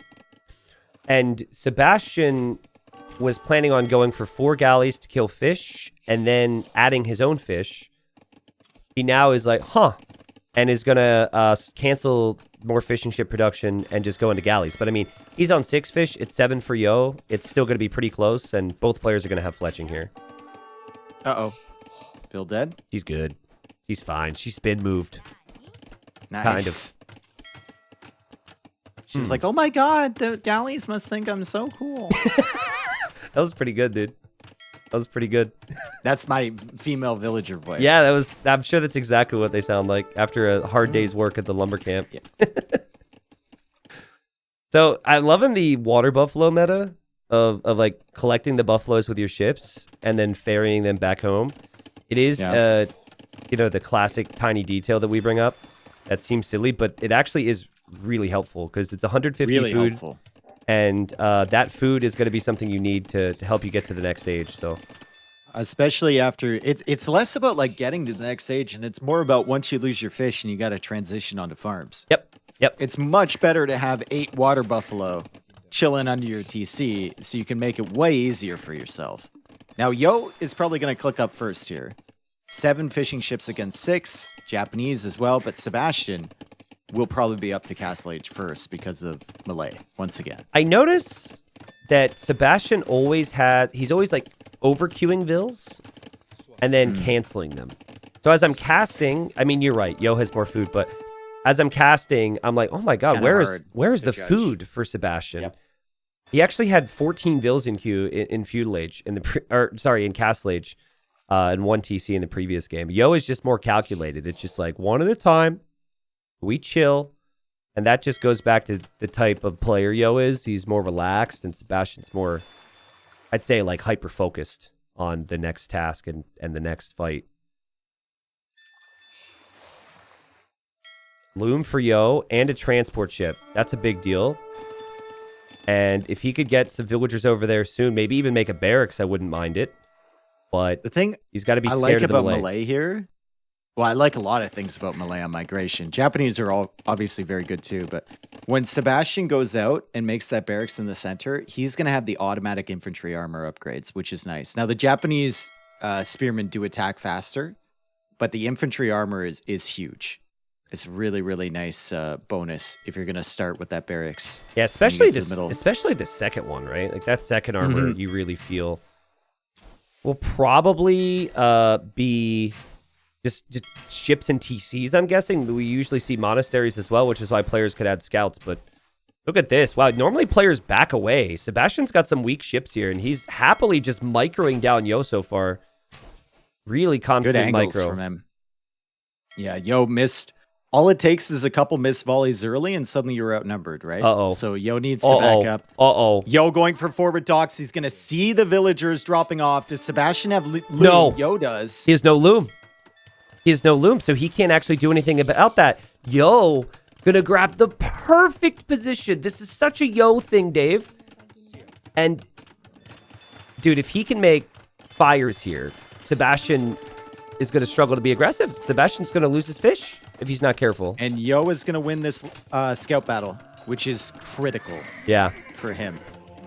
And Sebastian was planning on going for 4 galleys to kill fish and then adding his own fish. He now is like, huh, and is going to cancel more fishing ship production and just go into galleys. But I mean, he's on 6 fish. It's 7 for Yo. It's still going to be pretty close, and both players are going to have fletching here. Uh-oh. Phil dead? She's good. She's fine. She's spin moved. Nice. Kind of. She's like, oh my god, the galleys must think I'm so cool. That was pretty good, dude. That was pretty good. That's my female villager voice. Yeah, that was. I'm sure that's exactly what they sound like after a hard day's work at the lumber camp. Yeah. So I'm loving the water buffalo meta of like collecting the buffaloes with your ships and then ferrying them back home. It is, you know, the classic tiny detail that we bring up. That seems silly, but it actually is really helpful because it's 150 really food. Helpful. And that food is going to be something you need to help you get to the next stage. So, especially after it's less about like getting to the next stage, and it's more about once you lose your fish and you got to transition onto farms. Yep. It's much better to have 8 water buffalo chilling under your TC, so you can make it way easier for yourself. Now, Yo is probably going to click up first here. 7 fishing ships against 6, Japanese as well, but Sebastian will probably be up to Castle Age first because of Malay, once again. I notice that Sebastian he's always like over-queuing vills and then canceling them. So as I'm casting, I mean, you're right, Yo has more food, but as I'm casting, I'm like, oh my god, where is the food for Sebastian? Yep. He actually had 14 vills in queue in Feudal Age, in Castle Age, and 1 TC in the previous game. Yo is just more calculated. It's just like one at a time. We chill, and that just goes back to the type of player Yo is. He's more relaxed, and Sebastian's more, I'd say, like hyper-focused on the next task and the next fight. Loom for Yo and a transport ship. That's a big deal. And if he could get some villagers over there soon, maybe even make a barracks, I wouldn't mind it. But the thing he's got to be scared I like of the about Malay here. Well, I like a lot of things about Malay on migration. Japanese are all obviously very good too, but when Sebastian goes out and makes that barracks in the center, he's going to have the automatic infantry armor upgrades, which is nice. Now, the Japanese spearmen do attack faster, but the infantry armor is huge. It's really, really nice bonus if you're going to start with that barracks. Yeah, especially the second one, right? Like that second armor, you really feel will probably be just ships and TCs, I'm guessing. We usually see monasteries as well, which is why players could add scouts. But look at this. Wow, normally players back away. Sebastian's got some weak ships here, and he's happily just microing down Yo so far. Really confident good angles micro. From him. Yeah, Yo missed. All it takes is a couple missed volleys early, and suddenly you're outnumbered, right? Uh-oh. So Yo needs to back up. Uh-oh. Yo going for forward docks. He's going to see the villagers dropping off. Does Sebastian have loom? No. Yo does. He has no loom. He has no loom, so he can't actually do anything about that. Yo, gonna grab the perfect position. This is such a Yo thing, Dave. And, dude, if he can make fires here, Sebastian is going to struggle to be aggressive. Sebastian's going to lose his fish if he's not careful. And Yo is going to win this scout battle, which is critical for him.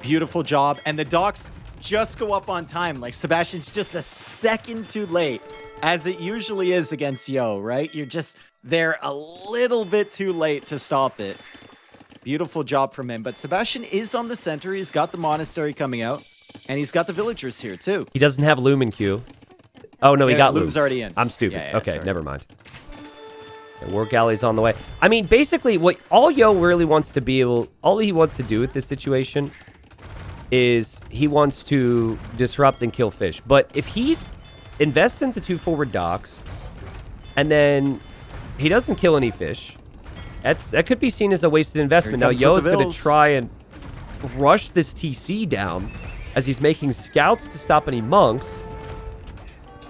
Beautiful job. And the docks just go up on time. Like, Sebastian's just a second too late, as it usually is against Yo, right? You're just there a little bit too late to stop it. Beautiful job from him. But Sebastian is on the center. He's got the monastery coming out, and he's got the villagers here, too. He doesn't have loom in queue. Oh, no, he got loom. Loom's already in. I'm stupid. Yeah, okay, never mind. War galley's on the way. I mean, basically, what all Yo really wants to be able, all he wants to do with this situation is he wants to disrupt and kill fish. But if he's invests into 2 forward docks, and then he doesn't kill any fish, that could be seen as a wasted investment. Now, Yo is going to try and rush this TC down as he's making scouts to stop any monks.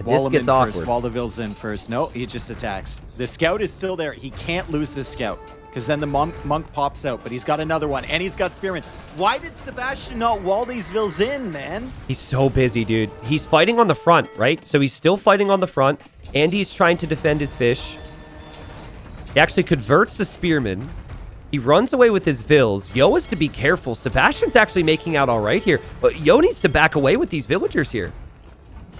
This gets awkward. First. Wall the vills in first. No, he just attacks. The scout is still there. He can't lose this scout. because then the monk pops out, but he's got another one, and he's got Spearman. Why did Sebastian not wall these vills in, man? He's so busy, dude. He's fighting on the front, right? So he's still fighting on the front, and he's trying to defend his fish. He actually converts the Spearman. He runs away with his vills. Yo is to be careful. Sebastian's actually making out all right here, but Yo needs to back away with these villagers here.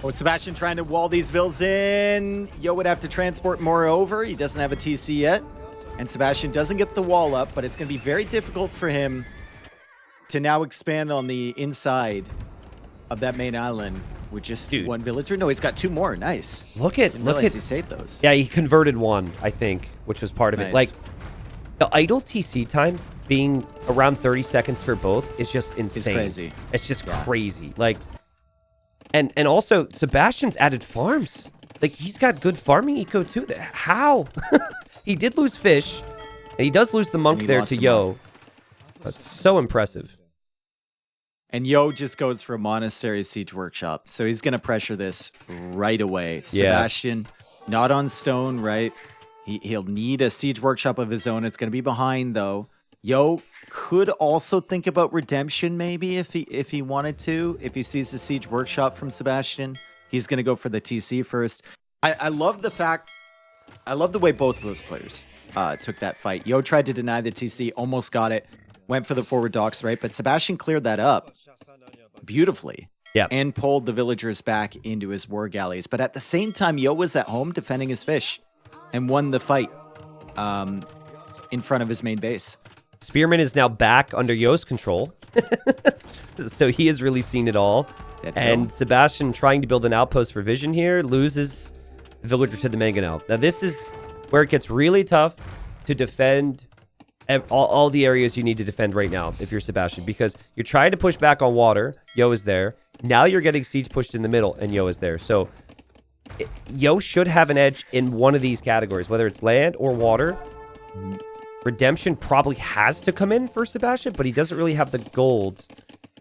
Oh, Sebastian trying to wall these vills in. Yo would have to transport more over. He doesn't have a TC yet. And Sebastian doesn't get the wall up, but it's going to be very difficult for him to now expand on the inside of that main island with just one villager. No, he's got 2 more. Nice. Look at he saved those. Yeah, he converted 1, I think, which was part of it. Like, the idle TC time being around 30 seconds for both is just insane. It's crazy. It's just crazy. Like, and also Sebastian's added farms. Like, he's got good farming eco too. How? He did lose fish, and he does lose the monk there to Yo. That's so impressive. And Yo just goes for a monastery siege workshop, so he's gonna pressure this right away. Sebastian, not on stone, right? He'll need a siege workshop of his own. It's going to be behind, though. Yo could also think about redemption, maybe, if he wanted to. If he sees the siege workshop from Sebastian, he's going to go for the TC first. I love the way both of those players took that fight. Yo tried to deny the TC, almost got it, went for the forward docks, right? But Sebastian cleared that up beautifully. Yeah. And pulled the villagers back into his war galleys. But at the same time, Yo was at home defending his fish. And won the fight in front of his main base. Spearman is now back under Yo's control. So he has really seen it all. And Sebastian, trying to build an outpost for Vision here, loses villager to the mangonel. Now this is where it gets really tough to defend all the areas you need to defend right now if you're Sebastian. Because you're trying to push back on water. Yo is there. Now you're getting siege pushed in the middle, and Yo is there. So Yo should have an edge in one of these categories, whether it's land or water. Redemption probably has to come in for Sebastian, but he doesn't really have the gold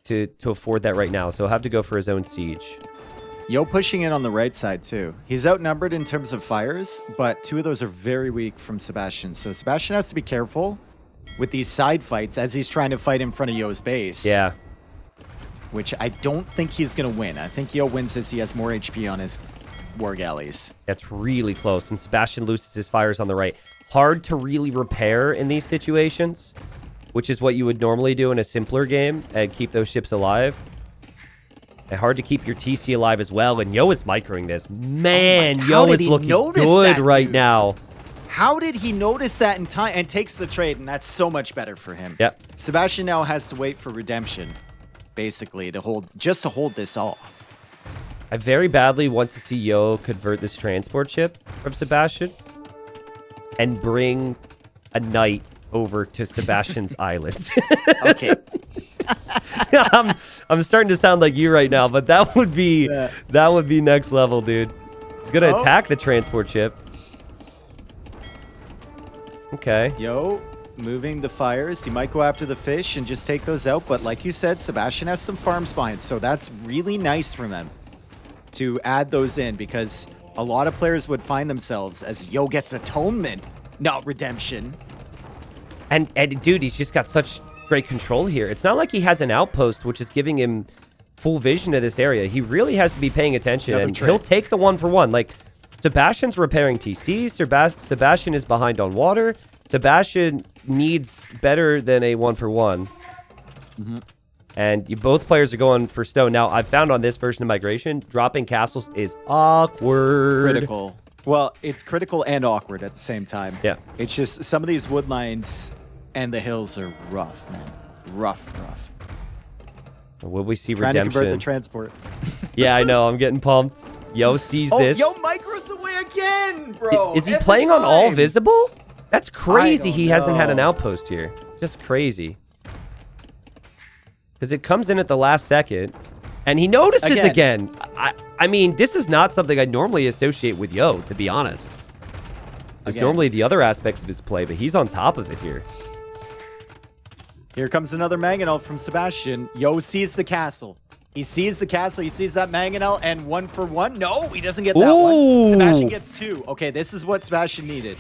to afford that right now, so he'll have to go for his own siege. Yo pushing in on the right side, too. He's outnumbered in terms of fires, but 2 of those are very weak from Sebastian, so Sebastian has to be careful with these side fights as he's trying to fight in front of Yo's base. Yeah. Which I don't think he's going to win. I think Yo wins as he has more HP on his war galleys. That's really close, and Sebastian loses his fires on the right. Hard to really repair in these situations, which is what you would normally do in a simpler game and keep those ships alive. And hard to keep your TC alive as well, and Yo is microing this. Man, Yo is looking good right now. How did he notice that in time and takes the trade, and that's so much better for him. Yep. Sebastian now has to wait for redemption, basically, to hold this off. I very badly want to see Yo convert this transport ship from Sebastian and bring a knight over to Sebastian's islands. Okay. I'm starting to sound like you right now, but that would be next level, dude. He's gonna attack the transport ship. Okay. Yo, moving the fires. He might go after the fish and just take those out, but like you said, Sebastian has some farms behind, so that's really nice from him to add those in, because a lot of players would find themselves as Yo gets atonement, not redemption. And dude, he's just got such great control here. It's not like he has an outpost which is giving him full vision of this area. He really has to be paying attention, and he'll take the 1-for-1. Like, Sebastian's repairing TC. Sebastian is behind on water. Sebastian needs better than a 1-for-1. And both players are going for stone. Now, I've found on this version of Migration, dropping castles is awkward. Critical. Well, it's critical and awkward at the same time. Yeah. It's just some of these wood lines and the hills are rough, man. Rough. Will we see Trying redemption? to convert the transport. Yeah, I know. I'm getting pumped. Yo sees this. Yo micros away again, bro. Is he playing on all visible? That's crazy. He hasn't had an know. outpost here. Just crazy. Because it comes in at the last second, and he notices again. I mean, this is not something I normally associate with Yo, to be honest. It's normally the other aspects of his play, but he's on top of it here. Here comes another mangonel from Sebastian. Yo sees the castle. He sees the castle. He sees that mangonel, and 1-for-1. No, he doesn't get that one. Sebastian gets 2. Okay, this is what Sebastian needed.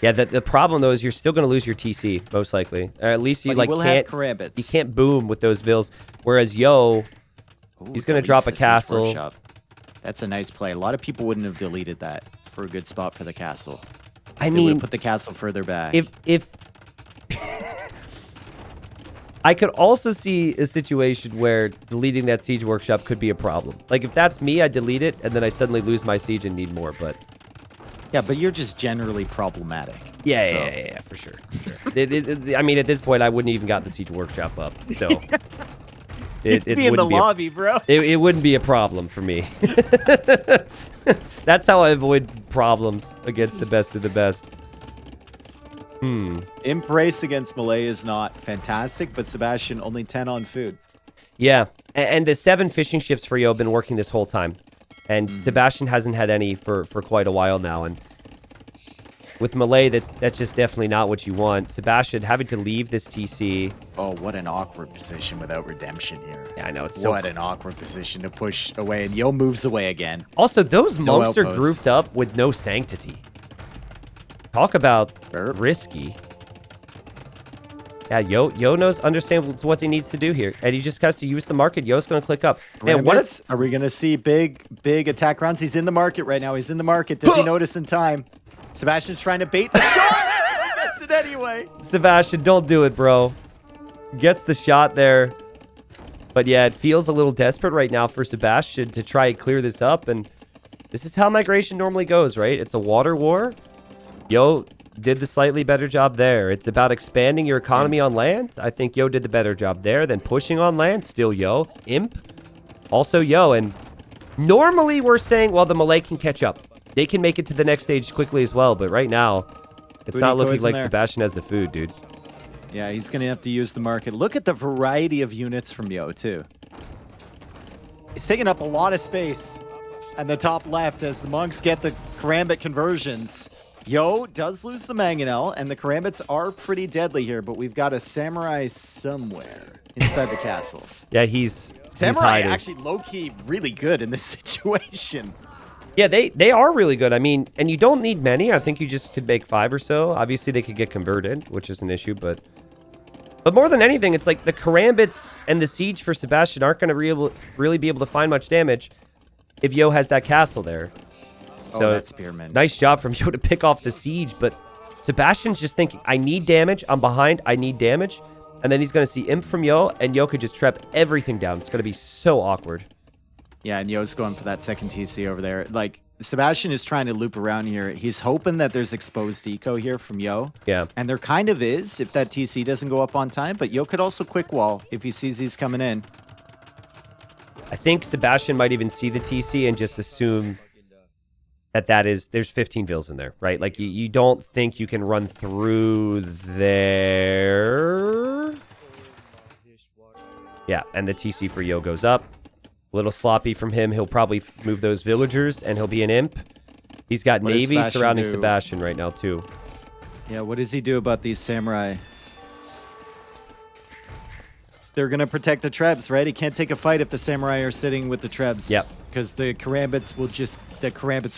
Yeah, the problem though is you're still going to lose your TC most likely. Or at least you But can't you can't boom with those vills. Whereas Yo, he's going to drop a castle. Workshop. That's a nice play. A lot of people wouldn't have deleted that for a good spot for the castle. I They mean, would put the castle further back. If I could also see a situation where deleting that siege workshop could be a problem. Like if that's me, I delete it and then I suddenly lose my siege and need more. But yeah, but you're just generally problematic. Yeah, for sure. I mean, at this point, I wouldn't even got the siege workshop up. So it be in the lobby, bro. It wouldn't be a problem for me. That's how I avoid problems against the best of the best. Embrace against Malay is not fantastic, but Sebastian only 10 on food. Yeah, and the 7 fishing ships for Yo have been working this whole time. And Sebastian hasn't had any for quite a while now. And with Malay, that's just definitely not what you want. Sebastian having to leave this TC. Oh, what an awkward position without redemption here. Yeah, I know. It's so what an awkward position to push away. And Yo moves away again. Also, those monks are grouped up with no sanctity. Talk about risky. Yeah, Yo understands what he needs to do here. And he just has to use the market. Yo's going to click up. Man, are we going to see big attack rounds? He's in the market right now. He's in the market. Does he notice in time? Sebastian's trying to bait the shot. He gets it anyway. Sebastian, don't do it, bro. Gets the shot there. But yeah, it feels a little desperate right now for Sebastian to try and clear this up. And this is how migration normally goes, right? It's a water war. Yo did the slightly better job there. It's about expanding your economy on land. I think Yo did the better job there than pushing on land. Still Yo. Imp. Also Yo. And normally we're saying, well, the Malay can catch up. They can make it to the next stage quickly as well. But right now, it's not looking like Sebastian has the food, dude. Yeah, he's going to have to use the market. Look at the variety of units from Yo, too. He's taking up a lot of space. And the top left as the monks get the karambit conversions. Yo does lose the mangonel, and the karambits are pretty deadly here, but we've got a samurai somewhere inside the castle. Yeah, Samurai actually low-key really good in this situation. Yeah, they are really good. I mean, and you don't need many. I think you just could make 5 or so. Obviously, they could get converted, which is an issue, but more than anything, it's like the karambits and the siege for Sebastian aren't going to really be able to find much damage if Yo has that castle there. So, that spearman. Nice job from Yo to pick off the siege, but Sebastian's just thinking, I need damage. I'm behind. I need damage. And then he's going to see Imp from Yo, and Yo could just trap everything down. It's going to be so awkward. Yeah, and Yo's going for that second TC over there. Like, Sebastian is trying to loop around here. He's hoping that there's exposed eco here from Yo. Yeah. And there kind of is if that TC doesn't go up on time, but Yo could also quick wall if he sees he's coming in. I think Sebastian might even see the TC and just assume there's 15 vills in there, right? Like, you don't think you can run through there. Yeah, and the TC for Yo goes up. A little sloppy from him. He'll probably move those villagers, and he'll be an imp. He's got Navy surrounding Sebastian right now, too. Yeah, what does he do about these samurai? They're going to protect the trebs, right? He can't take a fight if the samurai are sitting with the trebs. Yep. Because the karambits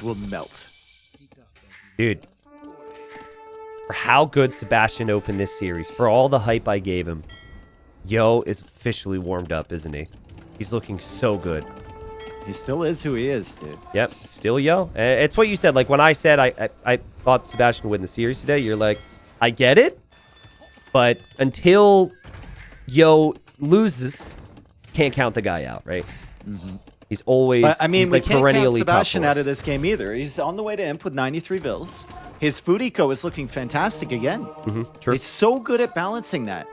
will melt. Dude. For how good Sebastian opened this series, for all the hype I gave him, Yo is officially warmed up, isn't he? He's looking so good. He still is who he is, dude. Yep, still Yo. It's what you said. Like, when I said I thought Sebastian would win the series today, you're like, I get it. But until Yo loses, can't count the guy out, right? Mm-hmm. He's always, but, I mean, he's we like can't count top Sebastian four. out of this game either. He's on the way to imp with 93 vills. His food eco is looking fantastic again. True. He's so good at balancing that.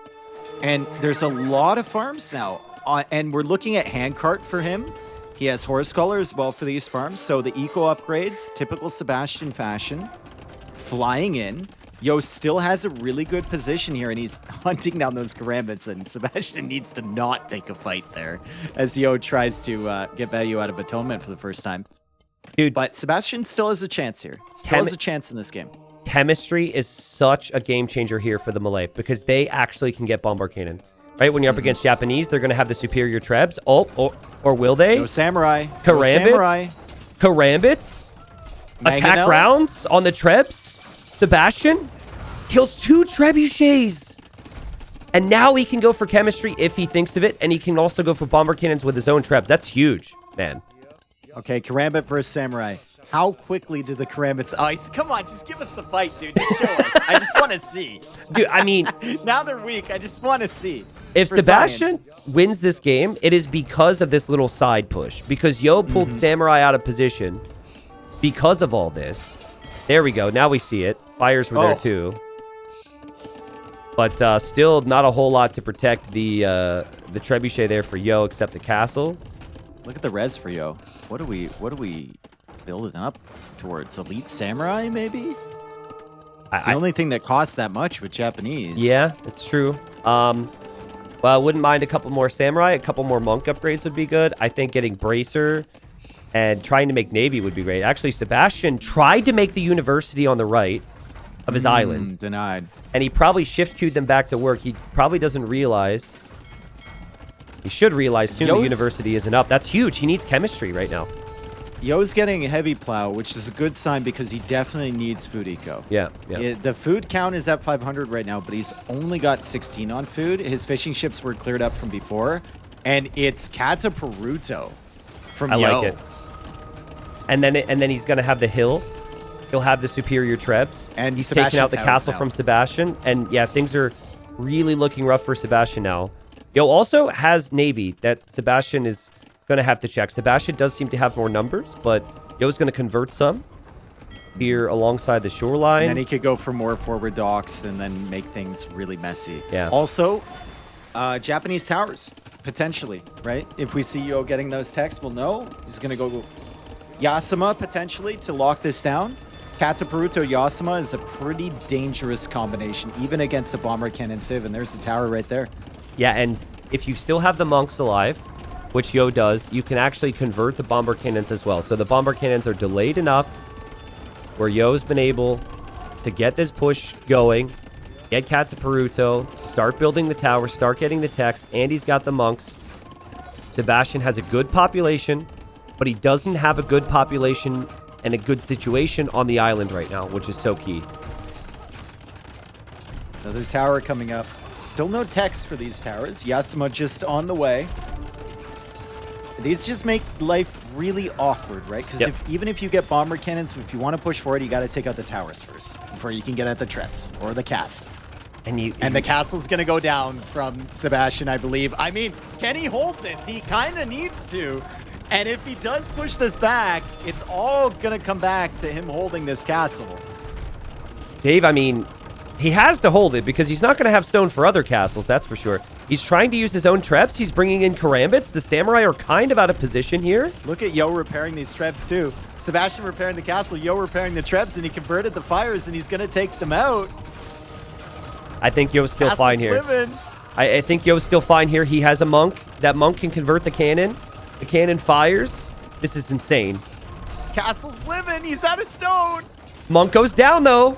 And there's a lot of farms now. And we're looking at handcart for him. He has horse collar as well for these farms. So the eco upgrades, typical Sebastian fashion, flying in. Yo still has a really good position here, and he's hunting down those karambits, and Sebastian needs to not take a fight there as Yo tries to get value out of Atonement for the first time. Dude, but Sebastian still has a chance here. Still has a chance in this game. Chemistry is such a game changer here for the Malay because they actually can get Bombard Cannon. Right? When you're up against Japanese, they're going to have the superior trebs. Or will they? No samurai. Karambits? No samurai. Karambits? Mangonel? Attack rounds on the trebs? Sebastian kills 2 trebuchets. And now he can go for chemistry if he thinks of it. And he can also go for bomber cannons with his own trebs. That's huge, man. Okay, Karambit versus Samurai. How quickly do the Karambits... Oh, come on, just give us the fight, dude. Just show us. I just want to see. Dude, I mean... now they're weak. I just want to see. If Sebastian wins this game, it is because of this little side push. Because Yo pulled Samurai out of position because of all this. There we go. Now we see it. Fires were there too. But still not a whole lot to protect the trebuchet there for Yo except the castle. Look at the res for Yo. What are we building up towards? Elite Samurai, maybe? It's the only thing that costs that much with Japanese. Yeah, it's true. Well, I wouldn't mind a couple more Samurai. A couple more Monk upgrades would be good. I think getting Bracer and trying to make Navy would be great. Actually, Sebastian tried to make the University on the right of his island. Denied. And he probably shift-queued them back to work. He probably doesn't realize. He should realize soon the University isn't up. That's huge. He needs chemistry right now. Yo's getting a heavy plow, which is a good sign because he definitely needs food eco. Yeah. The food count is at 500 right now, but he's only got 16 on food. His fishing ships were cleared up from before, and it's Cataperuto from Yo. I like it. And then he's gonna have the hill. He'll have the superior trebs, and he's taking out the castle from Sebastian. And yeah, things are really looking rough for Sebastian now. Yo also has Navy that Sebastian is going to have to check. Sebastian does seem to have more numbers, but Yo's going to convert some here alongside the shoreline. And then he could go for more forward docks and then make things really messy. Yeah. Also, Japanese towers, potentially, right? If we see Yo getting those techs, we'll know. He's going to go Yasuma, potentially, to lock this down. Cataperuto Yasuma is a pretty dangerous combination, even against a bomber cannon Civ, and there's the tower right there. Yeah, and if you still have the monks alive, which Yo does, you can actually convert the bomber cannons as well. So the bomber cannons are delayed enough where Yo's been able to get this push going, get Cataperuto, start building the tower, start getting the techs, and he's got the monks. Sebastian has a good population, but he doesn't have a good population and a good situation on the island right now, which is so key. Another tower coming up. Still no techs for these towers. Yasuma just on the way. These just make life really awkward, right? Because even if you get bomber cannons, if you want to push forward, you got to take out the towers first before you can get at the trebs or the castle. And the castle's going to go down from Sebastian, I believe. I mean, can he hold this? He kind of needs to. And if he does push this back, it's all going to come back to him holding this castle. Dave, I mean, he has to hold it because he's not going to have stone for other castles, that's for sure. He's trying to use his own trebs. He's bringing in Karambits. The Samurai are kind of out of position here. Look at Yo repairing these trebs too. Sebastian repairing the castle, Yo repairing the trebs, and he converted the fires, and he's going to take them out. I think Yo's still fine here. I think Yo's still fine here. He has a monk. That monk can convert the cannon. The cannon fires. This is insane. Castle's living. He's out of stone. Monk goes down, though.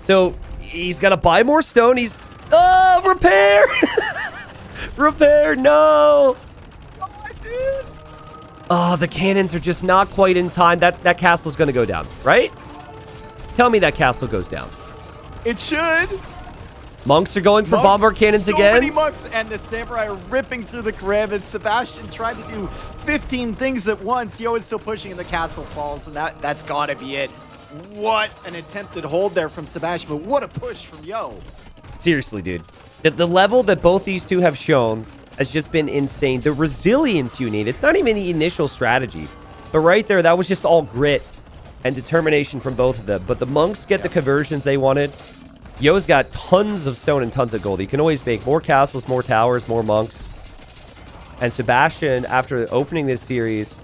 So he's got to buy more stone. He's... Oh, repair! Repair, no! Oh, dude. Oh, the cannons are just not quite in time. That castle's going to go down, right? Tell me that castle goes down. It should. Monks are going for bomber cannons again. So many monks, and the samurai are ripping through the Karambits. Sebastian tried to do 15 things at once. Yo is still pushing, and the castle falls, and that's got to be it. What an attempted hold there from Sebastian, but what a push from Yo. Seriously, dude. The level that both these two have shown has just been insane. The resilience you need. It's not even the initial strategy. But right there, that was just all grit and determination from both of them. But the monks get the conversions they wanted. Yo's got tons of stone and tons of gold. He can always make more castles, more towers, more monks. And Sebastian, after opening this series,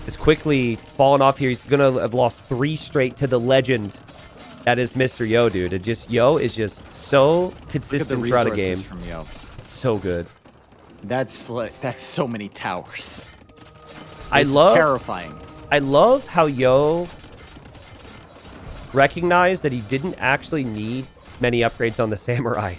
is quickly fallen off here. He's going to have lost 3 straight to the legend that is Mr.yo, dude. It just Yo is just so consistent throughout the game. From Yo. It's so good. That's so many towers. This is terrifying. I love how Yo recognized that he didn't actually need many upgrades on the samurai.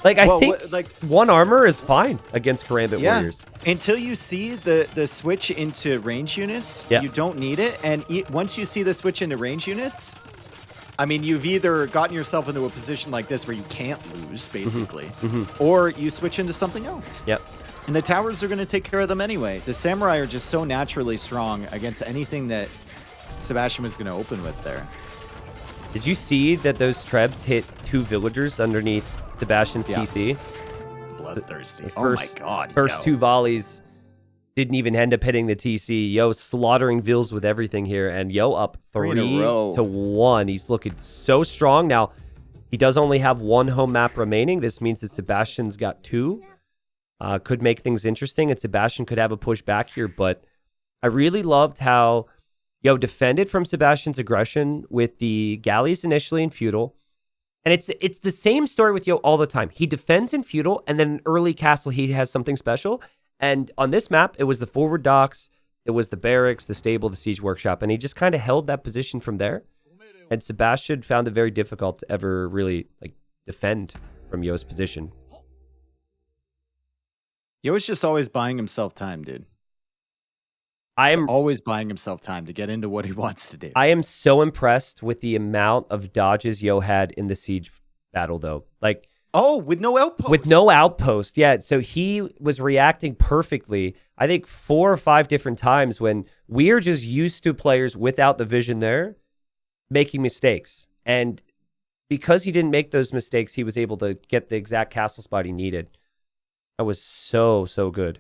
Like I think 1 armor is fine against Karambit warriors. Until you see the switch into range units, you don't need it. And once you see the switch into range units, I mean, you've either gotten yourself into a position like this where you can't lose, basically, or you switch into something else. Yep. And the towers are going to take care of them anyway. The samurai are just so naturally strong against anything that Sebastian was going to open with there. Did you see that those trebs hit 2 villagers underneath Sebastian's TC? Bloodthirsty. First, oh my god. First 2 volleys didn't even end up hitting the TC. Yo slaughtering Vils with everything here, and Yo up 3-1. He's looking so strong. Now, he does only have 1 home map remaining. This means that Sebastian's got 2. Could make things interesting, and Sebastian could have a push back here, but I really loved how Yo defended from Sebastian's aggression with the galleys initially in Feudal. And it's the same story with Yo all the time. He defends in Feudal, and then in early castle, he has something special. And on this map, it was the forward docks, it was the barracks, the stable, the siege workshop, and he just kind of held that position from there. And Sebastian found it very difficult to ever really defend from Yo's position. Yo's just always buying himself time, dude. Always buying himself time to get into what he wants to do. I am so impressed with the amount of dodges Yo had in the siege battle, though. With no outpost. With no outpost, yeah. So he was reacting perfectly, I think 4 or 5 different times when we're just used to players without the vision there making mistakes. And because he didn't make those mistakes, he was able to get the exact castle spot he needed. That was so good.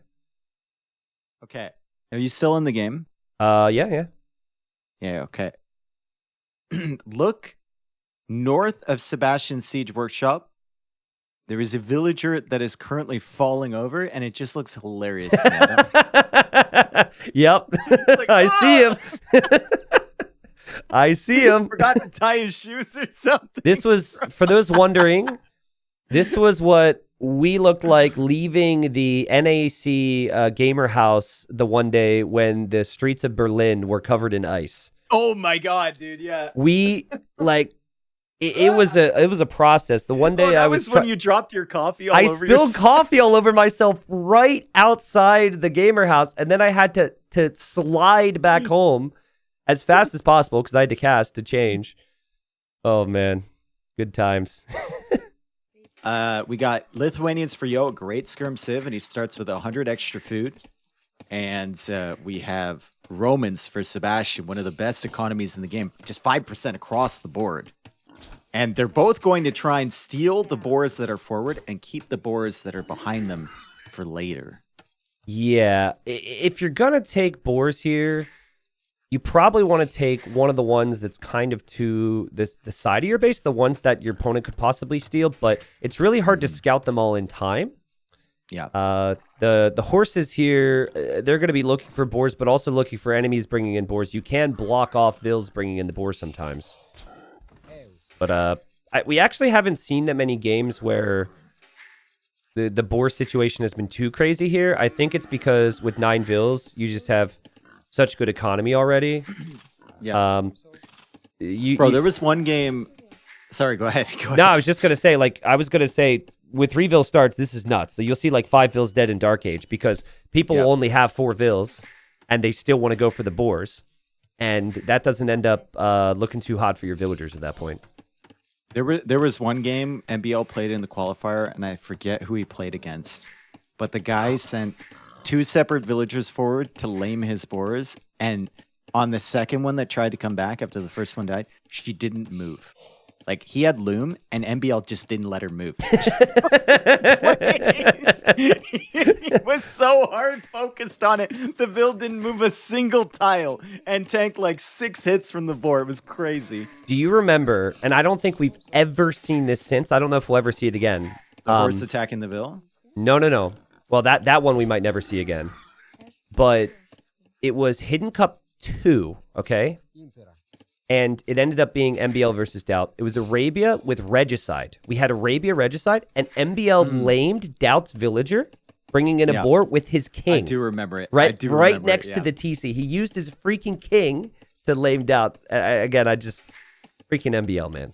Okay. Are you still in the game? Yeah. Yeah, okay. Look north of Sebastian's siege workshop. There is a villager that is currently falling over, and it just looks hilarious. Yep. I see him. I see him. Forgot to tie his shoes or something. This was, for those wondering, this was what we looked like leaving the NAC gamer house the one day when the streets of Berlin were covered in ice. Oh my god, dude! Yeah, we it was a process. The one day I was when you dropped your coffee. I spilled coffee all over myself right outside the gamer house, and then I had to slide back home as fast as possible because I had to cast to change. Oh man, good times. We got Lithuanians for Yo, a great skirm civ, and he starts with 100 extra food. And we have Romans for Sebastian, one of the best economies in the game, just 5% across the board. And they're both going to try and steal the boars that are forward and keep the boars that are behind them for later. Yeah, if you're going to take boars here, you probably want to take one of the ones that's kind of to the side of your base, the ones that your opponent could possibly steal, but it's really hard to scout them all in time. Yeah. The horses here, they're going to be looking for boars, but also looking for enemies bringing in boars. You can block off Vils bringing in the boars sometimes. But we actually haven't seen that many games where the boar situation has been too crazy here. I think it's because with 9 Vils, you just have such good economy already. Yeah. There was one game. Sorry, go ahead. No, I was just gonna say, with 3 Vils starts, this is nuts. So you'll see 5 Vils dead in Dark Age because people will only have 4 Vils, and they still want to go for the boars, and that doesn't end up looking too hot for your villagers at that point. There was one game NBL played in the qualifier, and I forget who he played against, but the guy sent 2 separate villagers forward to lame his boars, and on the second one that tried to come back after the first one died, she didn't move. He had loom, and NBL just didn't let her move. He was so hard focused on it. The Vil didn't move a single tile and tanked 6 hits from the board. It was crazy. Do you remember, and I don't think we've ever seen this since, I don't know if we'll ever see it again. The horse attacking the Vil? No. Well, that one we might never see again. But it was Hidden Cup 2, okay? And it ended up being MBL versus Doubt. It was Arabia with Regicide. We had Arabia Regicide, and MBL lamed Doubt's villager, bringing in a boar with his king. I do remember it. Right next to the TC. He used his freaking king to lame Doubt. Again, I just... Freaking MBL, man.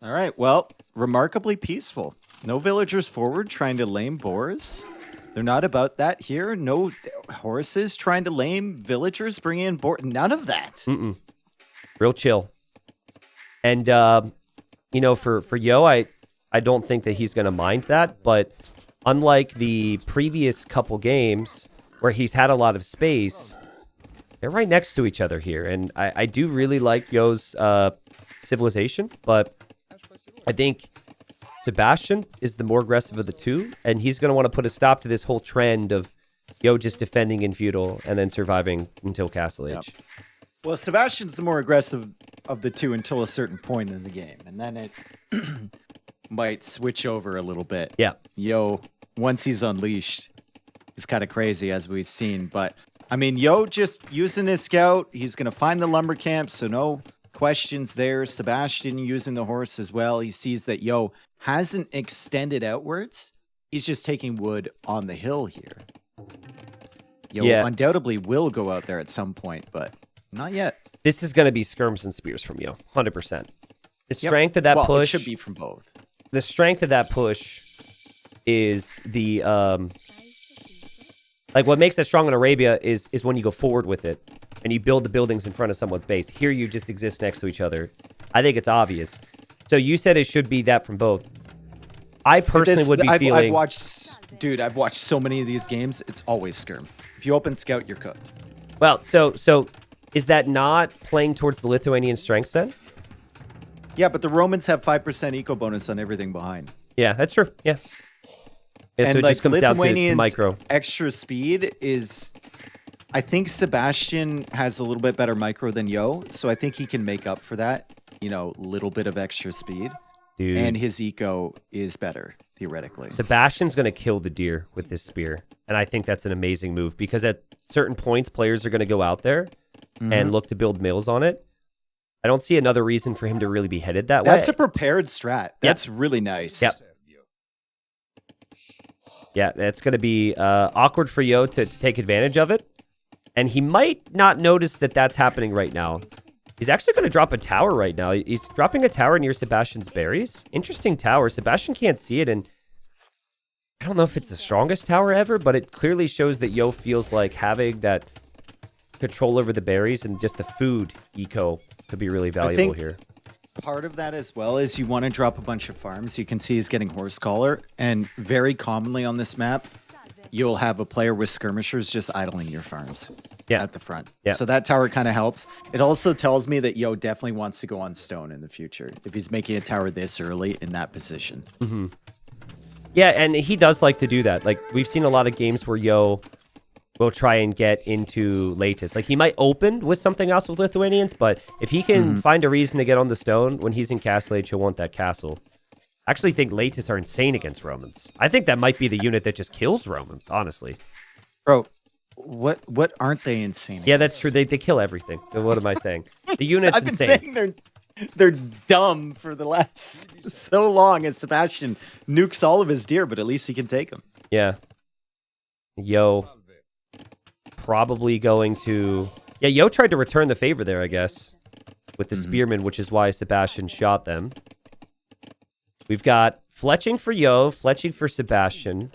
All right, well, remarkably peaceful. No villagers forward trying to lame boars. They're not about that here. No horses trying to lame villagers, bring in board. None of that. Real chill. And, you know, for Yo, I don't think that he's going to mind that. But unlike the previous couple games where he's had a lot of space, they're right next to each other here. And I do really like Yo's civilization, but I think Sebastian is the more aggressive of the two, and he's going to want to put a stop to this whole trend of Yo just defending in Feudal and then surviving until Castle Age. Yep. Well, Sebastian's the more aggressive of the two until a certain point in the game, and then it might switch over a little bit. Yeah. Yo, once he's unleashed, is kind of crazy, as we've seen. But, I mean, Yo just using his scout. He's going to find the lumber camp, so no questions there. Sebastian using the horse as well. He sees that Yo hasn't extended outwards. He's just taking wood on the hill here. Yo undoubtedly will go out there at some point, but not yet. This is going to be skirms and spears from Yo, 100%. The strength of that push... it should be from both. The strength of that push is the... like, what makes that strong in Arabia is when you go forward with it, and you build the buildings in front of someone's base. Here, you just exist next to each other. I think it's obvious. So you said it should be that from both. I personally would be feeling... I've watched so many of these games. It's always skirm. If you open scout, you're cooked. Well, so is that not playing towards the Lithuanian strength then? Yeah, but the Romans have 5% eco bonus on everything behind. Yeah, that's true. Yeah. And so it like just comes down to micro. Extra speed is... I think Sebastian has a little bit better micro than Yo, so I think he can make up for that, you know, little bit of extra speed. Dude. And his eco is better, theoretically. Sebastian's going to kill the deer with this spear, and I think that's an amazing move, because at certain points, players are going to go out there and look to build mills on it. I don't see another reason for him to really be headed that way. That's a prepared strat. That's really nice. Yep. Yeah, that's going to be awkward for Yo to take advantage of it. And he might not notice that that's happening right now. He's actually going to drop a tower right now. He's dropping a tower near Sebastian's berries. Interesting tower. Sebastian can't see it, and I don't know if it's the strongest tower ever, but it clearly shows that Yo feels like having that control over the berries and just the food eco could be really valuable here. Part of that as well is you want to drop a bunch of farms. You can see he's getting horse collar, and very commonly on this map, you'll have a player with skirmishers just idling your farms at the front. So that tower kind of helps. It also tells me that Yo definitely wants to go on stone in the future if he's making a tower this early in that position. Yeah, and he does like to do that. Like, we've seen a lot of games where Yo will try and get into latest. Like, he might open with something else with Lithuanians, but if he can find a reason to get on the stone, when he's in Castle Age, he'll want that castle. I actually think Latists are insane against Romans. I think that might be the unit that just kills Romans, honestly. Bro, what aren't they insane against? Yeah, that's true. They kill everything. What am I saying? The unit's I've been insane. saying they're dumb for the last so long as Sebastian nukes all of his deer, but at least he can take them. Yeah. Yo. Probably going to... Yeah, Yo tried to return the favor there, I guess, with the spearmen, which is why Sebastian shot them. We've got fletching for Yo, fletching for Sebastian.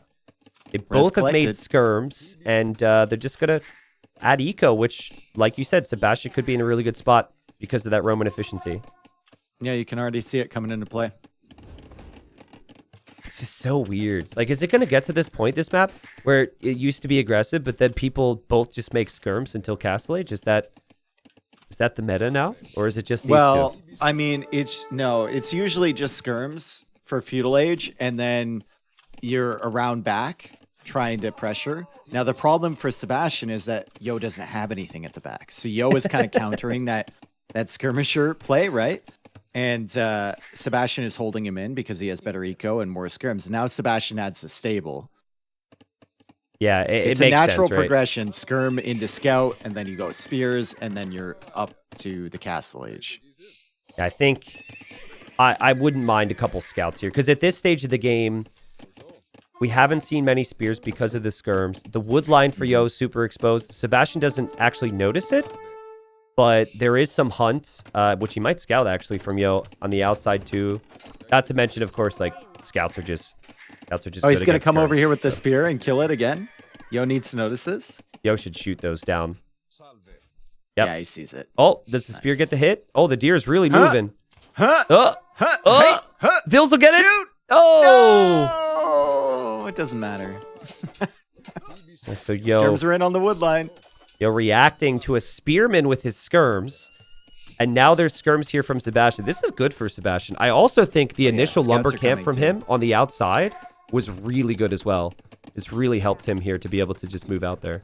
They both have made skirms, and they're just going to add eco, which, like you said, Sebastian could be in a really good spot because of that Roman efficiency. Yeah, you can already see it coming into play. It's just so weird. Like, is it going to get to this point, this map, where it used to be aggressive, but then people both just make skirms until Castle Age? Is that the meta now? Or is it just these two? I mean, it's usually just skirms for Feudal Age, and then you're around back trying to pressure. Now, the problem for Sebastian is that Yo doesn't have anything at the back. So Yo is kind of countering that skirmisher play, right? And Sebastian is holding him in because he has better eco and more skirms. Now Sebastian adds the stable. Yeah, it's a natural progression. Skirm into scout, and then you go spears, and then you're up to the Castle Age. Yeah, I think I wouldn't mind a couple scouts here, because at this stage of the game, we haven't seen many spears because of the skirms. The wood line for Yo is super exposed. Sebastian doesn't actually notice it, but there is some hunt, which he might scout actually from Yo on the outside too. Not to mention, of course, like scouts are just. Oh, he's gonna come over here with the spear and kill it again. Yo needs to notice this. Yo should shoot those down. Yep. Yeah, he sees it. Oh, does the spear get the hit? Oh, the deer is really moving. Huh? Oh, Vils will get it. Shoot! Oh! No! It doesn't matter. So Yo, Skirms are in on the wood line. Yo reacting to a spearman with his skirms. And now there's skirms here from Sebastian. This is good for Sebastian. I also think the initial lumber camp from him on the outside was really good as well. This really helped him here to be able to just move out there.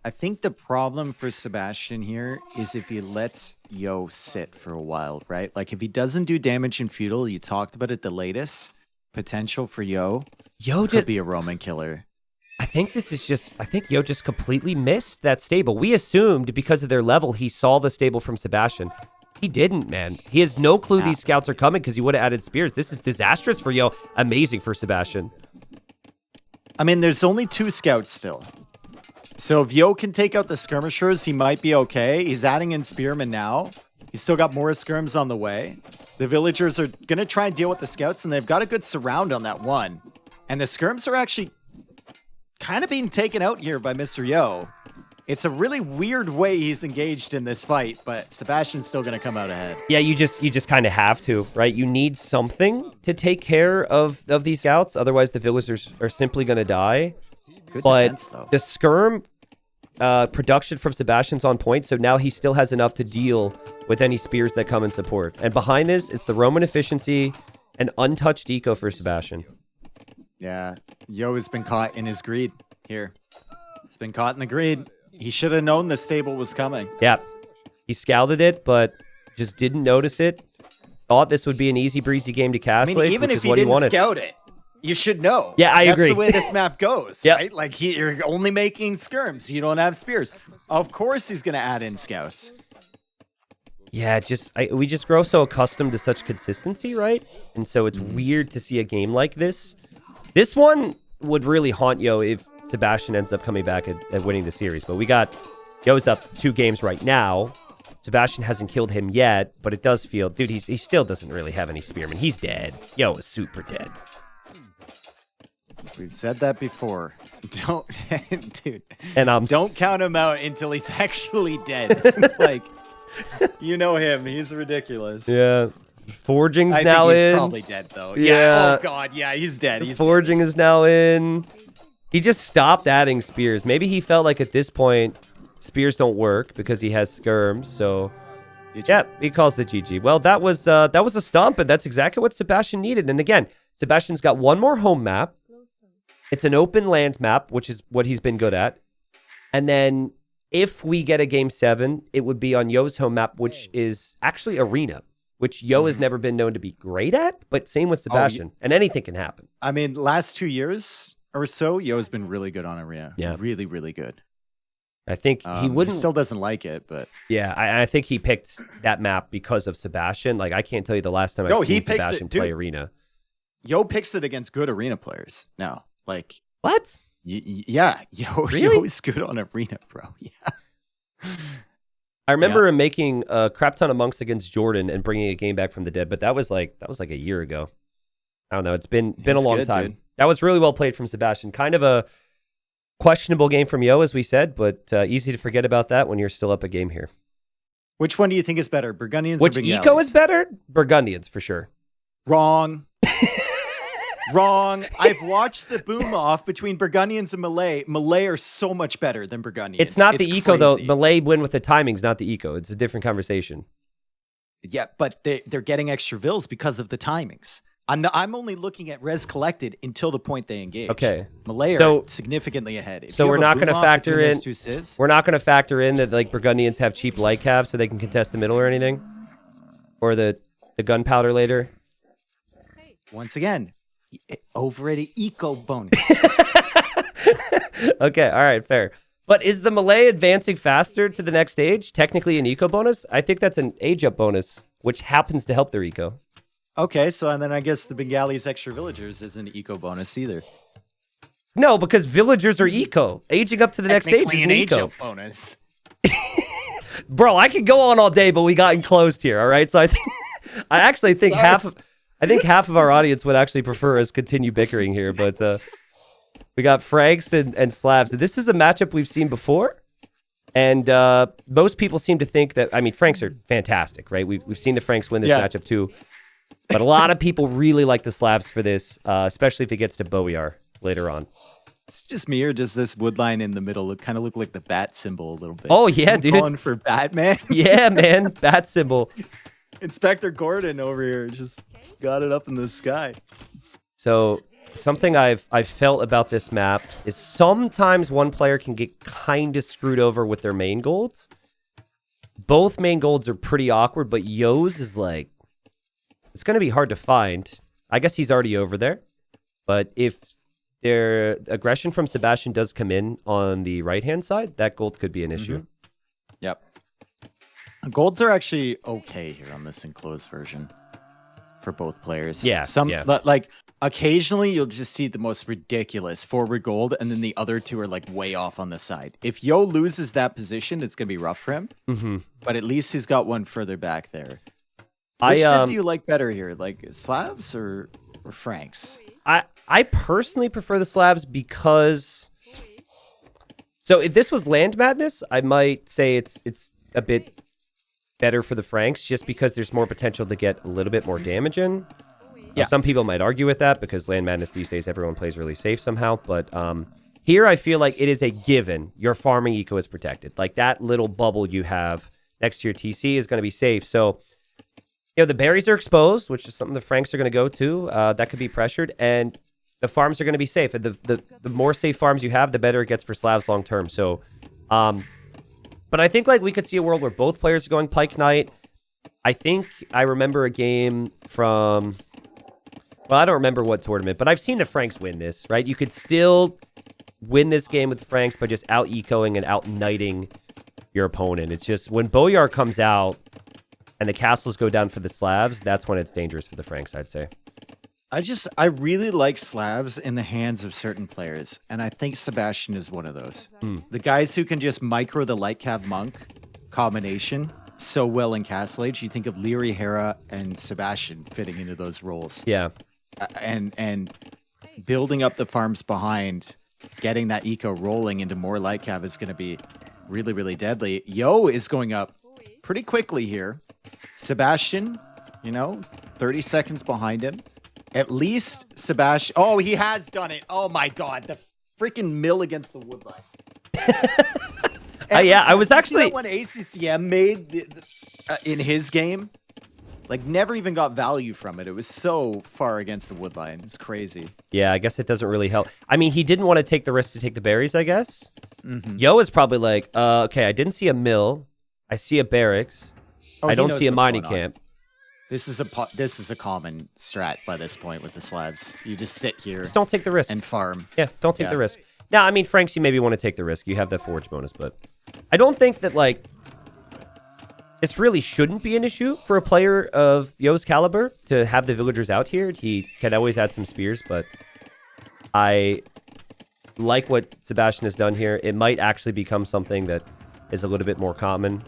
I think the problem for Sebastian here is if he lets Yo sit for a while, right? Like if he doesn't do damage in Feudal, you talked about it the latest, potential for Yo could be a Roman killer. I think Yo just completely missed that stable. We assumed because of their level, he saw the stable from Sebastian. He didn't, man. He has no clue these scouts are coming because he would have added spears. This is disastrous for Yo. Amazing for Sebastian. I mean, there's only 2 scouts still. So if Yo can take out the skirmishers, he might be okay. He's adding in spearmen now. He's still got more skirms on the way. The villagers are going to try and deal with the scouts, and they've got a good surround on that one. And the skirms are actually kind of being taken out here by Mr. Yo. It's a really weird way he's engaged in this fight, but Sebastian's still going to come out ahead. Yeah, you just kind of have to, right? You need something to take care of these scouts. Otherwise, the villagers are simply going to die. Good but defense, though. The skirm production from Sebastian's on point, so now he still has enough to deal with any spears that come in support. And behind this, it's the Roman efficiency and untouched eco for Sebastian. Yeah, Yo has been caught in his greed here. He's been caught in the greed. He should have known the stable was coming. Yeah, he scouted it, but just didn't notice it. Thought this would be an easy breezy game to cast. I mean, even if he didn't scout it, you should know. Yeah, I agree. That's the way this map goes, right? Like, you're only making skirms. You don't have spears. Of course he's going to add in scouts. Yeah, we just grow so accustomed to such consistency, right? And so it's weird to see a game like this. This one would really haunt Yo if Sebastian ends up coming back and winning the series. But we got Yo's up 2 games right now. Sebastian hasn't killed him yet, but it does feel... Dude, he still doesn't really have any spearmen. He's dead. Yo is super dead. We've said that before. Don't, dude. And don't count him out until he's actually dead. Like, you know him. He's ridiculous. Yeah. Forging's I now think he's in. Probably dead though. Yeah. Oh god. Yeah, he's dead. Forging is now in. He just stopped adding spears. Maybe he felt like at this point spears don't work because he has skirms. So, yeah, he calls the GG. Well, that was a stomp, and that's exactly what Sebastian needed. And again, Sebastian's got one more home map. It's an open lands map, which is what he's been good at. And then if we get a game 7, it would be on Yo's home map, which is actually Arena, which Yo has never been known to be great at, but same with Sebastian. And anything can happen. I mean, last 2 years or so, Yo's been really good on Arena. Yeah. Really, really good. I think he wouldn't... He still doesn't like it, but... Yeah, I think he picked that map because of Sebastian. Like, I can't tell you the last time I've seen Sebastian play Arena. Yo picks it against good Arena players now. Like... What? Yeah. Yo is good on Arena, bro. Yeah. I remember him making a crap ton of monks against Jordan and bringing a game back from the dead, but that was like a year ago. I don't know. It's been a long time. Dude. That was really well played from Sebastian. Kind of a questionable game from Yo, as we said, but easy to forget about that when you're still up a game here. Which one do you think is better, Burgundians or Bengalis? Which eco is better? Burgundians, for sure. Wrong. Wrong. I've watched the boom off between Burgundians and Malay. Malay are so much better than Burgundians. It's not the eco, though. Malay win with the timings, not the eco. It's a different conversation. Yeah, but they're getting extra vills because of the timings. I'm only looking at res collected until the point they engage. Okay. Malay are significantly ahead. So we're not going to factor in. We're not going to factor in that like Burgundians have cheap light caps so they can contest the middle or anything, or the gunpowder later. Once again, overrated eco bonus. Okay, all right, fair. But is the Malay advancing faster to the next stage technically an eco bonus? I think that's an age up bonus, which happens to help their eco. Okay, so and then I guess the Bengalis extra villagers isn't an eco bonus either. No, because villagers are eco. Aging up to the next stage is an eco bonus. Bro, I could go on all day, but we got enclosed here. All right, so I actually think half of our audience would actually prefer us continue bickering here. But we got Franks and Slabs. This is a matchup we've seen before. And most people seem to think that, I mean, Franks are fantastic, right? We've seen the Franks win this matchup too. But a lot of people really like the Slavs for this, especially if it gets to Boyar later on. It's just me, or does this woodline in the middle kind of look like the bat symbol a little bit? Oh, yeah, dude. Calling for Batman? Yeah, man. Bat symbol. Inspector Gordon over here just got it up in the sky. So something I've felt about this map is sometimes one player can get kind of screwed over with their main golds. Both main golds are pretty awkward, but Yo's is like, it's going to be hard to find. I guess he's already over there. But if their aggression from Sebastian does come in on the right-hand side, that gold could be an issue. Yep. Golds are actually okay here on this enclosed version for both players. Yeah. Like occasionally you'll just see the most ridiculous forward gold, and then the other two are like way off on the side. If Yo loses that position, it's gonna be rough for him. But at least he's got one further back there. Which ship do you like better here, like Slavs or Franks? I personally prefer the Slavs because, so if this was Land Madness, I might say it's a bit better for the Franks just because there's more potential to get a little bit more damage in. Yeah. Some people might argue with that because Land Madness these days, everyone plays really safe somehow. But here I feel like it is a given. Your farming eco is protected. Like that little bubble you have next to your TC is going to be safe. So, you know, the berries are exposed, which is something the Franks are going to go to. That could be pressured. And the farms are going to be safe. And the more safe farms you have, the better it gets for Slavs long term. So, but I think like we could see a world where both players are going Pike Knight. I think I remember a game from, well, I don't remember what tournament, but I've seen the Franks win this, right? You could still win this game with Franks by just out-ecoing and out-knighting your opponent. It's just when Boyar comes out and the castles go down for the Slavs, that's when it's dangerous for the Franks, I'd say. I really like Slavs in the hands of certain players, and I think Sebastian is one of those. The guys who can just micro the light cav monk combination so well in Castle Age. You think of Leary, Hera, and Sebastian fitting into those roles. Yeah. And building up the farms behind, getting that eco rolling into more light cav is going to be really, really deadly. Yo is going up pretty quickly here. Sebastian, 30 seconds behind him. At least Sebastian. Oh, he has done it. Oh my God. The freaking mill against the woodline. Yeah, I was actually. When ACCM made in his game, like never even got value from it. It was so far against the woodline. It's crazy. Yeah, I guess it doesn't really help. I mean, he didn't want to take the risk to take the berries, I guess. Yo is probably like, okay, I didn't see a mill. I see a barracks. I don't see a mining camp. This is a common strat by this point with the Slavs. You just sit here. Just don't take the risk. And farm. Yeah, don't take the risk. Now, I mean, Franks, you maybe want to take the risk. You have that forge bonus, but I don't think that, like, this really shouldn't be an issue for a player of Yo's caliber to have the villagers out here. He can always add some spears, but I like what Sebastian has done here. It might actually become something that is a little bit more common.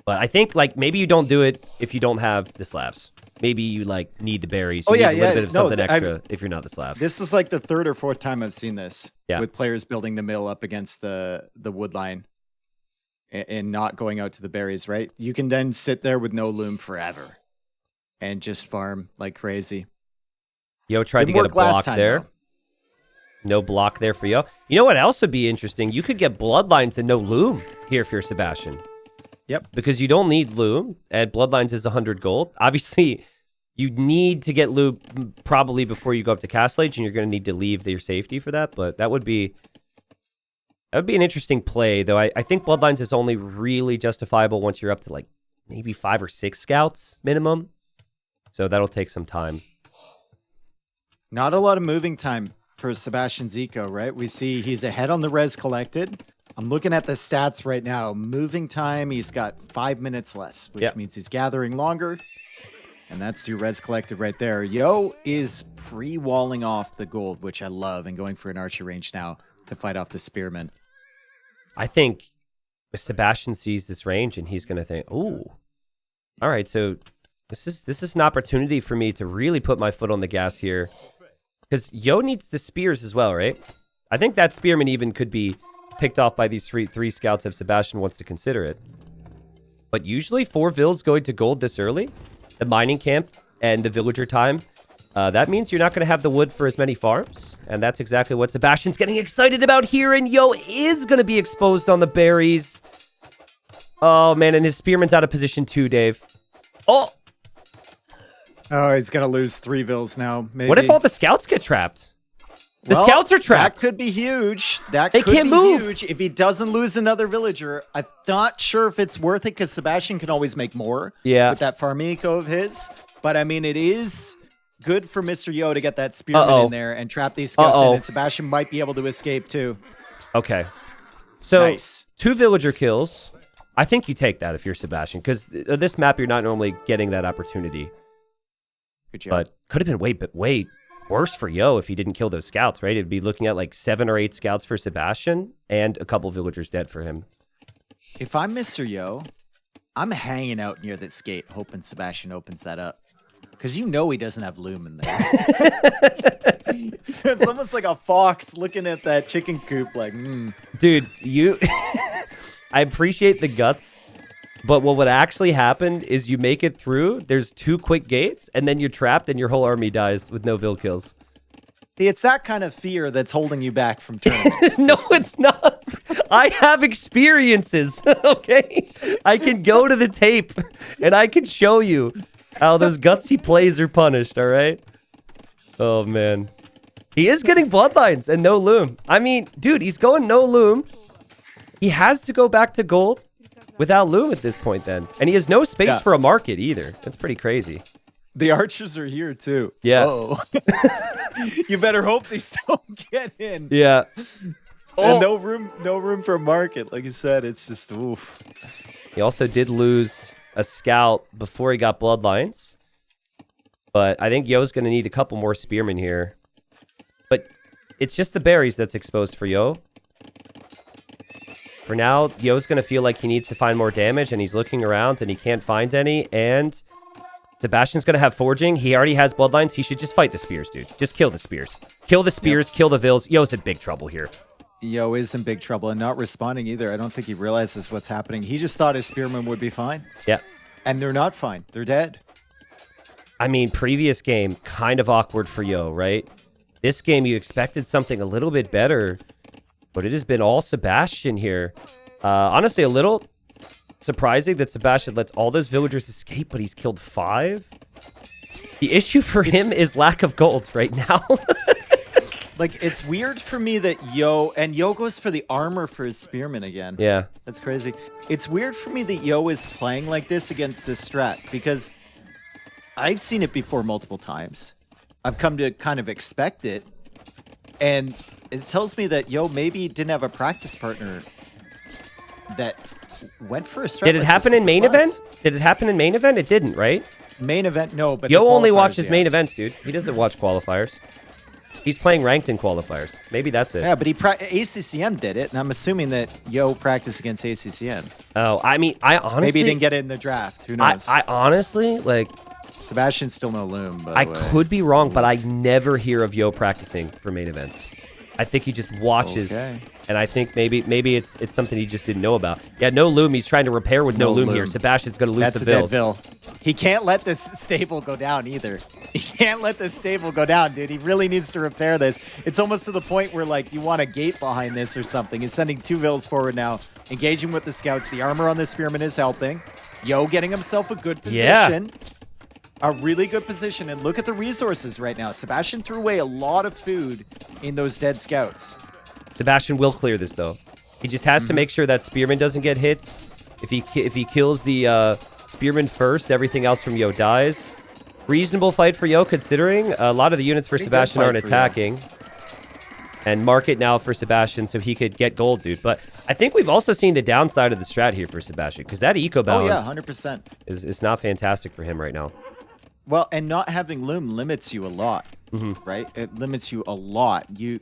But I think, like, maybe you don't do it if you don't have the Slavs. Maybe you, like, need the berries. You need a little bit of something extra if you're not the Slavs. This is, like, the third or fourth time I've seen this with players building the mill up against the wood line and not going out to the berries, right? You can then sit there with no loom forever and just farm like crazy. Yo tried to get a block there. Though. No block there for Yo. You know what else would be interesting? You could get Bloodlines and no loom here for Sebastian. Yep. Because you don't need loom, and Bloodlines is 100 gold. Obviously, you need to get loom probably before you go up to Castle Age, and you're going to need to leave your safety for that, but that would be an interesting play, though. I think Bloodlines is only really justifiable once you're up to, like, maybe 5 or 6 scouts minimum. So that'll take some time. Not a lot of moving time for Sebastian's eco, right? We see he's ahead on the res collected. I'm looking at the stats right now. Moving time, he's got 5 minutes less, which means he's gathering longer. And that's your res collected right there. Yo is pre-walling off the gold, which I love, and going for an archer range now to fight off the spearman. I think if Sebastian sees this range and he's going to think, "Ooh, all right, so this is an opportunity for me to really put my foot on the gas here." Because Yo needs the spears as well, right? I think that spearman even could be picked off by these three scouts if Sebastian wants to consider it. But usually 4 vills going to gold this early, the mining camp and the villager time, that means you're not going to have the wood for as many farms. And that's exactly what Sebastian's getting excited about here. And Yo is going to be exposed on the berries. Oh, man. And his spearman's out of position too, Dave. Oh, he's going to lose 3 vills now. Maybe. What if all the scouts get trapped? The scouts are trapped. That could be huge. They could be huge if he doesn't lose another villager. I'm not sure if it's worth it because Sebastian can always make more with that farm eco of his. But I mean, it is good for Mr. Yo to get that spearman in there and trap these scouts in. And Sebastian might be able to escape too. Okay. So 2 villager kills. I think you take that if you're Sebastian because this map, you're not normally getting that opportunity. Good job. But could have been way worse for Yo if he didn't kill those scouts, right? It'd be looking at like 7 or 8 scouts for Sebastian and a couple villagers dead for him. If I'm Mr. Yo, I'm hanging out near this gate hoping Sebastian opens that up. Because you know he doesn't have loom in there. It's almost like a fox looking at that chicken coop like, Dude, I appreciate the guts, but what would actually happen is you make it through, there's 2 quick gates, and then you're trapped and your whole army dies with no vill kills. See, it's that kind of fear that's holding you back from tournaments. No, it's not. I have experiences, okay? I can go to the tape, and I can show you how those gutsy plays are punished, all right? Oh, man. He is getting bloodlines and no loom. I mean, dude, he's going no loom. He has to go back to gold without loom at this point then. And he has no space for a market either. That's pretty crazy. The archers are here too. Yeah. Oh. You better hope these don't get in. Yeah. And no room for a market. Like you said, it's just oof. He also did lose a scout before he got bloodlines. But I think Yo's going to need a couple more spearmen here. But it's just the berries that's exposed for Yo. For now, Yo's going to feel like he needs to find more damage, and he's looking around, and he can't find any, and Sebastian's going to have forging. He already has bloodlines. He should just fight the spears, dude. Just kill the spears. Kill the spears, kill the vills. Yo's in big trouble here. Yo is in big trouble and not responding either. I don't think he realizes what's happening. He just thought his spearmen would be fine. Yeah. And they're not fine. They're dead. I mean, previous game, kind of awkward for Yo, right? This game, you expected something a little bit better, but it has been all Sebastian here. Honestly, a little surprising that Sebastian lets all those villagers escape, but he's killed 5. The issue for him is lack of gold right now. Like, it's weird for me that Yo goes for the armor for his spearmen again. Yeah. That's crazy. It's weird for me that Yo is playing like this against this strat because I've seen it before multiple times. I've come to kind of expect it. And it tells me that Yo maybe didn't have a practice partner that went for a strat. Did it happen in main event? Did it happen in main event? It didn't, right? Main event, no. But Yo only watches main events, dude. He doesn't watch qualifiers. He's playing ranked in qualifiers. Maybe that's it. Yeah, but ACCN did it, and I'm assuming that Yo practiced against ACCN. Oh, I mean, I honestly... Maybe he didn't get it in the draft. Who knows? I honestly, like... Sebastian's still no loom, by I the way. could be wrong, but I never hear of Yo practicing for main events. I think he just watches, and I think maybe it's something he just didn't know about. Yeah, no loom. He's trying to repair with no loom here. Sebastian's going to lose the vills. That's a dead vill. He can't let this stable go down either. He can't let this stable go down, dude. He really needs to repair this. It's almost to the point where, like, you want a gate behind this or something. He's sending 2 vills forward now, engaging with the scouts. The armor on the spearman is helping. Yo getting himself a good position. Yeah. A really good position, and look at the resources right now. Sebastian threw away a lot of food in those dead scouts. Sebastian will clear this, though. He just has to make sure that Spearman doesn't get hits. If he kills the Spearman first, everything else from Yo dies. Reasonable fight for Yo, considering a lot of the units for Sebastian aren't attacking. And market now for Sebastian so he could get gold, dude. But I think we've also seen the downside of the strat here for Sebastian, because that eco balance 100%. is not fantastic for him right now. Well, and not having loom limits you a lot, right? It limits you a lot. You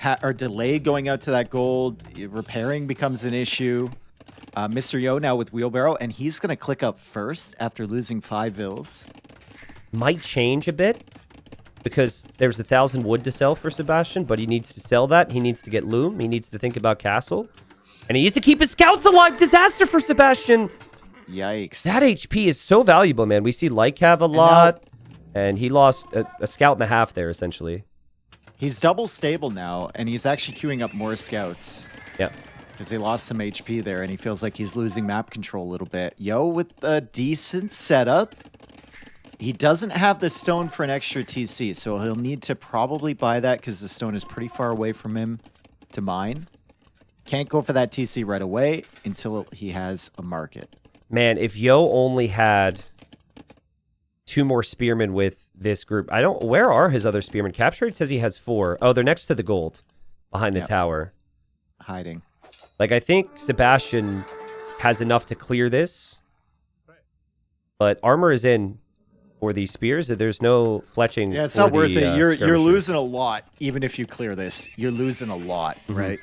are delayed going out to that gold. Repairing becomes an issue. Mr. Yo now with wheelbarrow, and he's going to click up first after losing 5 vills. Might change a bit. because there's 1,000 wood to sell for Sebastian, but he needs to sell that. He needs to get loom. He needs to think about castle. And he needs to keep his scouts alive. Disaster for Sebastian. Yikes. That HP is so valuable, man. We see Light Cav a lot, and he lost a scout and a half there, essentially. He's double stable now, and he's actually queuing up more scouts. Yeah. Because he lost some HP there, and he feels like he's losing map control a little bit. Yo, with a decent setup. He doesn't have the stone for an extra TC, so he'll need to probably buy that because the stone is pretty far away from him to mine. Can't go for that TC right away until he has a market. Man, if Yo only had 2 more spearmen with this group. Where are his other spearmen? Capture Rate says he has 4. Oh, they're next to the gold behind the tower. Hiding. Like, I think Sebastian has enough to clear this. But armor is in for these spears. There's no fletching. Yeah, it's not worth it. You're losing a lot, even if you clear this. You're losing a lot, right?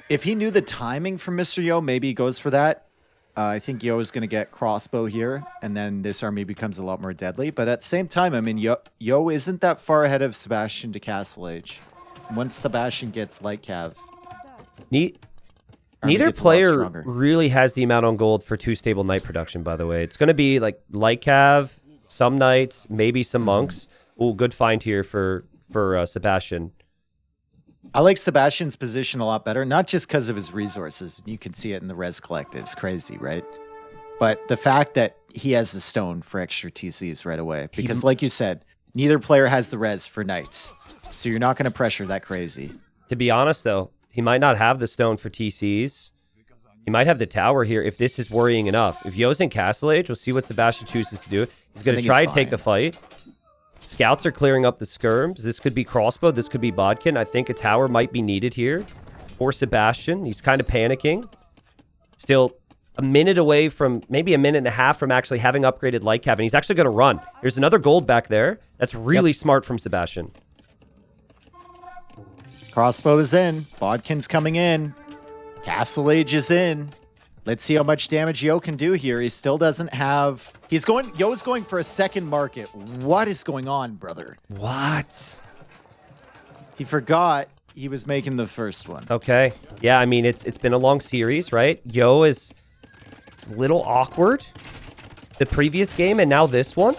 If he knew the timing from mr.yo, maybe he goes for that. I think Yo is going to get crossbow here, and then this army becomes a lot more deadly. But at the same time, I mean, Yo isn't that far ahead of Sebastian to Castle Age. Once Sebastian gets Light Cav, neither player really has the amount on gold for 2 stable knight production, by the way. It's going to be like Light Cav, some knights, maybe some monks. Oh, good find here for Sebastian. I like Sebastian's position a lot better, not just because of his resources. You can see it in the res collect. It's crazy, right? But the fact that he has the stone for extra TCs right away. Because like you said, neither player has the res for knights. So you're not going to pressure that crazy. To be honest, though, he might not have the stone for TCs. He might have the tower here if this is worrying enough. If Yo's in Castle Age, we'll see what Sebastian chooses to do. He's going to try and take the fight. Scouts are clearing up the skirms. This could be crossbow. This could be bodkin. I think a tower might be needed here for Sebastian. He's kind of panicking. Still a minute away from, maybe a minute and a half from actually having upgraded Light Cav. And he's actually going to run. There's another gold back there. That's really smart from Sebastian. Crossbow is in. Bodkin's coming in. Castle Age is in. Let's see how much damage Yo can do here. He still doesn't have... Yo's going for a second market. What is going on, brother? What? He forgot he was making the first one. Okay. Yeah, I mean, it's been a long series, right? Yo is a little awkward. The previous game and now this one.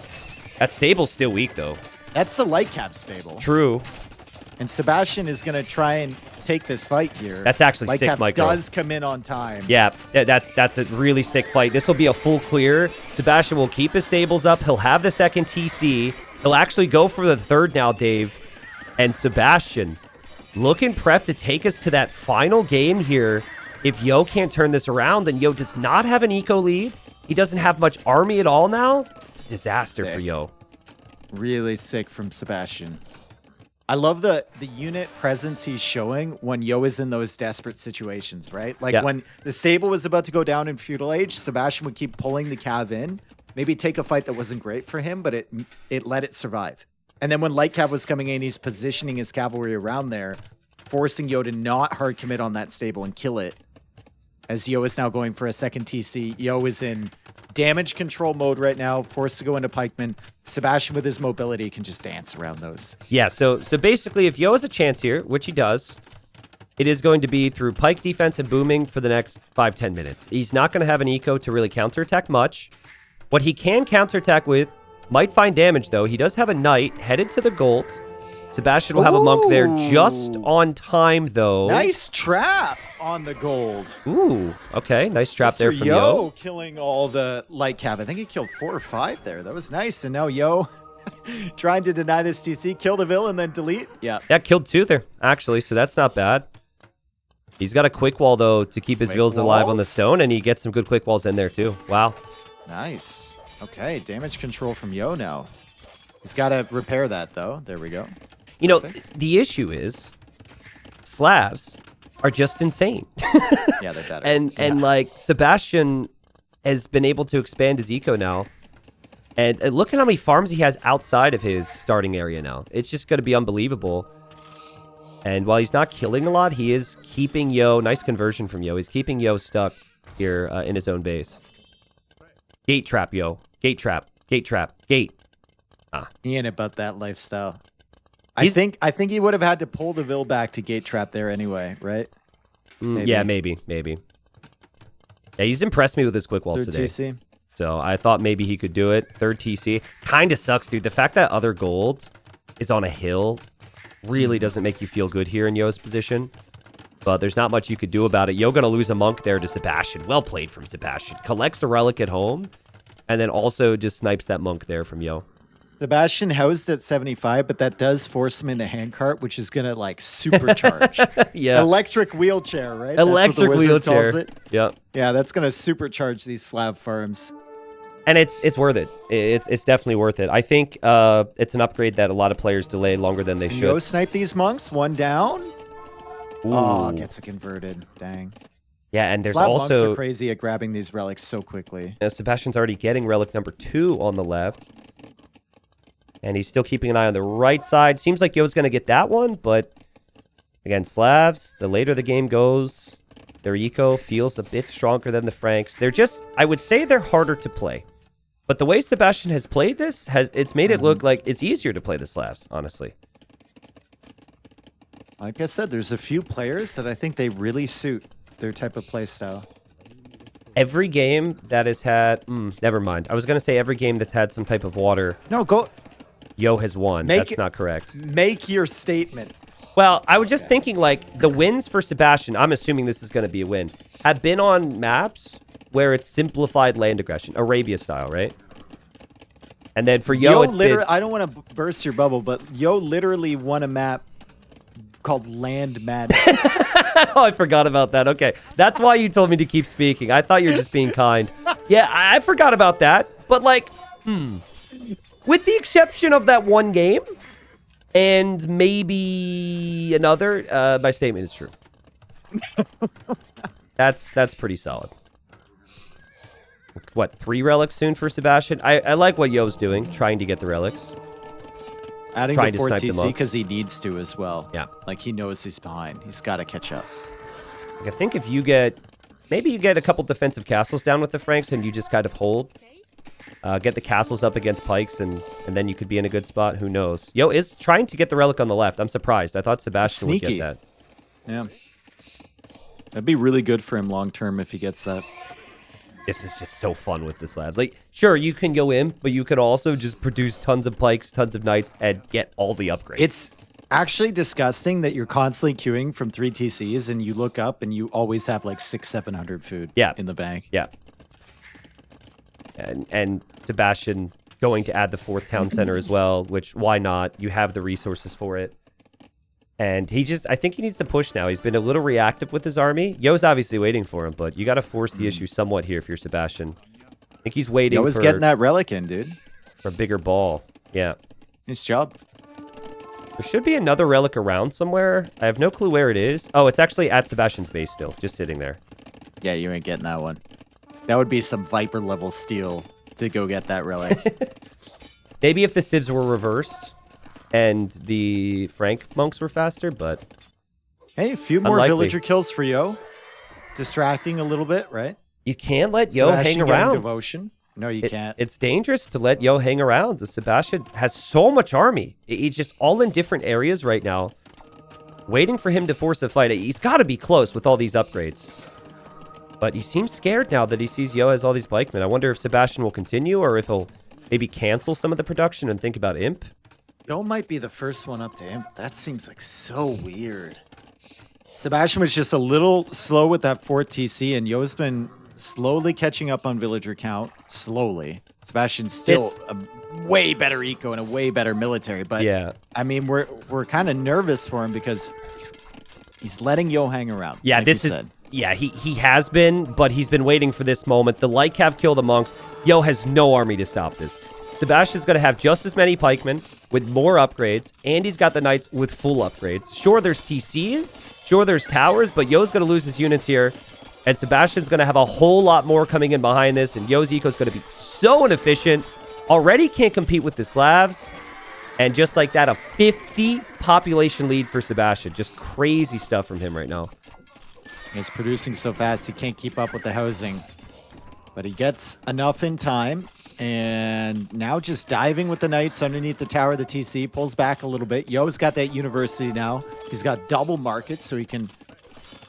That stable's still weak, though. That's the Light Cav stable. True. And Sebastian is going to try and take this fight here. That's actually Light sick, Cav Michael. does come in on time. Yeah, that's a really sick fight. This will be a full clear. Sebastian will keep his stables up. He'll have the second TC. He'll actually go for the third now, Dave. And Sebastian looking prep to take us to that final game here. If Yo can't turn this around, then Yo does not have an eco lead. He doesn't have much army at all now. It's a disaster for Yo. Really sick from Sebastian. I love the unit presence he's showing when Yo is in those desperate situations, right? Like when the stable was about to go down in Feudal Age, Sebastian would keep pulling the Cav in, maybe take a fight that wasn't great for him, but it let it survive. And then when Light Cav was coming in, he's positioning his cavalry around there, forcing Yo to not hard commit on that stable and kill it. As Yo is now going for a second TC, Yo is in damage control mode right now, forced to go into pikemen. Sebastian with his mobility can just dance around those. Yeah, so basically if Yo has a chance here, which he does, it is going to be through pike defense and booming for the next 5-10 minutes. He's not going to have an eco to really counterattack much. What he can counterattack with might find damage, though. He does have a knight headed to the gold. Sebastian will have a monk there just on time, though. Nice trap on the gold. Ooh, okay. Nice trap there from Yo. Yo killing all the Light Cav. I think he killed 4 or 5 there. That was nice. And now Yo trying to deny this TC. Kill the villain, then delete. Yeah. Yeah, killed 2 there, actually, so that's not bad. He's got a quick wall, though, to keep his villains alive on the stone, and he gets some good quick walls in there, too. Wow. Nice. Okay, damage control from Yo now. He's got to repair that, though. There we go. You know, the issue is Slavs are just insane. Yeah, they're better. And like, Sebastian has been able to expand his eco now. And look at how many farms he has outside of his starting area now. It's just going to be unbelievable. And while he's not killing a lot, he is keeping Yo. Nice conversion from Yo. He's keeping Yo stuck here in his own base. Gate trap, Yo. Gate trap. Gate trap. Gate. He ain't about that lifestyle. I think he would have had to pull the Vil back to gate trap there anyway, right? Yeah, maybe. Yeah, he's impressed me with his quick walls Third today. TC. So I thought maybe he could do it. Third TC. Kind of sucks, dude. The fact that other gold is on a hill really doesn't make you feel good here in Yo's position. But there's not much you could do about it. Yo gonna lose a monk there to Sebastian. Well played from Sebastian. Collects a relic at home, and then also just snipes that monk there from Yo. Sebastian housed at 75, but that does force him into handcart, which is gonna like supercharge. Yeah. Electric wheelchair, right? Electric wheelchair. Calls it. Yep. Yeah, that's gonna supercharge these slab farms. And it's worth it. It's definitely worth it. I think it's an upgrade that a lot of players delay longer than they should. Yo snipe these monks. One down. Ooh. Oh, gets it converted. Dang. Yeah, and there's Slab monks also are crazy at grabbing these relics so quickly. Sebastian's already getting relic number 2 on the left. And he's still keeping an eye on the right side. Seems like Yo's going to get that one, but again, Slavs, the later the game goes, their eco feels a bit stronger than the Franks. They're just, I would say they're harder to play. But the way Sebastian has played this, it's made it look like it's easier to play the Slavs, honestly. Like I said, there's a few players that I think they really suit their type of play style. Every game that has had, never mind. I was going to say every game that's had some type of water. No, go. Yo has won. That's not correct. Make your statement. Well, I was just thinking, like, the wins for Sebastian, I'm assuming this is going to be a win, have been on maps where it's simplified land aggression, Arabia style, right? And then for Yo, it's been... I don't want to burst your bubble, but Yo literally won a map called Land Madness. Oh, I forgot about that. Okay. That's why you told me to keep speaking. I thought you were just being kind. Yeah, I forgot about that. But, like, with the exception of that one game, and maybe another, my statement is true. That's pretty solid. What, 3 relics soon for Sebastian? I like what Yo's doing, trying to get the relics. Adding the 4 TC because he needs to as well. Yeah. Like, he knows he's behind. He's got to catch up. Like, I think if you get... Maybe you get a couple defensive castles down with the Franks and you just kind of hold. Get the castles up against pikes and then you could be in a good spot. Who knows? Yo is trying to get the relic on the left. I'm surprised. I thought Sebastian would get that. Yeah. That'd be really good for him long term if he gets that. This is just so fun with the slabs. Like, sure, you can go in, but you could also just produce tons of pikes, tons of knights, and get all the upgrades. It's actually disgusting that you're constantly queuing from 3 TCs and you look up and you always have like 600-700 food in the bank. Yeah. And Sebastian going to add the 4th town center as well, which why not? You have the resources for it. And I think he needs to push now. He's been a little reactive with his army. Yo's obviously waiting for him, but you got to force the issue somewhat here if you're Sebastian. I think he's waiting Yo was getting that relic in, dude. For a bigger ball. Yeah. Nice job. There should be another relic around somewhere. I have no clue where it is. Oh, it's actually at Sebastian's base still, just sitting there. Yeah, you ain't getting that one. That would be some Viper level steal to go get that relic. Maybe if the civs were reversed and the Frank monks were faster, but... Hey, a few more villager kills for Yo. Distracting a little bit, right? You can't let Yo hang around. Devotion. No, you can't. It's dangerous to let Yo hang around. The Sebastian has so much army. He's just all in different areas right now. Waiting for him to force a fight. He's got to be close with all these upgrades. But he seems scared now that he sees Yo has all these pikemen. I wonder if Sebastian will continue or if he'll maybe cancel some of the production and think about Imp. Yo might be the first one up to Imp. That seems like so weird. Sebastian was just a little slow with that 4th TC, and Yo's been slowly catching up on villager count. Slowly. Sebastian's still a way better eco and a way better military. But yeah, I mean, we're kind of nervous for him because he's letting Yo hang around. Yeah, like this is... Yeah, he has been, but he's been waiting for this moment. The light cav kill the monks. Yo has no army to stop this. Sebastian's going to have just as many pikemen with more upgrades, and he's got the knights with full upgrades. Sure, there's TCs, sure, there's towers, but Yo's going to lose his units here, and Sebastian's going to have a whole lot more coming in behind this, and Yo's eco's going to be so inefficient. Already can't compete with the Slavs, and just like that, a 50 population lead for Sebastian. Just crazy stuff from him right now. He's producing so fast, he can't keep up with the housing. But he gets enough in time. And now just diving with the Knights underneath the tower of the TC. Pulls back a little bit. Yo's got that university now. He's got double markets, so he can,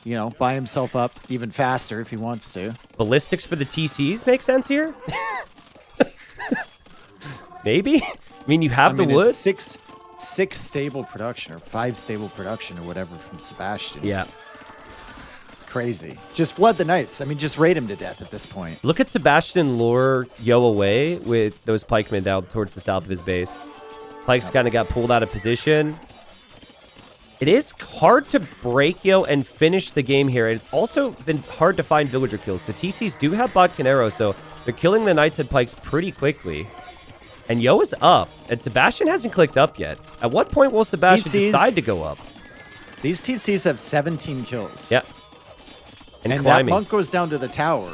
you know, buy himself up even faster if he wants to. Ballistics for the TCs make sense here? Maybe? I mean, you have the wood. It's six stable production or 5 stable production or whatever from Sebastian. Yeah. It's crazy. Just flood the Knights. I mean, just raid him to death at this point. Look at Sebastian lure Yo away with those pikemen down towards the south of his base. Pikes kind of got pulled out of position. It is hard to break Yo and finish the game here. It's also been hard to find villager kills. The TCs do have Bodkin Arrow, so they're killing the Knights and Pikes pretty quickly. And Yo is up, and Sebastian hasn't clicked up yet. At what point will Sebastian decide to go up? These TCs have 17 kills. Yep. And that monk goes down to the tower.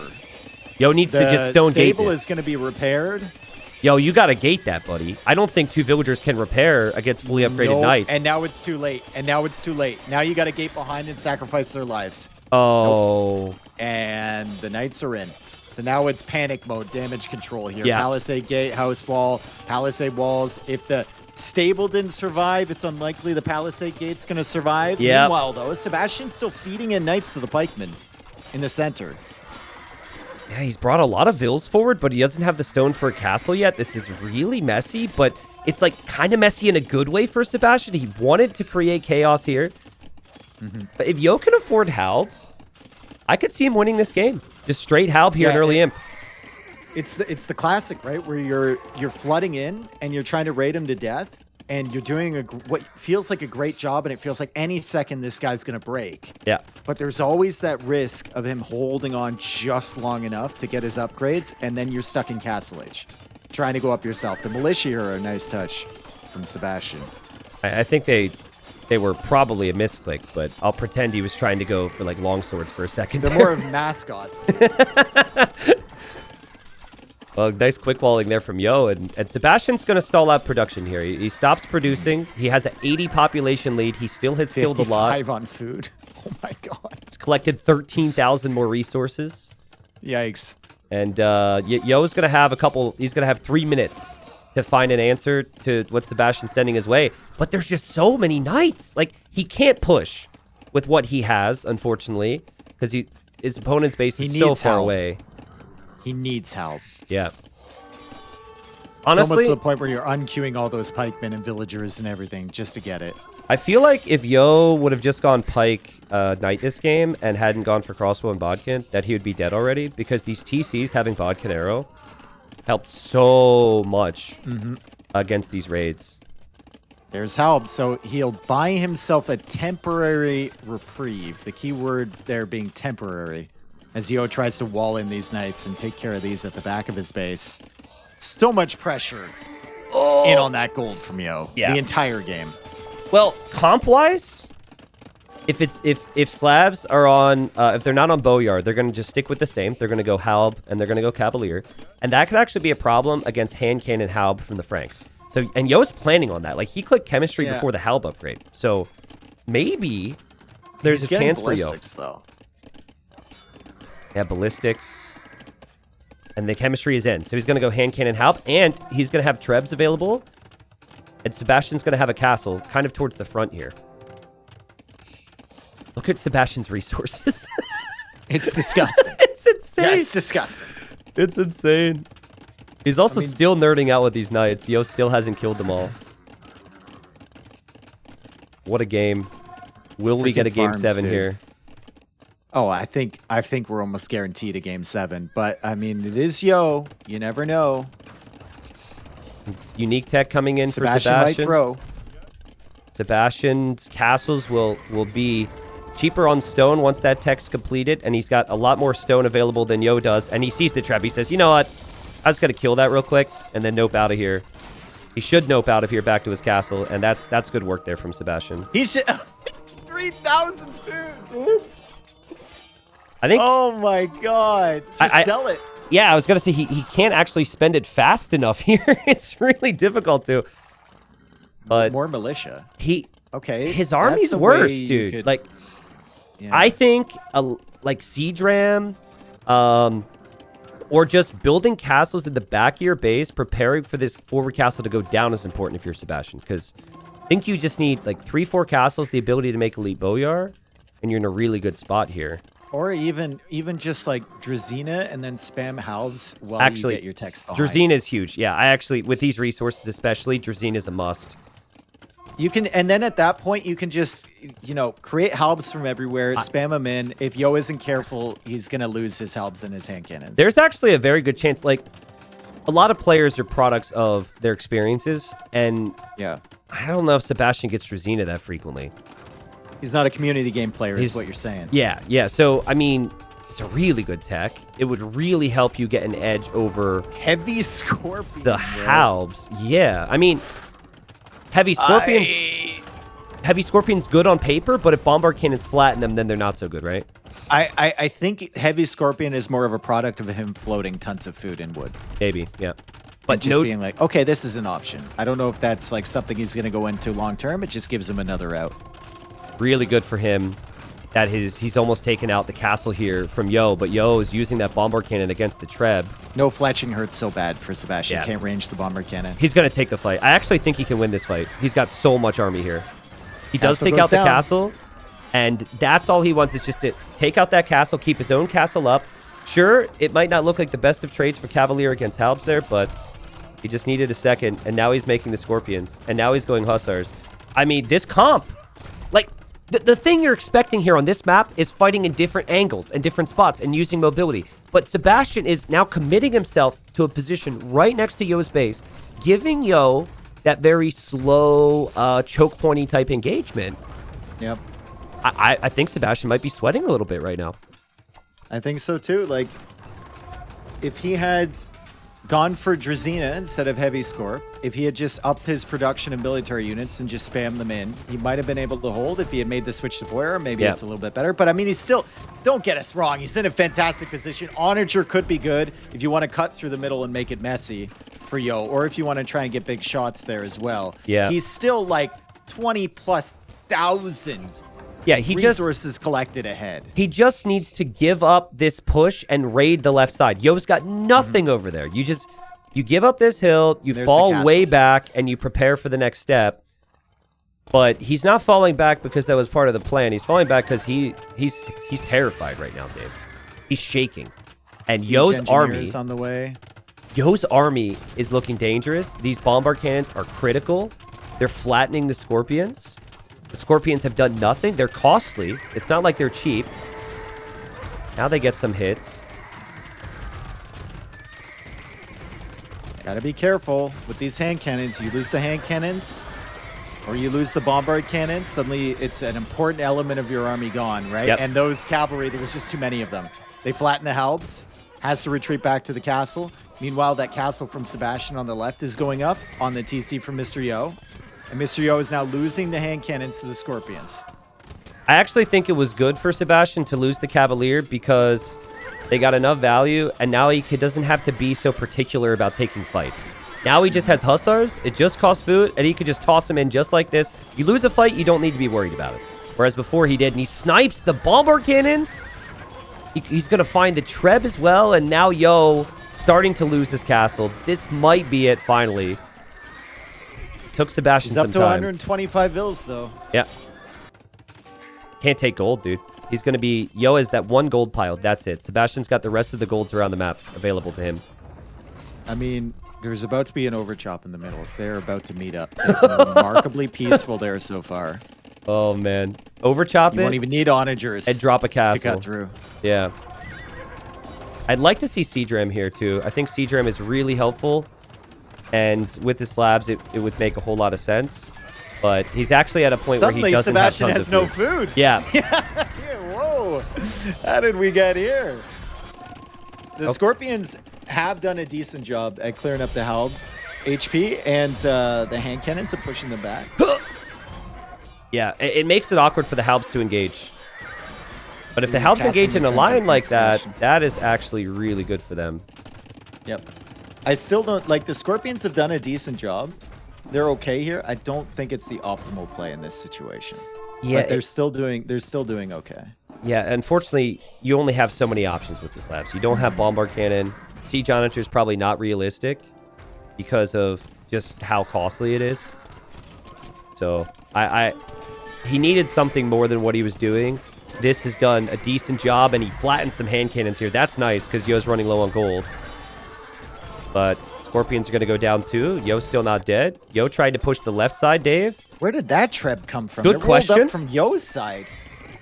Yo needs to just stone gate this. The stable is going to be repaired. Yo, you got to gate that, buddy. I don't think 2 villagers can repair against fully upgraded Knights. And now it's too late. Now you got to gate behind and sacrifice their lives. Oh. Nope. And the Knights are in. So now it's panic mode, damage control here. Yeah. Palisade gate, house wall, palisade walls. If the stable didn't survive, it's unlikely the palisade gate's going to survive. Yep. Meanwhile, though, Sebastian's still feeding in Knights to the pikemen in the center. Yeah, he's brought a lot of vills forward, but he doesn't have the stone for a castle yet. This is really messy, but it's like kind of messy in a good way for Sebastian. He wanted to create chaos here. But if Yo can afford Halb, I could see him winning this game. Just straight Halb here in early imp. It's the classic, right? Where you're flooding in and you're trying to raid him to death, and you're doing what feels like a great job, and it feels like any second this guy's gonna break. Yeah. But there's always that risk of him holding on just long enough to get his upgrades, and then you're stuck in Castle Age, trying to go up yourself. The militia here are a nice touch from Sebastian. I think they were probably a misclick, but I'll pretend he was trying to go for like longswords for a second. They're more of mascots. Well, nice quick walling there from Yo, and Sebastian's going to stall out production here. He stops producing. He has an 80 population lead. He still has killed a lot. 55 on food. Oh my god. He's collected 13,000 more resources. Yikes. And Yo's going to have he's going to have 3 minutes to find an answer to what Sebastian's sending his way. But there's just so many Knights. Like, he can't push with what he has, unfortunately, because his opponent's base is so far away. He needs help. Yeah. Honestly, Honestly, it's almost to the point where you're unqueuing all those pikemen and villagers and everything just to get it. I feel like if Yo would have just gone Pike Knight this game and hadn't gone for Crossbow and Bodkin, that he would be dead already, because these TCs having Bodkin Arrow helped so much against these raids. There's help, so he'll buy himself a temporary reprieve. The key word there being temporary, as Yo tries to wall in these Knights and take care of these at the back of his base. So much pressure in on that gold from Yo the entire game. Well, comp-wise, if slabs are on, if they're not on Bowyard, they're going to just stick with the same. They're going to go Halb and they're going to go Cavalier. And that could actually be a problem against hand cannon Halb from the Franks. So, and Yo's planning on that. Like, he clicked chemistry before the Halb upgrade. So maybe there's a chance for Yo. Though. Yeah, ballistics. And the chemistry is in. So he's going to go hand cannon Halb, and he's going to have Trebs available. And Sebastian's going to have a castle kind of towards the front here. Look at Sebastian's resources. It's disgusting. It's insane. Yeah, it's disgusting. It's insane. He's also still nerding out with these Knights. Yo still hasn't killed them all. What a game. Will we get a game 7 here? Oh, I think we're almost guaranteed a game 7. But, I mean, it is Yo. You never know. Unique tech coming in for Sebastian. Might throw. Sebastian's castles will be cheaper on stone once that tech's completed, and he's got a lot more stone available than Yo does. And he sees the trap. He says, you know what? I just got to kill that real quick and then nope out of here. He should nope out of here back to his castle, and that's good work there from Sebastian. He should 3,000 food. I think. Oh my god! Just sell it. Yeah, I was gonna say he can't actually spend it fast enough here. It's really difficult to. But more militia. His army's worse, dude. Like, I think like Siege Ram, Or just building castles in the back of your base, preparing for this forward castle to go down is important if you're Sebastian. Because I think you just need like 3-4 castles, the ability to make elite Boyar, and you're in a really good spot here. Or even just like Drazina and then spam halves while you get your techs behind. Drazina is huge. Yeah, I actually, with these resources especially, Drazina is a must. You can, and then at that point, you can just, you know, create halbs from everywhere, spam them in. If Yo isn't careful, he's going to lose his halbs and his hand cannons. There's actually a very good chance, like, a lot of players are products of their experiences, and yeah, I don't know if Sebastian gets Drazina that frequently. He's not a community game player, is what you're saying. Yeah, yeah. So, I mean, it's a really good tech. It would really help you get an edge over... Heavy Scorpion. The halbs. Yeah, I mean... Heavy Scorpion's good on paper, but if Bombard Cannons flatten them, then they're not so good, right? I think Heavy Scorpion is more of a product of him floating tons of food in wood. Maybe, yeah. But just being like, okay, this is an option. I don't know if that's like something he's going to go into long term. It just gives him another out. Really good for him that he's almost taken out the castle here from Yo, but Yo is using that Bombard Cannon against the Treb. No fletching hurts so bad for Sebastian. Yeah. Can't range the Bombard Cannon. He's going to take the fight. I actually think he can win this fight. He's got so much army here. He does take out the castle, and that's all he wants is just to take out that castle, keep his own castle up. Sure, it might not look like the best of trades for Cavalier against Halbs there, but he just needed a second, and now he's making the Scorpions, and now he's going Hussars. I mean, this comp, like, the thing you're expecting here on this map is fighting in different angles and different spots and using mobility. But Sebastian is now committing himself to a position right next to Yo's base, giving Yo that very slow, choke pointy type engagement. Yep. I think Sebastian might be sweating a little bit right now. I think so too. Like, if he had gone for Drazina instead of Heavy Scorp, if he had just upped his production and military units and just spammed them in, he might have been able to hold. If he had made the switch to Boyar, maybe it's a little bit better. But I mean, he's still, don't get us wrong, he's in a fantastic position. Onager could be good if you want to cut through the middle and make it messy for Yo, or if you want to try and get big shots there as well. Yeah. He's still like 20,000+ Yeah, he resources collected ahead. He just needs to give up this push and raid the left side. Yo's got nothing over there. You give up this hill, you fall way back, and you prepare for the next step. But he's not falling back because that was part of the plan. He's falling back because he's terrified right now, Dave. He's shaking. And Yo's army on the way. Yo's army is looking dangerous. These Bombard Cannons are critical. They're flattening the Scorpions. The Scorpions have done nothing. They're costly. It's not like they're cheap. Now they get some hits. Gotta be careful with these hand cannons. You lose the hand cannons, or you lose the Bombard Cannons. Suddenly, it's an important element of your army gone, right? Yep. And those cavalry, there was just too many of them. They flatten the Halbs, has to retreat back to the castle. Meanwhile, that castle from Sebastian on the left is going up on the TC from mr.yo. And mr.yo is now losing the hand cannons to the Scorpions. I actually think it was good for Sebastian to lose the Cavalier because they got enough value, and now he doesn't have to be so particular about taking fights. Now he just has Hussars, it just costs food, and he could just toss them in just like this. You lose a fight, you don't need to be worried about it. Whereas before he did, and he snipes the Bombard Cannons. He's going to find the Treb as well, and now Yo starting to lose his castle. This might be it finally. Took Sebastian some time. He's up to 125 vills, though. Yeah. Can't take gold, dude. He's going to be... Yo is that one gold pile. That's it. Sebastian's got the rest of the golds around the map available to him. I mean, there's about to be an overchop in the middle. They're about to meet up. They've been remarkably peaceful there so far. Oh, man. Overchop it. You won't even need onagers and drop a castle to cut through. Yeah. I'd like to see Seadram here, too. I think Seadram is really helpful. And with the slabs, it would make a whole lot of sense. But he's actually at a point where he doesn't Sebastian have tons of food. Has no food. Yeah. Yeah. Whoa. How did we get here? The Scorpions have done a decent job at clearing up the Halbs HP and the hand cannons and pushing them back. Yeah, it makes it awkward for the Halbs to engage. But if the Halbs engage in a line like that, that is actually really good for them. Yep. I still don't... Like, the Scorpions have done a decent job. They're okay here. I don't think it's the optimal play in this situation. Yeah, but they're still doing okay. Yeah, unfortunately, you only have so many options with the slabs. You don't have Bombard Cannon. Siege Onager is probably not realistic because of just how costly it is. So he needed something more than what he was doing. This has done a decent job, and he flattened some hand cannons here. That's nice because Yo's running low on gold. But Scorpions are going to go down too. Yo's still not dead. Yo tried to push the left side, Dave. Where did that treb come from? Good question. Rolled up from Yo's side.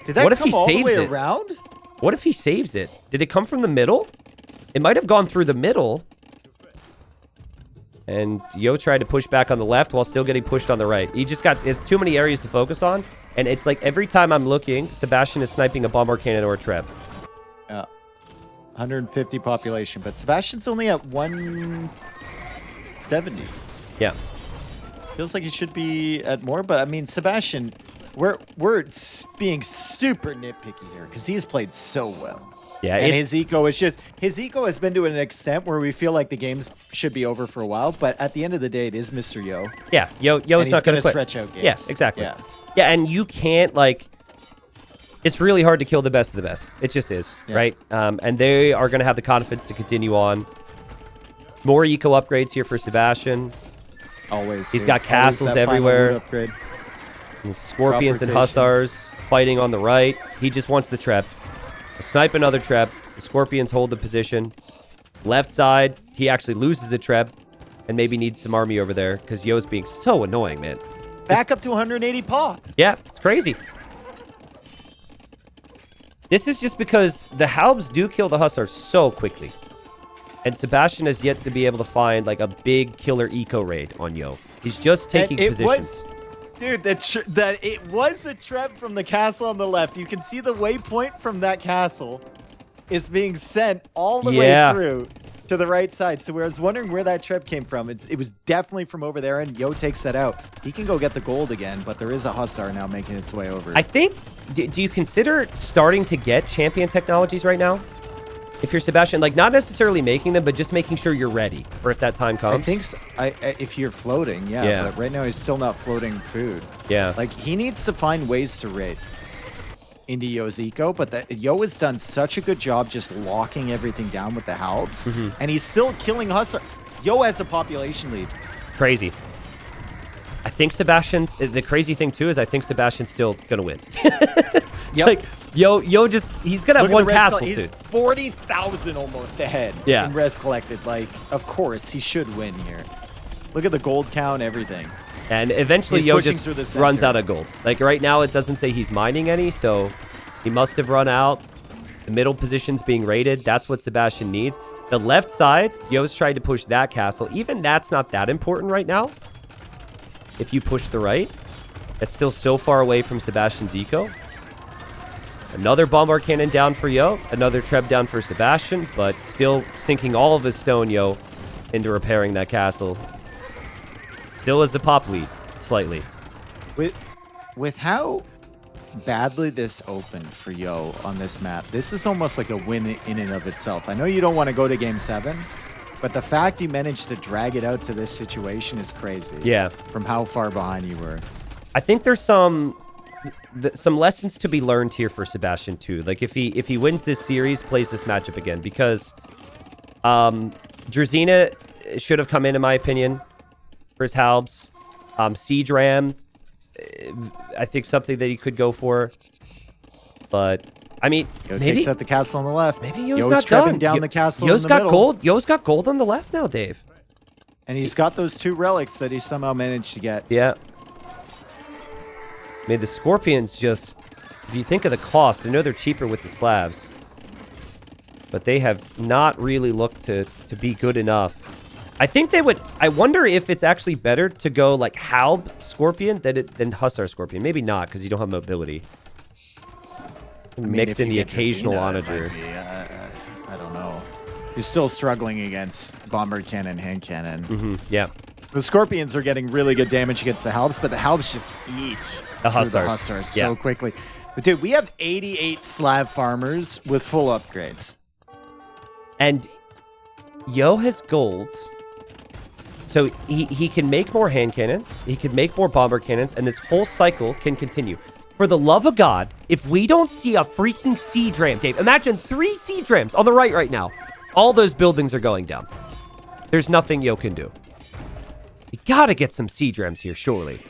Did that come all the way around? What if he saves it? Did it come from the middle? It might have gone through the middle. And Yo tried to push back on the left while still getting pushed on the right. He just got... There's too many areas to focus on. And it's like every time I'm looking, Sebastian is sniping a bomber cannon or a treb. Yeah. 150 population, but Sebastian's only at 170. Yeah. Feels like he should be at more, but I mean, Sebastian, we're being super nitpicky here because he's played so well. Yeah, and his eco has been to an extent where we feel like the games should be over for a while, but at the end of the day, it is Mr. Yo. Yeah, Yo's not going to stretch out games. Yeah, exactly. Yeah, and you can't, like, it's really hard to kill the best of the best. It just is, right? And they are going to have the confidence to continue on. More eco upgrades here for Sebastian. Always. He's got castles everywhere. And Scorpions and Hussars fighting on the right. He just wants the trap. Snipe another trap. The Scorpions hold the position. Left side, he actually loses a trap and maybe needs some army over there because Yo's being so annoying, man. Back up to 180 pop. Yeah, it's crazy. This is just because the Halbs do kill the Hussars so quickly. And Sebastian has yet to be able to find like a big killer eco raid on Yo. He's just taking positions. Dude, it was a trap from the castle on the left. You can see the waypoint from that castle is being sent all the way through to the right side. So I was wondering where that trap came from. It was definitely from over there, and Yo takes that out. He can go get the gold again, but there is a Hussar now making its way over. I think, do you consider starting to get champion technologies right now? If you're Sebastian, like not necessarily making them, but just making sure you're ready for if that time comes. I think so. If you're floating, yeah. But right now he's still not floating food. Yeah. Like he needs to find ways to raid into Yo's eco, but Yo has done such a good job just locking everything down with the Halbs, and he's still killing Hussar. Yo has a population lead. Crazy. I think Sebastian, the crazy thing too is I think Sebastian's still gonna win. Like Yo just, he's gonna have one castle He's 40,000 almost ahead in res collected. Like, of course he should win here. Look at the gold count, everything. And eventually Yo just runs out of gold. Like right now it doesn't say he's mining any, so he must have run out. The middle position's being raided. That's what Sebastian needs. The left side, Yo's tried to push that castle. Even that's not that important right now. If you push the right, that's still so far away from Sebastian's eco. Another bombard cannon down for Yo. Another treb down for Sebastian, but still sinking all of his stone, Yo, into repairing that castle. Still has a pop lead, slightly. With how badly this opened for Yo on this map, this is almost like a win in and of itself. I know you don't want to go to Game 7, but the fact you managed to drag it out to this situation is crazy. Yeah. From how far behind you were. I think there's some lessons to be learned here for Sebastian too. Like if he wins this series, plays this matchup again, because Drazina should have come in my opinion, for his Halbs. Siege Ram, I think something that he could go for. But I mean, Yo takes out the castle on the left. Maybe Yo's not done. Down the castle Yo's in the got middle. gold. Yo's got gold on the left now, Dave. And he's got those 2 relics that he somehow managed to get. Yeah. I mean, the Scorpions just, if you think of the cost, I know they're cheaper with the Slavs, but they have not really looked to be good enough. I think they would, I wonder if it's actually better to go like Halb Scorpion than Hussar Scorpion. Maybe not, because you don't have mobility. Mix in the occasional onager. I don't know. You're still struggling against bomber cannon, hand cannon. Yeah. The Scorpions are getting really good damage against the Halbs, but the Halbs just eat the Hussars so quickly. But dude, we have 88 Slav farmers with full upgrades. And Yo has gold. So he can make more hand cannons. He can make more bomber cannons. And this whole cycle can continue. For the love of God, if we don't see a freaking siege ram, Dave, imagine 3 siege rams on the right now. All those buildings are going down. There's nothing Yo can do. You gotta get some siege rams here, surely.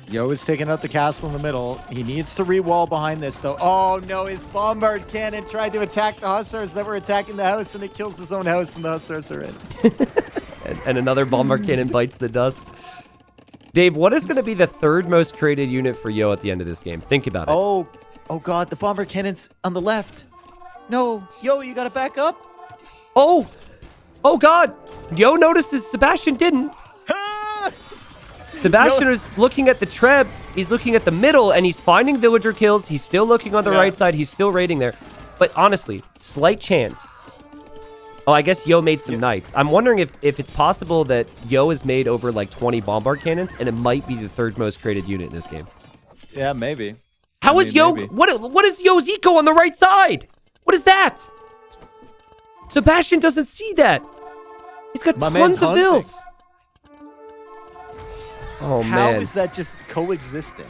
Yo is taking out the castle in the middle. He needs to re-wall behind this, though. Oh, no, his bombard cannon tried to attack the hussars that were attacking the house, and it kills his own house, and the hussars are in. and another bombard cannon bites the dust. Dave, what is going to be the third most created unit for Yo at the end of this game? Think about it. Oh, God, the bombard cannon's on the left. No, Yo, you got to back up. Oh, God. Yo notices Sebastian didn't. Sebastian is looking at the Treb. He's looking at the middle, and he's finding villager kills. He's still looking on the right side. He's still raiding there. But honestly, slight chance. Oh, I guess Yo made some knights. I'm wondering if it's possible that Yo has made over like 20 bombard cannons, and it might be the third most created unit in this game. Yeah, maybe. How is Yo? What is Yo's eco on the right side? What is that? Sebastian doesn't see that. He's got tons of vills. Oh, man. How is that just coexisting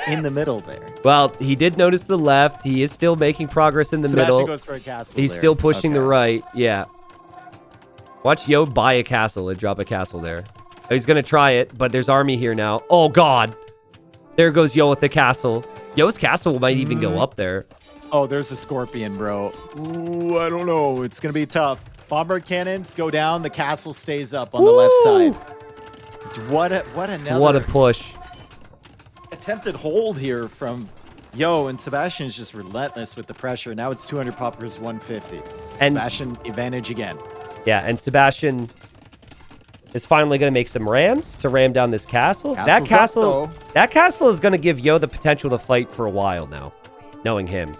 in the middle there? Well, he did notice the left. He is still making progress in the middle. Goes for a castle He's still pushing the right. Yeah. Watch Yo buy a castle and drop a castle there. Oh, he's going to try it, but there's army here now. Oh, God. There goes Yo with the castle. Yo's castle might even go up there. Oh, there's a scorpion, bro. Ooh, I don't know. It's going to be tough. Bombard cannons go down. The castle stays up on the left side. What a push. Attempted hold here from Yo, and Sebastian's just relentless with the pressure. Now it's 200 pop versus 150. And Sebastian advantage again. Yeah, and Sebastian is finally going to make some rams to ram down this castle. That castle is going to give Yo the potential to fight for a while now, knowing him.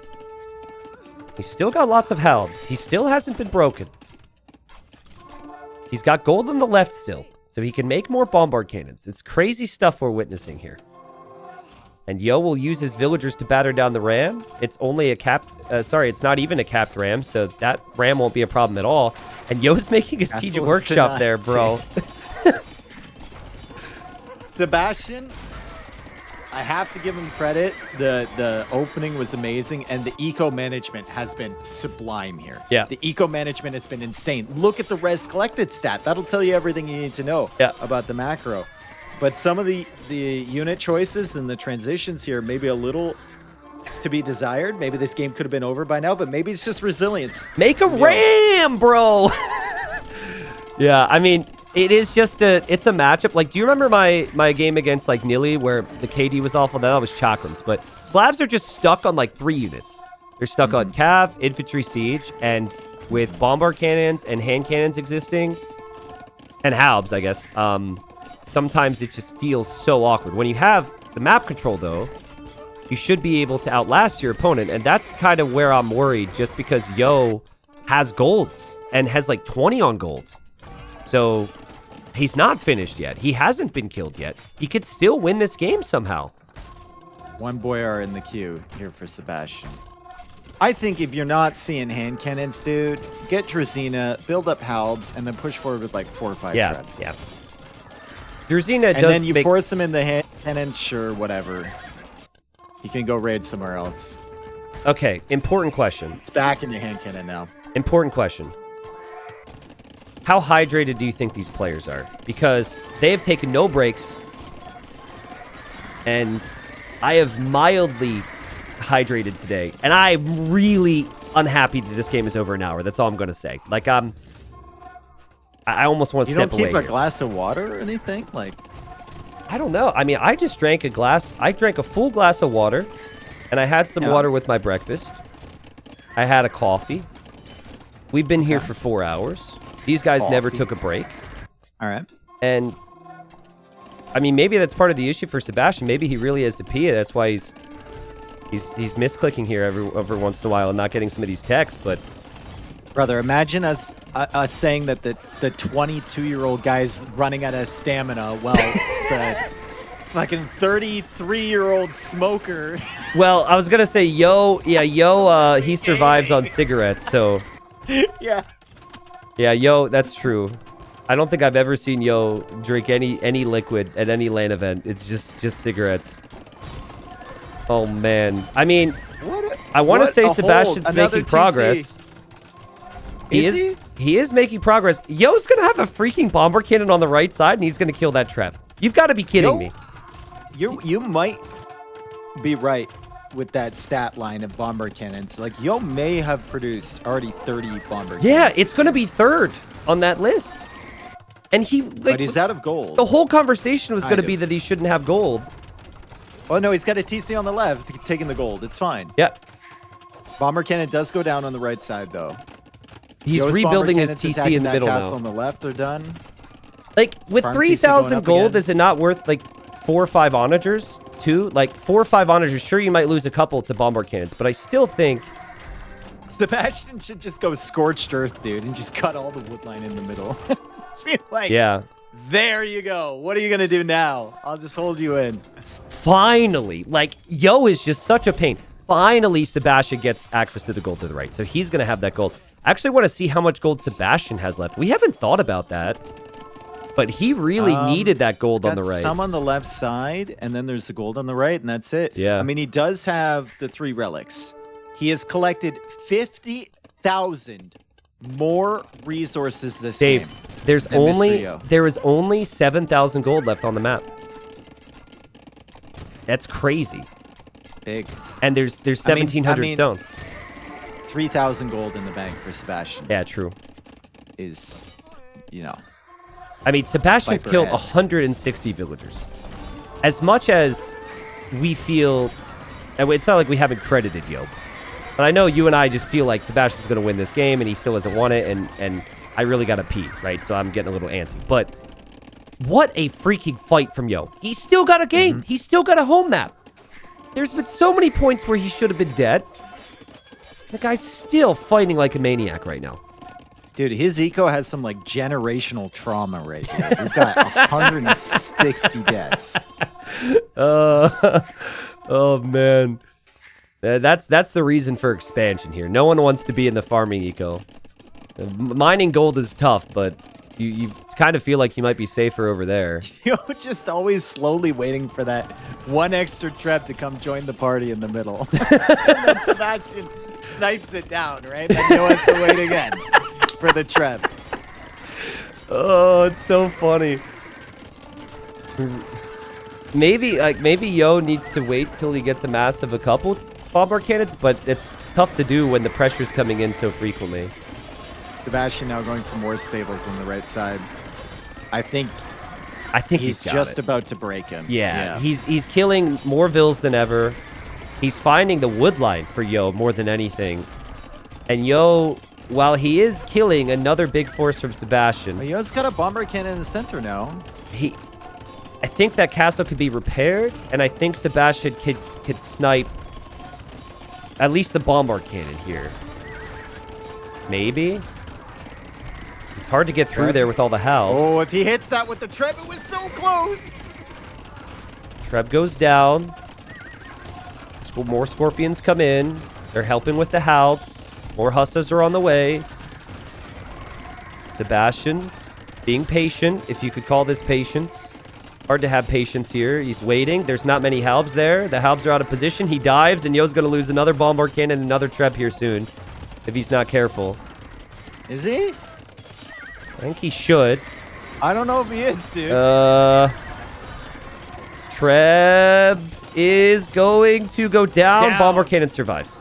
He's still got lots of halves. He still hasn't been broken. He's got gold on the left still, so he can make more bombard cannons. It's crazy stuff we're witnessing here. And Yo will use his villagers to batter down the ram. It's only a capped... it's not even a capped ram, so that ram won't be a problem at all. And Yo's making a siege workshop there, bro. Sebastian, I have to give him credit. The opening was amazing, and the eco management has been sublime here. Yeah. The eco management has been insane. Look at the res collected stat. That'll tell you everything you need to know about the macro. But some of the unit choices and the transitions here maybe a little to be desired. Maybe this game could have been over by now, but maybe it's just resilience. Make a ram, bro. Yeah, I mean, it's a matchup. Like, do you remember my game against like Nili where the KD was awful? That was chakrams, but Slavs are just stuck on like 3 units. They're stuck on cav, infantry, siege, and with bombard cannons and hand cannons existing, and halbs, I guess. Sometimes it just feels so awkward. When you have the map control, though, you should be able to outlast your opponent, and that's kind of where I'm worried, just because Yo has golds and has like 20 on gold. So he's not finished yet. He hasn't been killed yet. He could still win this game somehow. 1 Boyar in the queue here for Sebastian. I think if you're not seeing hand cannons, dude, get Drazina, build up halbs, and then push forward with like 4 or 5 traps. Yeah. Drazina and then you force him in the hand cannon, sure, whatever. He can go raid somewhere else. Okay, important question. It's back in the hand cannon now. Important question. How hydrated do you think these players are? Because they have taken no breaks, and I have mildly hydrated today, and I'm really unhappy that this game is over an hour. That's all I'm going to say. Like, I almost want to step away. You don't keep a glass of water or anything? Like, I don't know. I mean, I just drank a glass. I drank a full glass of water, and I had some water with my breakfast. I had a coffee. We've been here for 4 hours. These guys never took a break. All right. And, I mean, maybe that's part of the issue for Sebastian. Maybe he really has to pee. That's why he's misclicking here every once in a while and not getting some of these texts, but... Brother, imagine us saying that the 22-year-old guy's running out of stamina while the fucking 33-year-old smoker. Well, I was going to say, Yo, he survives on cigarettes, so... Yeah. Yeah, Yo, that's true. I don't think I've ever seen Yo drink any liquid at any LAN event. It's just cigarettes. Oh, man. I mean, I want to say Sebastian's making progress. He is making progress. Yo's gonna have a freaking bomber cannon on the right side, and he's gonna kill that trap. You've got to be kidding me. You might be right with that stat line of bomber cannons. Like, Yo may have produced already 30 bomber cannons. Yeah, it's gonna be third on that list. And but he's out of gold. The whole conversation was gonna be that he shouldn't have gold. Well, no, he's got a TC on the left, taking the gold. It's fine. Yeah. Bomber cannon does go down on the right side, though. He's rebuilding his TC in the middle now. Castle on the left are done. Like, with 3,000 gold, is it not worth, like, 4 or 5 onagers, too? Like, 4 or 5 onagers, sure, you might lose a couple to bomber cannons, but I still think... Sebastian should just go scorched earth, dude, and just cut all the woodline in the middle. Like, yeah. There you go. What are you going to do now? I'll just hold you in. Finally. Like, Yo is just such a pain. Finally, Sebastian gets access to the gold to the right, so he's going to have that gold. I actually want to see how much gold Sebastian has left. We haven't thought about that, but he really needed that gold on the right. Some on the left side, and then there's the gold on the right, and that's it. Yeah. I mean, he does have the 3 relics. He has collected 50,000 more resources this game. There is only 7,000 gold left on the map. That's crazy. Big. And there's 1,700 stone. 3,000 gold in the bank for Sebastian. Yeah, true. Is, you know. I mean, Sebastian's killed 160 villagers. As much as we feel, and it's not like we haven't credited Yo, but I know you and I just feel like Sebastian's going to win this game, and he still hasn't won it, and I really got to pee, right? So I'm getting a little antsy. But what a freaking fight from Yo. He's still got a game. He's still got a home map. There's been so many points where he should have been dead. The guy's still fighting like a maniac right now. Dude, his eco has some, like, generational trauma right here. We've got 160 deaths. Oh, man. That's the reason for expansion here. No one wants to be in the farming eco. Mining gold is tough, but you kind of feel like you might be safer over there. You're just always slowly waiting for that one extra trap to come join the party in the middle. And then Sebastian snipes it down, right? Then Yo has to wait again for the trap. Oh, it's so funny. Maybe Yo needs to wait till he gets a mass of a couple bomber cannons, but it's tough to do when the pressure's coming in so frequently. Sebastian now going for more stables on the right side. I think he's just about to break him. Yeah. He's killing more vills than ever. He's finding the wood line for Yo more than anything. And Yo, while he is killing another big force from Sebastian, well, Yo's got a bomber cannon in the center now. I think that castle could be repaired, and I think Sebastian could snipe at least the bomber cannon here. Maybe. It's hard to get through there with all the house. Oh, if he hits that with the Treb, it was so close. Treb goes down. More scorpions come in. They're helping with the halps. More hussas are on the way. Sebastian being patient, if you could call this patience. Hard to have patience here. He's waiting. There's not many halbs there. The halbs are out of position. He dives, and Yo's going to lose another bomber cannon and another Treb here soon if he's not careful. Is he? I think he should. I don't know if he is, dude. Treb is going to go down. Bomber cannon survives.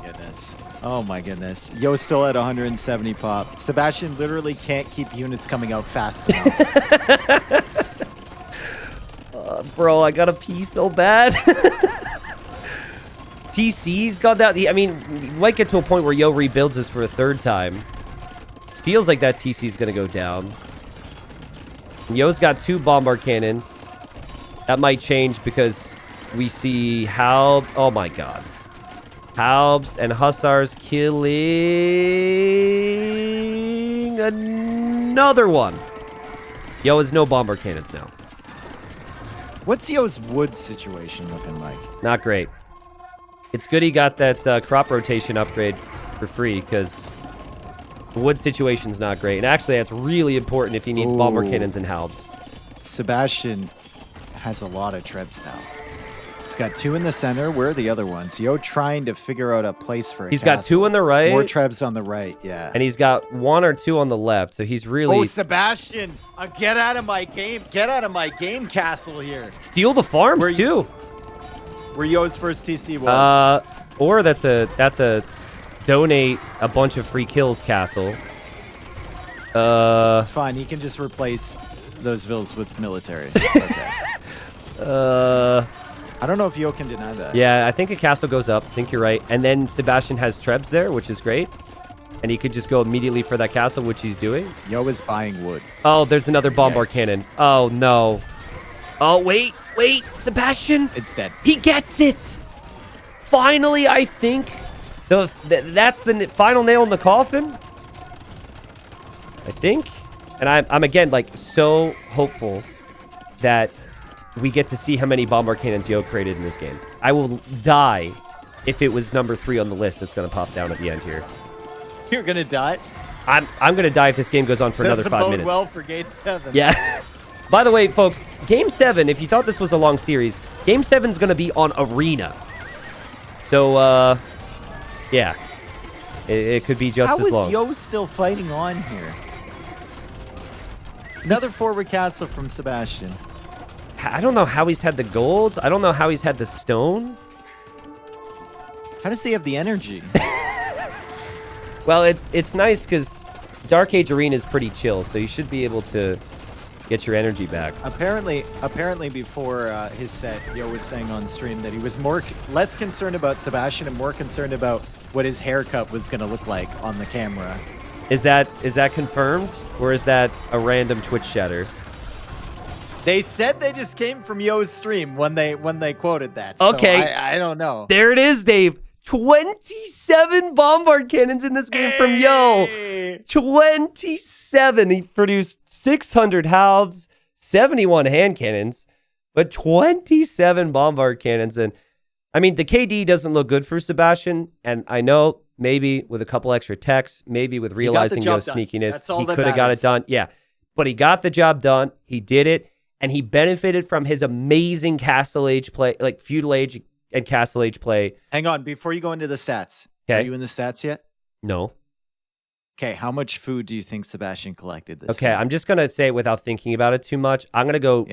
Goodness. Oh my goodness. Yo's still at 170 pop. Sebastian literally can't keep units coming out fast enough. Bro, I gotta pee so bad. TC's gone down. I mean, we might get to a point where Yo rebuilds this for a third time. Feels like that TC is going to go down. Yo's got 2 bomber cannons. That might change because we see Halb. Oh my god. Halbs and Hussars killing another one. Yo has no bomber cannons now. What's Yo's wood situation looking like? Not great. It's good he got that crop rotation upgrade for free because the wood situation's not great. And actually, that's really important if he needs bomber cannons and halbs. Sebastian has a lot of trebs now. He's got 2 in the center. Where are the other ones? Yo trying to figure out a place for a He's castle. got 2 on the right. More trebs on the right, yeah. And he's got 1 or 2 on the left. So he's really... Oh, Sebastian, get out of my game. Get out of my game castle here. Steal the farms, too. Where Yo's first TC was. Or that's a donate a bunch of free kills castle. It's fine. He can just replace those vills with military. It's okay. I don't know if Yo can deny that. Yeah, I think a castle goes up. I think you're right. And then Sebastian has trebs there, which is great. And he could just go immediately for that castle, which he's doing. Yo is buying wood. Oh, there's another bombard cannon. Oh, no. Oh, wait. Sebastian. It's dead. He gets it. Finally, I think that's the final nail in the coffin. I think. And I'm again, like, so hopeful that we get to see how many bombard cannons Yo created in this game. I will die if it was number 3 on the list that's going to pop down at the end here. You're going to die? I'm going to die if this game goes on for another 5 minutes. Well for Game 7. Yeah. By the way, folks, Game 7, if you thought this was a long series, Game 7 is going to be on Arena. So, yeah. It could be just as long. How is Yo still fighting on here? Another forward castle from Sebastian. I don't know how he's had the gold. I don't know how he's had the stone. How does he have the energy? Well, it's nice because Dark Age Arena is pretty chill, so you should be able to get your energy back. Apparently before his set, Yo was saying on stream that he was less concerned about Sebastian and more concerned about what his haircut was going to look like on the camera. Is that confirmed, or is that a random Twitch chatter? They said they just came from Yo's stream when they quoted that. So Okay. I don't know. There it is, Dave. 27 bombard cannons in this game from Yo. 27. He produced 600 halves, 71 hand cannons, but 27 bombard cannons. And I mean, the KD doesn't look good for Sebastian. And I know maybe with a couple extra techs, maybe with realizing Yo's sneakiness, he could have got it done. Yeah. But he got the job done. He did it. And he benefited from his amazing Castle Age play, like Feudal Age and Castle Age play. Hang on, before you go into the stats. Okay. Are you in the stats yet? No. Okay, how much food do you think Sebastian collected this game? I'm just going to say without thinking about it too much, I'm going to go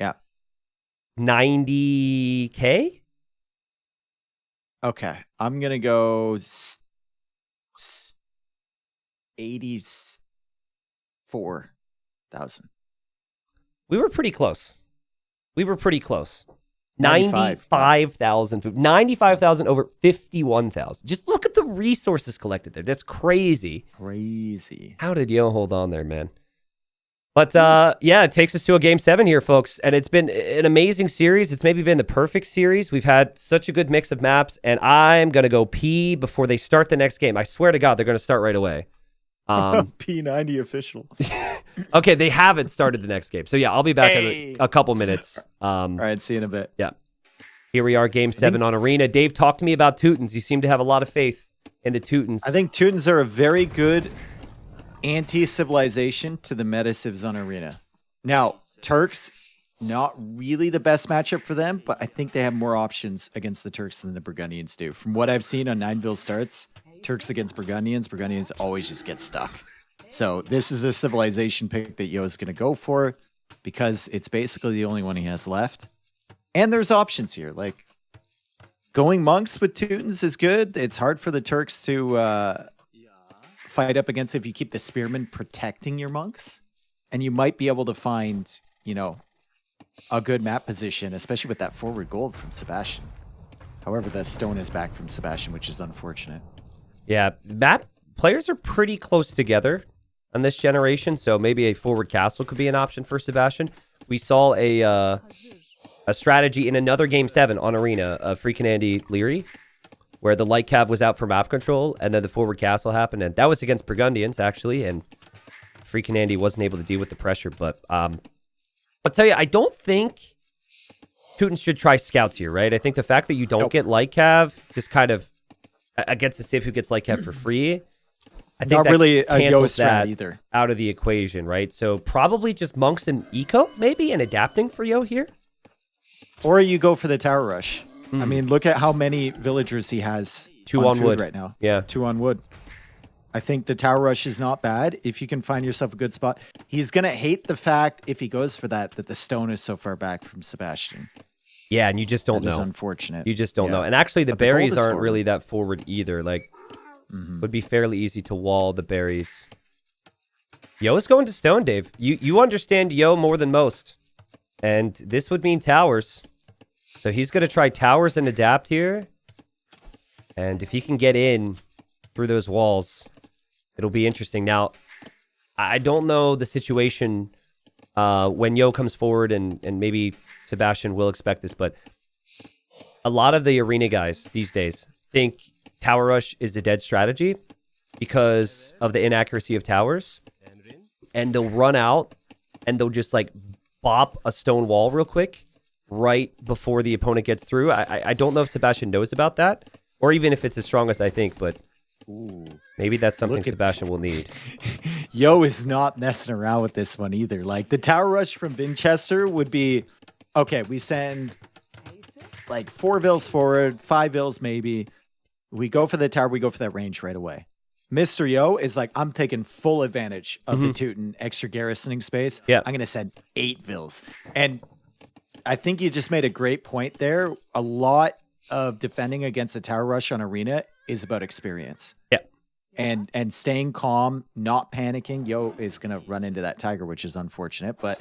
90K? Okay, I'm going to go 84,000. We were pretty close. 95,000 food. 95,000 over 51,000. Just look at the resources collected there. That's crazy. How did Yo hold on there, man? But yeah, it takes us to a Game 7 here, folks. And it's been an amazing series. It's maybe been the perfect series. We've had such a good mix of maps. And I'm going to go pee before they start the next game. I swear to God, they're going to start right away. P90 official. Okay, they haven't started the next game. So yeah, I'll be back in a couple minutes. All right, see you in a bit. Yeah. Here we are, Game 7 on Arena. Dave, talk to me about Teutons. You seem to have a lot of faith in the Teutons. I think Teutons are a very good anti-civilization to the meta civs on Arena. Now, Turks, not really the best matchup for them, but I think they have more options against the Turks than the Burgundians do. From what I've seen on Nineville starts, Turks against Burgundians always just get stuck. So this is a civilization pick that Yo is going to go for because it's basically the only one he has left. And there's options here. Like going monks with Teutons is good. It's hard for the Turks to fight up against if you keep the spearmen protecting your monks. And you might be able to find, you know, a good map position, especially with that forward gold from Sebastian. However, that stone is back from Sebastian, which is unfortunate. Yeah, map players are pretty close together on this generation, so maybe a forward castle could be an option for Sebastian. We saw a strategy in another Game 7 on Arena of Freakin' Andy Leary, where the light cav was out for map control, and then the forward castle happened, and that was against Burgundians, actually, and Freakin' Andy wasn't able to deal with the pressure, but I'll tell you, I don't think Teutons should try scouts here, right? I think the fact that you don't get light cav just kind of against the civ who gets light cav for free, I think not that really a Yo cancels that either out of the equation, right? So probably just monks and eco, maybe, and adapting for Yo here. Or you go for the tower rush. I mean, look at how many villagers he has. 2 on food wood right now. Yeah. 2 on wood. I think the tower rush is not bad if you can find yourself a good spot. He's gonna hate the fact if he goes for that the stone is so far back from Sebastian. Yeah, and you just don't know. It's unfortunate. You just don't know. And actually, the berries aren't forward. really that forward either. Like, would be fairly easy to wall the berries. Yo is going to stone, Dave. You understand Yo more than most. And this would mean towers. So he's going to try towers and adapt here. And if he can get in through those walls, it'll be interesting. Now, I don't know the situation when Yo comes forward, and maybe Sebastian will expect this, but a lot of the arena guys these days think tower rush is a dead strategy because of the inaccuracy of towers. And they'll run out and they'll just like bop a stone wall real quick right before the opponent gets through. I don't know if Sebastian knows about that, or even if it's as strong as I think, but maybe that's something Sebastian will need. Yo is not messing around with this one either. Like the tower rush from Winchester would be, okay, we send like 4 vills forward, 5 vills maybe. We go for the tower, we go for that range right away. Mr.yo is like, I'm taking full advantage of the Teuton extra garrisoning space. Yeah. I'm going to send 8 vills. And I think you just made a great point there. A lot of defending against a tower rush on arena is about experience. Yeah. And staying calm, not panicking. Yo is going to run into that tiger, which is unfortunate. But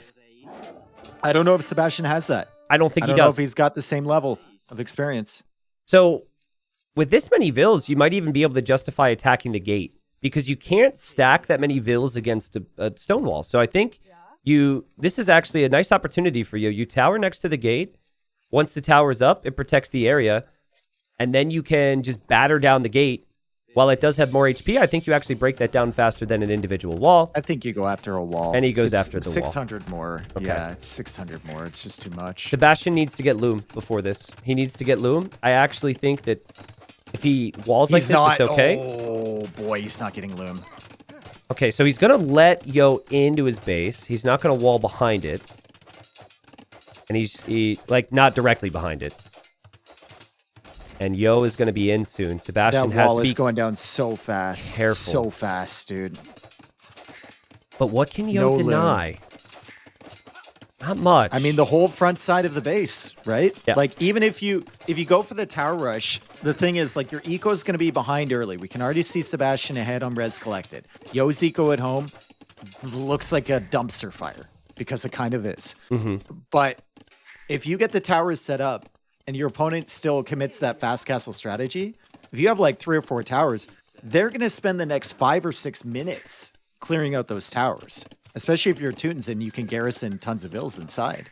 I don't know if Sebastian has that. I don't think he does. I don't know if he's got the same level of experience. So with this many vills, you might even be able to justify attacking the gate because you can't stack that many vills against a stone wall. So I think this is actually a nice opportunity for you. You tower next to the gate. Once the tower's up, it protects the area. And then you can just batter down the gate. While it does have more HP, I think you actually break that down faster than an individual wall. I think you go after a wall. And he goes after the 600 wall. more. Okay. Yeah, it's 600 more. It's just too much. Sebastian needs to get loom before this. He needs to get loom. I actually think that if he walls like this, it's okay. Oh, boy, he's not getting loom. Okay, so he's going to let Yo into his base. He's not going to wall behind it. And he's like, not directly behind it. And Yo is going to be in soon. Sebastian that has wall to be is going down so fast. careful. So fast, dude. But what can Yo deny? Not much. I mean, the whole front side of the base, right? Yeah. Like, even if you go for the tower rush, the thing is, like, your eco is going to be behind early. We can already see Sebastian ahead on res collected. Yo's eco at home looks like a dumpster fire because it kind of is. But if you get the towers set up and your opponent still commits that fast castle strategy, if you have like 3 or 4 towers, they're going to spend the next 5 or 6 minutes clearing out those towers. Especially if you're Teutons and you can garrison tons of vills inside.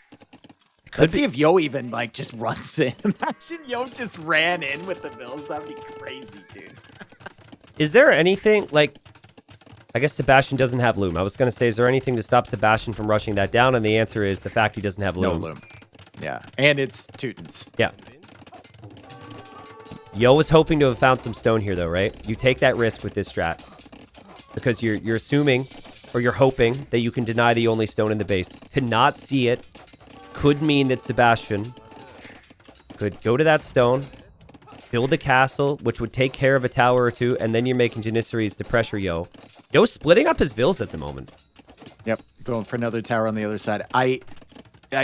Let's see if Yo even like just runs in. Imagine Yo just ran in with the vills. That'd be crazy, dude. Is there anything like? I guess Sebastian doesn't have loom. I was going to say, is there anything to stop Sebastian from rushing that down? And the answer is the fact he doesn't have loom. No loom. Yeah, and it's Teutons. Yeah. Yo was hoping to have found some stone here, though, right? You take that risk with this strat because you're assuming. Or you're hoping that you can deny the only stone in the base. To not see it could mean that Sebastian could go to that stone, build a castle, which would take care of a tower or 2, and then you're making Janissaries to pressure Yo. Yo's splitting up his vills at the moment. Yep, going for another tower on the other side. I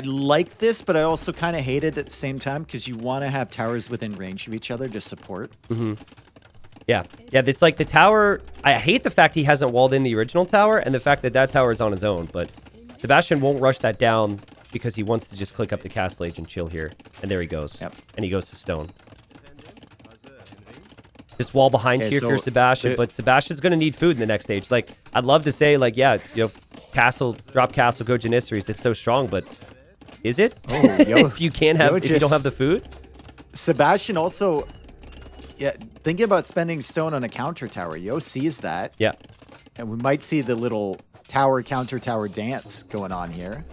like this, but I also kind of hate it at the same time because you want to have towers within range of each other to support. Yeah, it's like the tower. I hate the fact he hasn't walled in the original tower and the fact that that tower is on his own, but Sebastian won't rush that down because he wants to just click up the castle age and chill here. And there he goes. Yep. And he goes to stone. Just wall behind here for Sebastian, but Sebastian's going to need food in the next stage. Like, I'd love to say, like, yeah, castle, drop castle, go Janissaries. It's so strong, but is it? If you can't have, if you don't have the food? Sebastian also... Yeah, thinking about spending stone on a counter tower. Yo sees that. Yeah. And we might see the little tower counter tower dance going on here.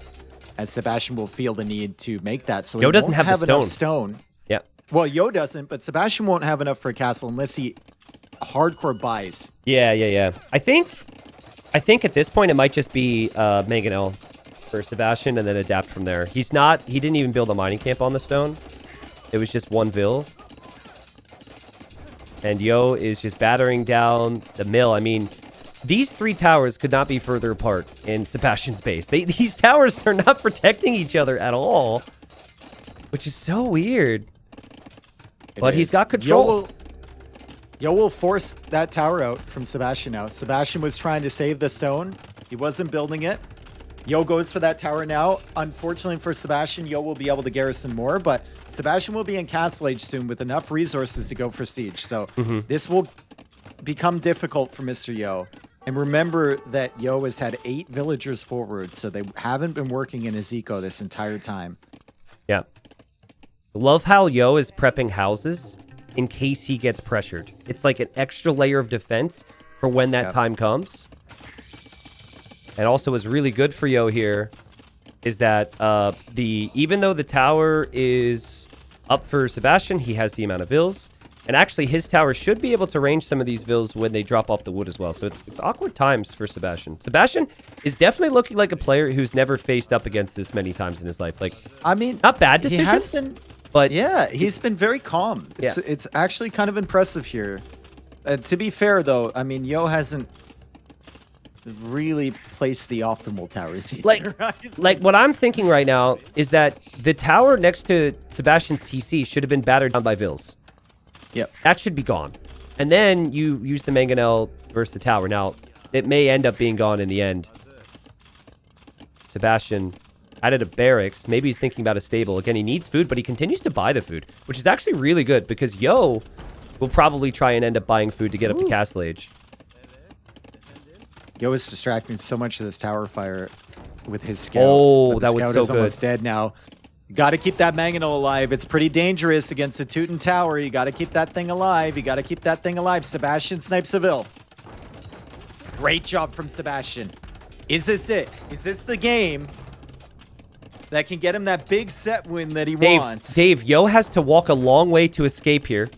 As Sebastian will feel the need to make that. So Yo doesn't have the enough stone. Yeah. Well, Yo doesn't, but Sebastian won't have enough for a castle unless he hardcore buys. Yeah. I think at this point it might just be Mangonel for Sebastian and then adapt from there. He didn't even build a mining camp on the stone. It was just one Vil. And Yo is just battering down the mill. I mean, these 3 towers could not be further apart in Sebastian's base. These towers are not protecting each other at all, which is so weird. But he's got control. Yo will force that tower out from Sebastian now. Sebastian was trying to save the stone. He wasn't building it. Yo goes for that tower now. Unfortunately for Sebastian, Yo will be able to garrison more, but Sebastian will be in Castle Age soon with enough resources to go for siege. So this will become difficult for Mr. Yo. And remember that Yo has had 8 villagers forward, so they haven't been working in his eco this entire time. Yeah. Love how Yo is prepping houses in case he gets pressured. It's like an extra layer of defense for when that time comes. And also what's really good for Yo here is that even though the tower is up for Sebastian, he has the amount of Vils. And actually, his tower should be able to range some of these Vils when they drop off the wood as well. So it's awkward times for Sebastian. Sebastian is definitely looking like a player who's never faced up against this many times in his life. Like, I mean, not bad decisions, he has been, but yeah, he's been very calm. It's actually kind of impressive here. To be fair, though, I mean, Yo hasn't really placed the optimal towers either, like what I'm thinking right now is that the tower next to Sebastian's TC should have been battered down by Vils. Yep. That should be gone. And then you use the mangonel versus the tower. Now, it may end up being gone in the end. Sebastian added a barracks. Maybe he's thinking about a stable. Again, he needs food, but he continues to buy the food, which is actually really good because Yo will probably try and end up buying food to get up to Castle Age. Yo is distracting so much of this tower fire with his scout. Oh, that was so good. good. Almost dead now. You got to keep that mangonel alive. It's pretty dangerous against a Teuton tower. You got to keep that thing alive. You got to keep that thing alive. Sebastian snipes Seville. Great job from Sebastian. Is this it? Is this the game that can get him that big set win that he wants? Dave, Yo has to walk a long way to escape here.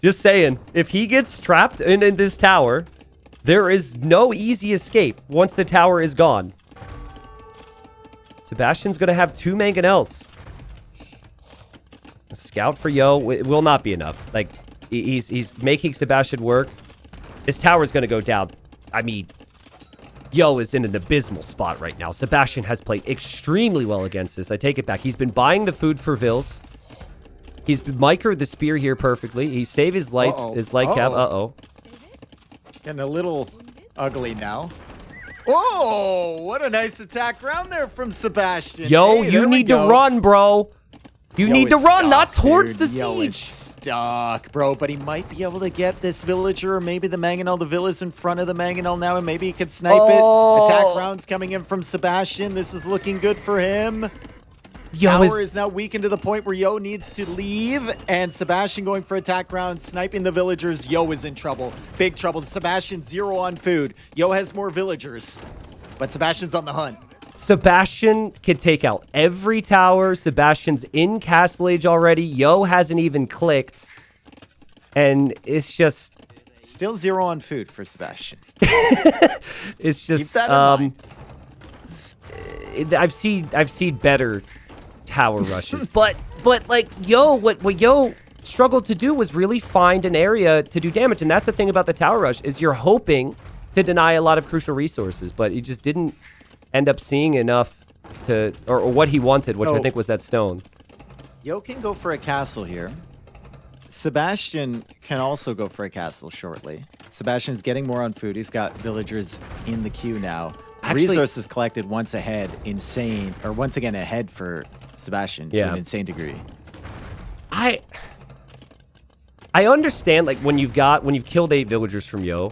Just saying, if he gets trapped in this tower, there is no easy escape once the tower is gone. Sebastian's going to have 2 mangonels. A scout for Yo it will not be enough. Like, he's making Sebastian work. This tower is going to go down. I mean, Yo is in an abysmal spot right now. Sebastian has played extremely well against this. I take it back. He's been buying the food for Vils. He's microed the spear here perfectly. He saved his lights, his light cap. Getting a little ugly now. Whoa, what a nice attack round there from Sebastian. Yo, you need to run, bro. You need to run, not towards the siege. Yo is stuck, bro, but he might be able to get this villager, or maybe the mangonel. The villa's in front of the mangonel now, and maybe he could snipe it. Attack rounds coming in from Sebastian. This is looking good for him. Tower is now weakened to the point where Yo needs to leave, and Sebastian going for attack round, sniping the villagers. Yo is in trouble, big trouble. Sebastian 0 on food. Yo has more villagers, but Sebastian's on the hunt. Sebastian can take out every tower. Sebastian's in Castle Age already. Yo hasn't even clicked, and it's just still 0 on food for Sebastian. It's just keep that in mind. I've seen better tower rushes, but like Yo, what Yo struggled to do was really find an area to do damage, and that's the thing about the tower rush is you're hoping to deny a lot of crucial resources, but he just didn't end up seeing enough to or what he wanted, which I think was that stone. Yo can go for a castle here. Sebastian can also go for a castle shortly. Sebastian's getting more on food. He's got villagers in the queue now. Actually, resources collected once ahead, once again ahead for Sebastian to an insane degree. I understand, like, when you've killed 8 villagers from Yo,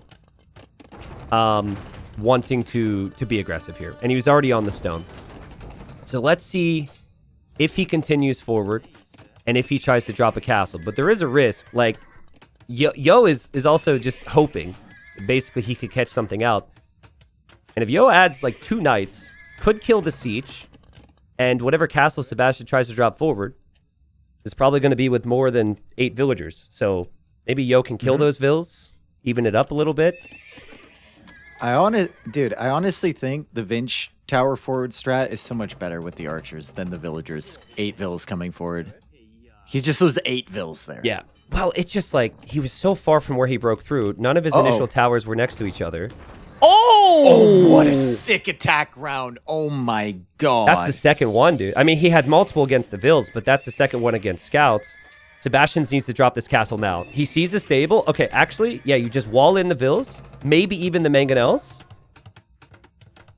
wanting to be aggressive here, and he was already on the stone. So let's see if he continues forward and if he tries to drop a castle. But there is a risk. Like, Yo is also just hoping basically he could catch something out. And if Yo adds like 2 knights, could kill the siege, and whatever castle Sebastian tries to drop forward is probably going to be with more than 8 villagers. So maybe Yo can kill those Vils, even it up a little bit. I honestly think the Vinch tower forward strat is so much better with the archers than the villagers. 8 Vils coming forward. He just was 8 vills there. Yeah. Well, it's just like he was so far from where he broke through. None of his initial towers were next to each other. Oh, what a sick attack round. Oh my god. That's the second one, dude. I mean, he had multiple against the vills, but that's the second one against scouts. Sebastian needs to drop this castle now. He sees the stable. Okay, actually, yeah, you just wall in the vills. Maybe even the mangonels.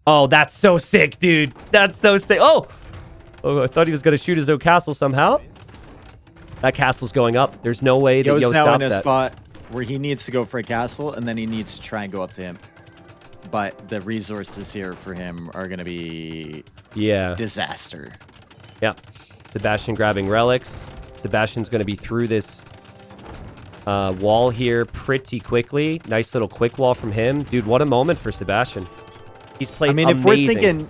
Oh, that's so sick, dude. That's so sick. Oh, I thought he was going to shoot his own castle somehow. That castle's going up. There's no way that Yo stops that. Yo's now in a spot where he needs to go for a castle, and then he needs to try and go up to him. But the resources here for him are going to be disaster. Yeah. Sebastian grabbing relics. Sebastian's going to be through this wall here pretty quickly. Nice little quick wall from him. Dude, what a moment for Sebastian. He's played amazing.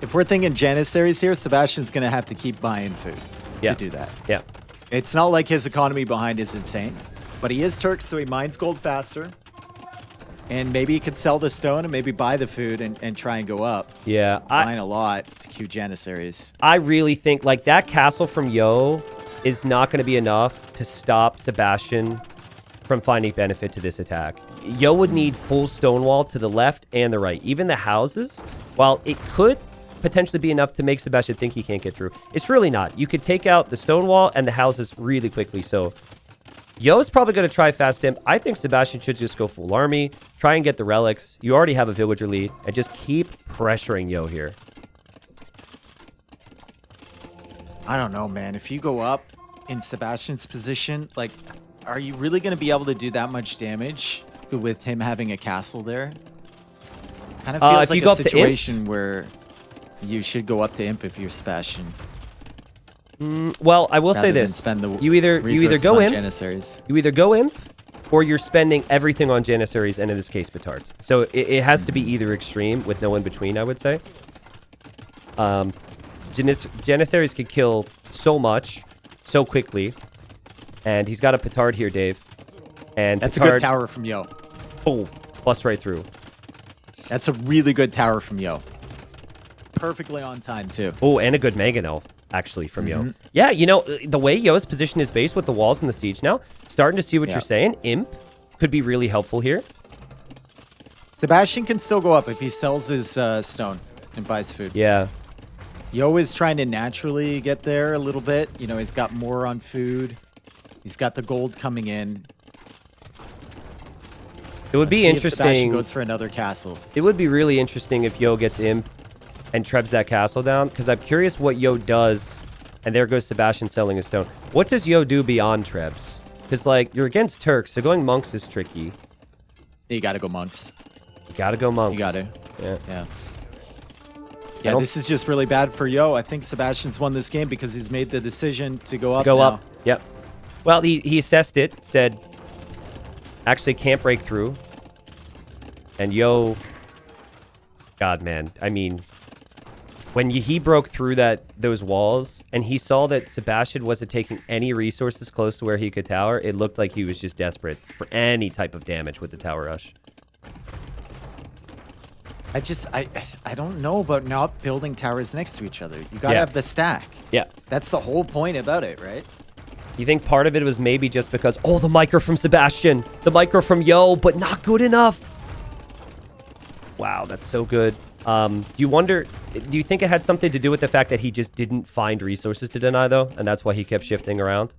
if we're thinking Janissaries here, Sebastian's going to have to keep buying food to do that. Yeah. It's not like his economy behind is insane, but he is Turk, so he mines gold faster. And maybe he could sell the stone and maybe buy the food and try and go up. Yeah. Mine a lot to queue Janissaries. I really think like that castle from Yo is not going to be enough to stop Sebastian from finding benefit to this attack. Yo would need full stonewall to the left and the right. Even the houses, while it could potentially be enough to make Sebastian think he can't get through, it's really not. You could take out the stonewall and the houses really quickly. So Yo's probably going to try fast imp. I think Sebastian should just go full army, try and get the relics. You already have a villager lead, and just keep pressuring Yo here. I don't know, man. If you go up in Sebastian's position, like, are you really going to be able to do that much damage with him having a castle there? Kind of feels like a situation where you should go up to imp if you're Sebastian. Well, I will say this: you either go in, you either go in, or you're spending everything on Janissaries, and in this case, Batards. So it has to be either extreme with no in between. I would say. Janissaries could kill so much, so quickly, and he's got a Petard here, Dave. And that's Petard, a good tower from Yo. Oh, bust right through. That's a really good tower from Yo. Perfectly on time too. Oh, and a good mangonel. Actually, from Yo. Yeah, you know, the way Yo's positioned his base with the walls and the siege now, starting to see what you're saying. Imp could be really helpful here. Sebastian can still go up if he sells his stone and buys food. Yeah. Yo is trying to naturally get there a little bit. You know, he's got more on food. He's got the gold coming in. It would be interesting. If Sebastian goes for another castle. It would be really interesting if Yo gets Imp and trebs that castle down, because I'm curious what Yo does. And there goes Sebastian selling his stone. What does Yo do beyond trebs? Because, like, you're against Turks, so going monks is tricky. You gotta go monks. You gotta go monks. You gotta. Yeah. Yeah, this is just really bad for Yo. I think Sebastian's won this game because he's made the decision to go up up. Yep. Well, he assessed it, said, actually can't break through. And Yo... God, man. I mean... When he broke through those walls, and he saw that Sebastian wasn't taking any resources close to where he could tower, it looked like he was just desperate for any type of damage with the tower rush. I don't know about not building towers next to each other. You gotta have the stack. Yeah. That's the whole point about it, right? You think part of it was maybe just because, oh, the micro from Sebastian, the micro from Yo, but not good enough. Wow, that's so good. Do you think it had something to do with the fact that he just didn't find resources to deny, though? And that's why he kept shifting around?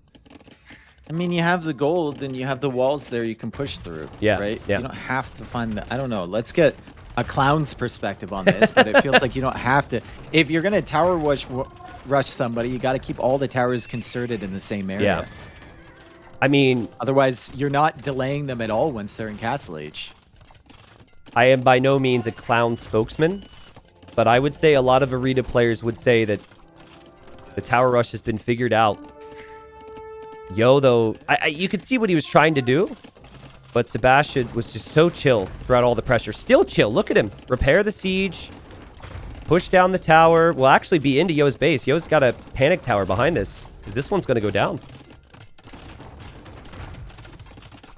I mean, you have the gold and you have the walls there you can push through, right? Yeah. You don't have to find the... I don't know. Let's get a clown's perspective on this, but it feels like you don't have to... If you're going to tower rush somebody, you got to keep all the towers concerted in the same area. Yeah. I mean... Otherwise, you're not delaying them at all once they're in Castle Age. I am by no means a clown spokesman, but I would say a lot of Arena players would say that the tower rush has been figured out. Yo, though, you could see what he was trying to do, but Sebastian was just so chill throughout all the pressure. Still chill. Look at him. Repair the siege. Push down the tower. Will actually be into Yo's base. Yo's got a panic tower behind this, because this one's going to go down.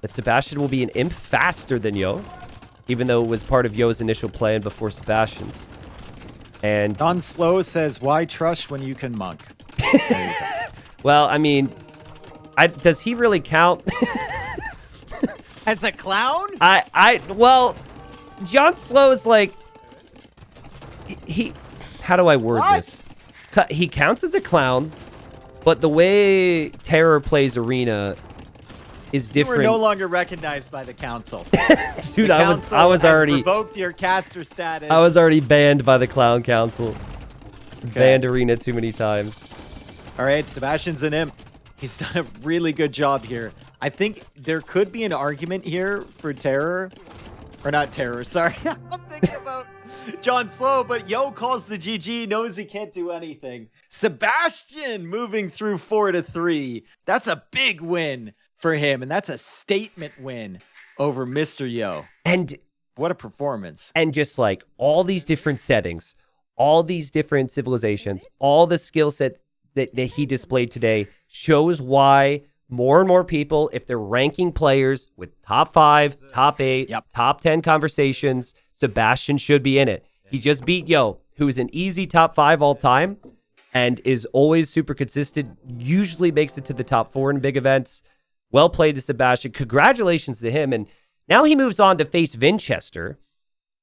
But Sebastian will be an imp faster than Yo, even though it was part of Yo's initial plan before Sebastian's. And Don Slow says, why trush when you can monk? Well, I mean, does he really count? As a clown? Well, John Slow is like, he how do I word this? He counts as a clown, but the way Terror plays Arena is different. You were no longer recognized by the council. Dude, I was already revoked your caster status. I was already banned by the Clown Council. Banned Arena too many times. All right, Sebastian's an imp. He's done a really good job here. I think there could be an argument here for Terror. Or not Terror, sorry. I'm thinking about John Slow, but Yo calls the GG, knows he can't do anything. Sebastian moving through 4-3. That's a big win for him, and that's a statement win over Mr.Yo. And what a performance. And just like all these different settings, all these different civilizations, all the skill set that he displayed today shows why more and more people, if they're ranking players with top 5, top 8, top 10 conversations, Sebastian should be in it. He just beat Yo, who is an easy top 5 all time and is always super consistent, usually makes it to the top 4 in big events. Well played to Sebastian. Congratulations to him. And now he moves on to face Vinchester.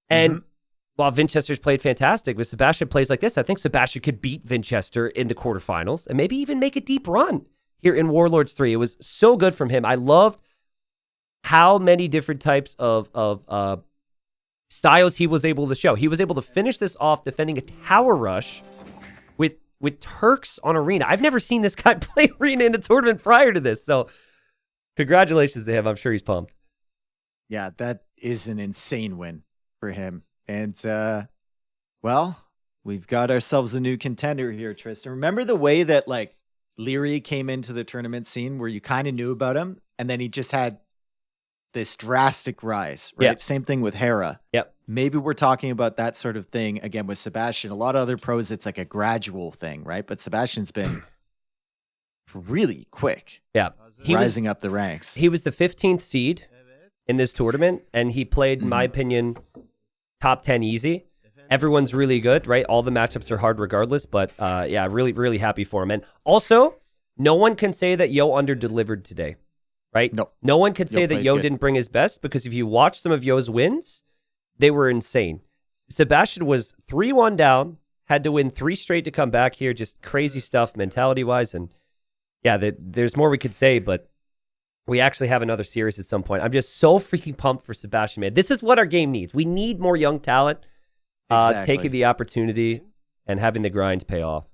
And while Vinchester's played fantastic, but Sebastian plays like this, I think Sebastian could beat Vinchester in the quarterfinals and maybe even make a deep run here in Warlords 3. It was so good from him. I loved how many different types of styles he was able to show. He was able to finish this off defending a tower rush with Turks on Arena. I've never seen this guy play Arena in a tournament prior to this. So congratulations to him. I'm sure he's pumped. Yeah, that is an insane win for him. And, well, we've got ourselves a new contender here, Tristan. Remember the way that, like, Leary came into the tournament scene where you kind of knew about him, and then he just had this drastic rise, right? Yep. Same thing with Hera. Yep. Maybe we're talking about that sort of thing again with Sebastian. A lot of other pros, it's like a gradual thing, right? But Sebastian's been really quick. Yeah. Rising up the ranks. He was the 15th seed in this tournament, and he played, in my opinion, top 10 easy. Everyone's really good, right? All the matchups are hard regardless, but yeah, really, really happy for him. And also, no one can say that Yo under-delivered today, right? No one could say that Yo didn't bring his best, because if you watch some of Yo's wins, they were insane. Sebastian was 3-1 down, had to win 3 straight to come back here, just crazy stuff mentality-wise. And yeah, there's more we could say, but we actually have another series at some point. I'm just so freaking pumped for Sebastian, man. This is what our game needs. We need more young talent taking the opportunity and having the grind pay off.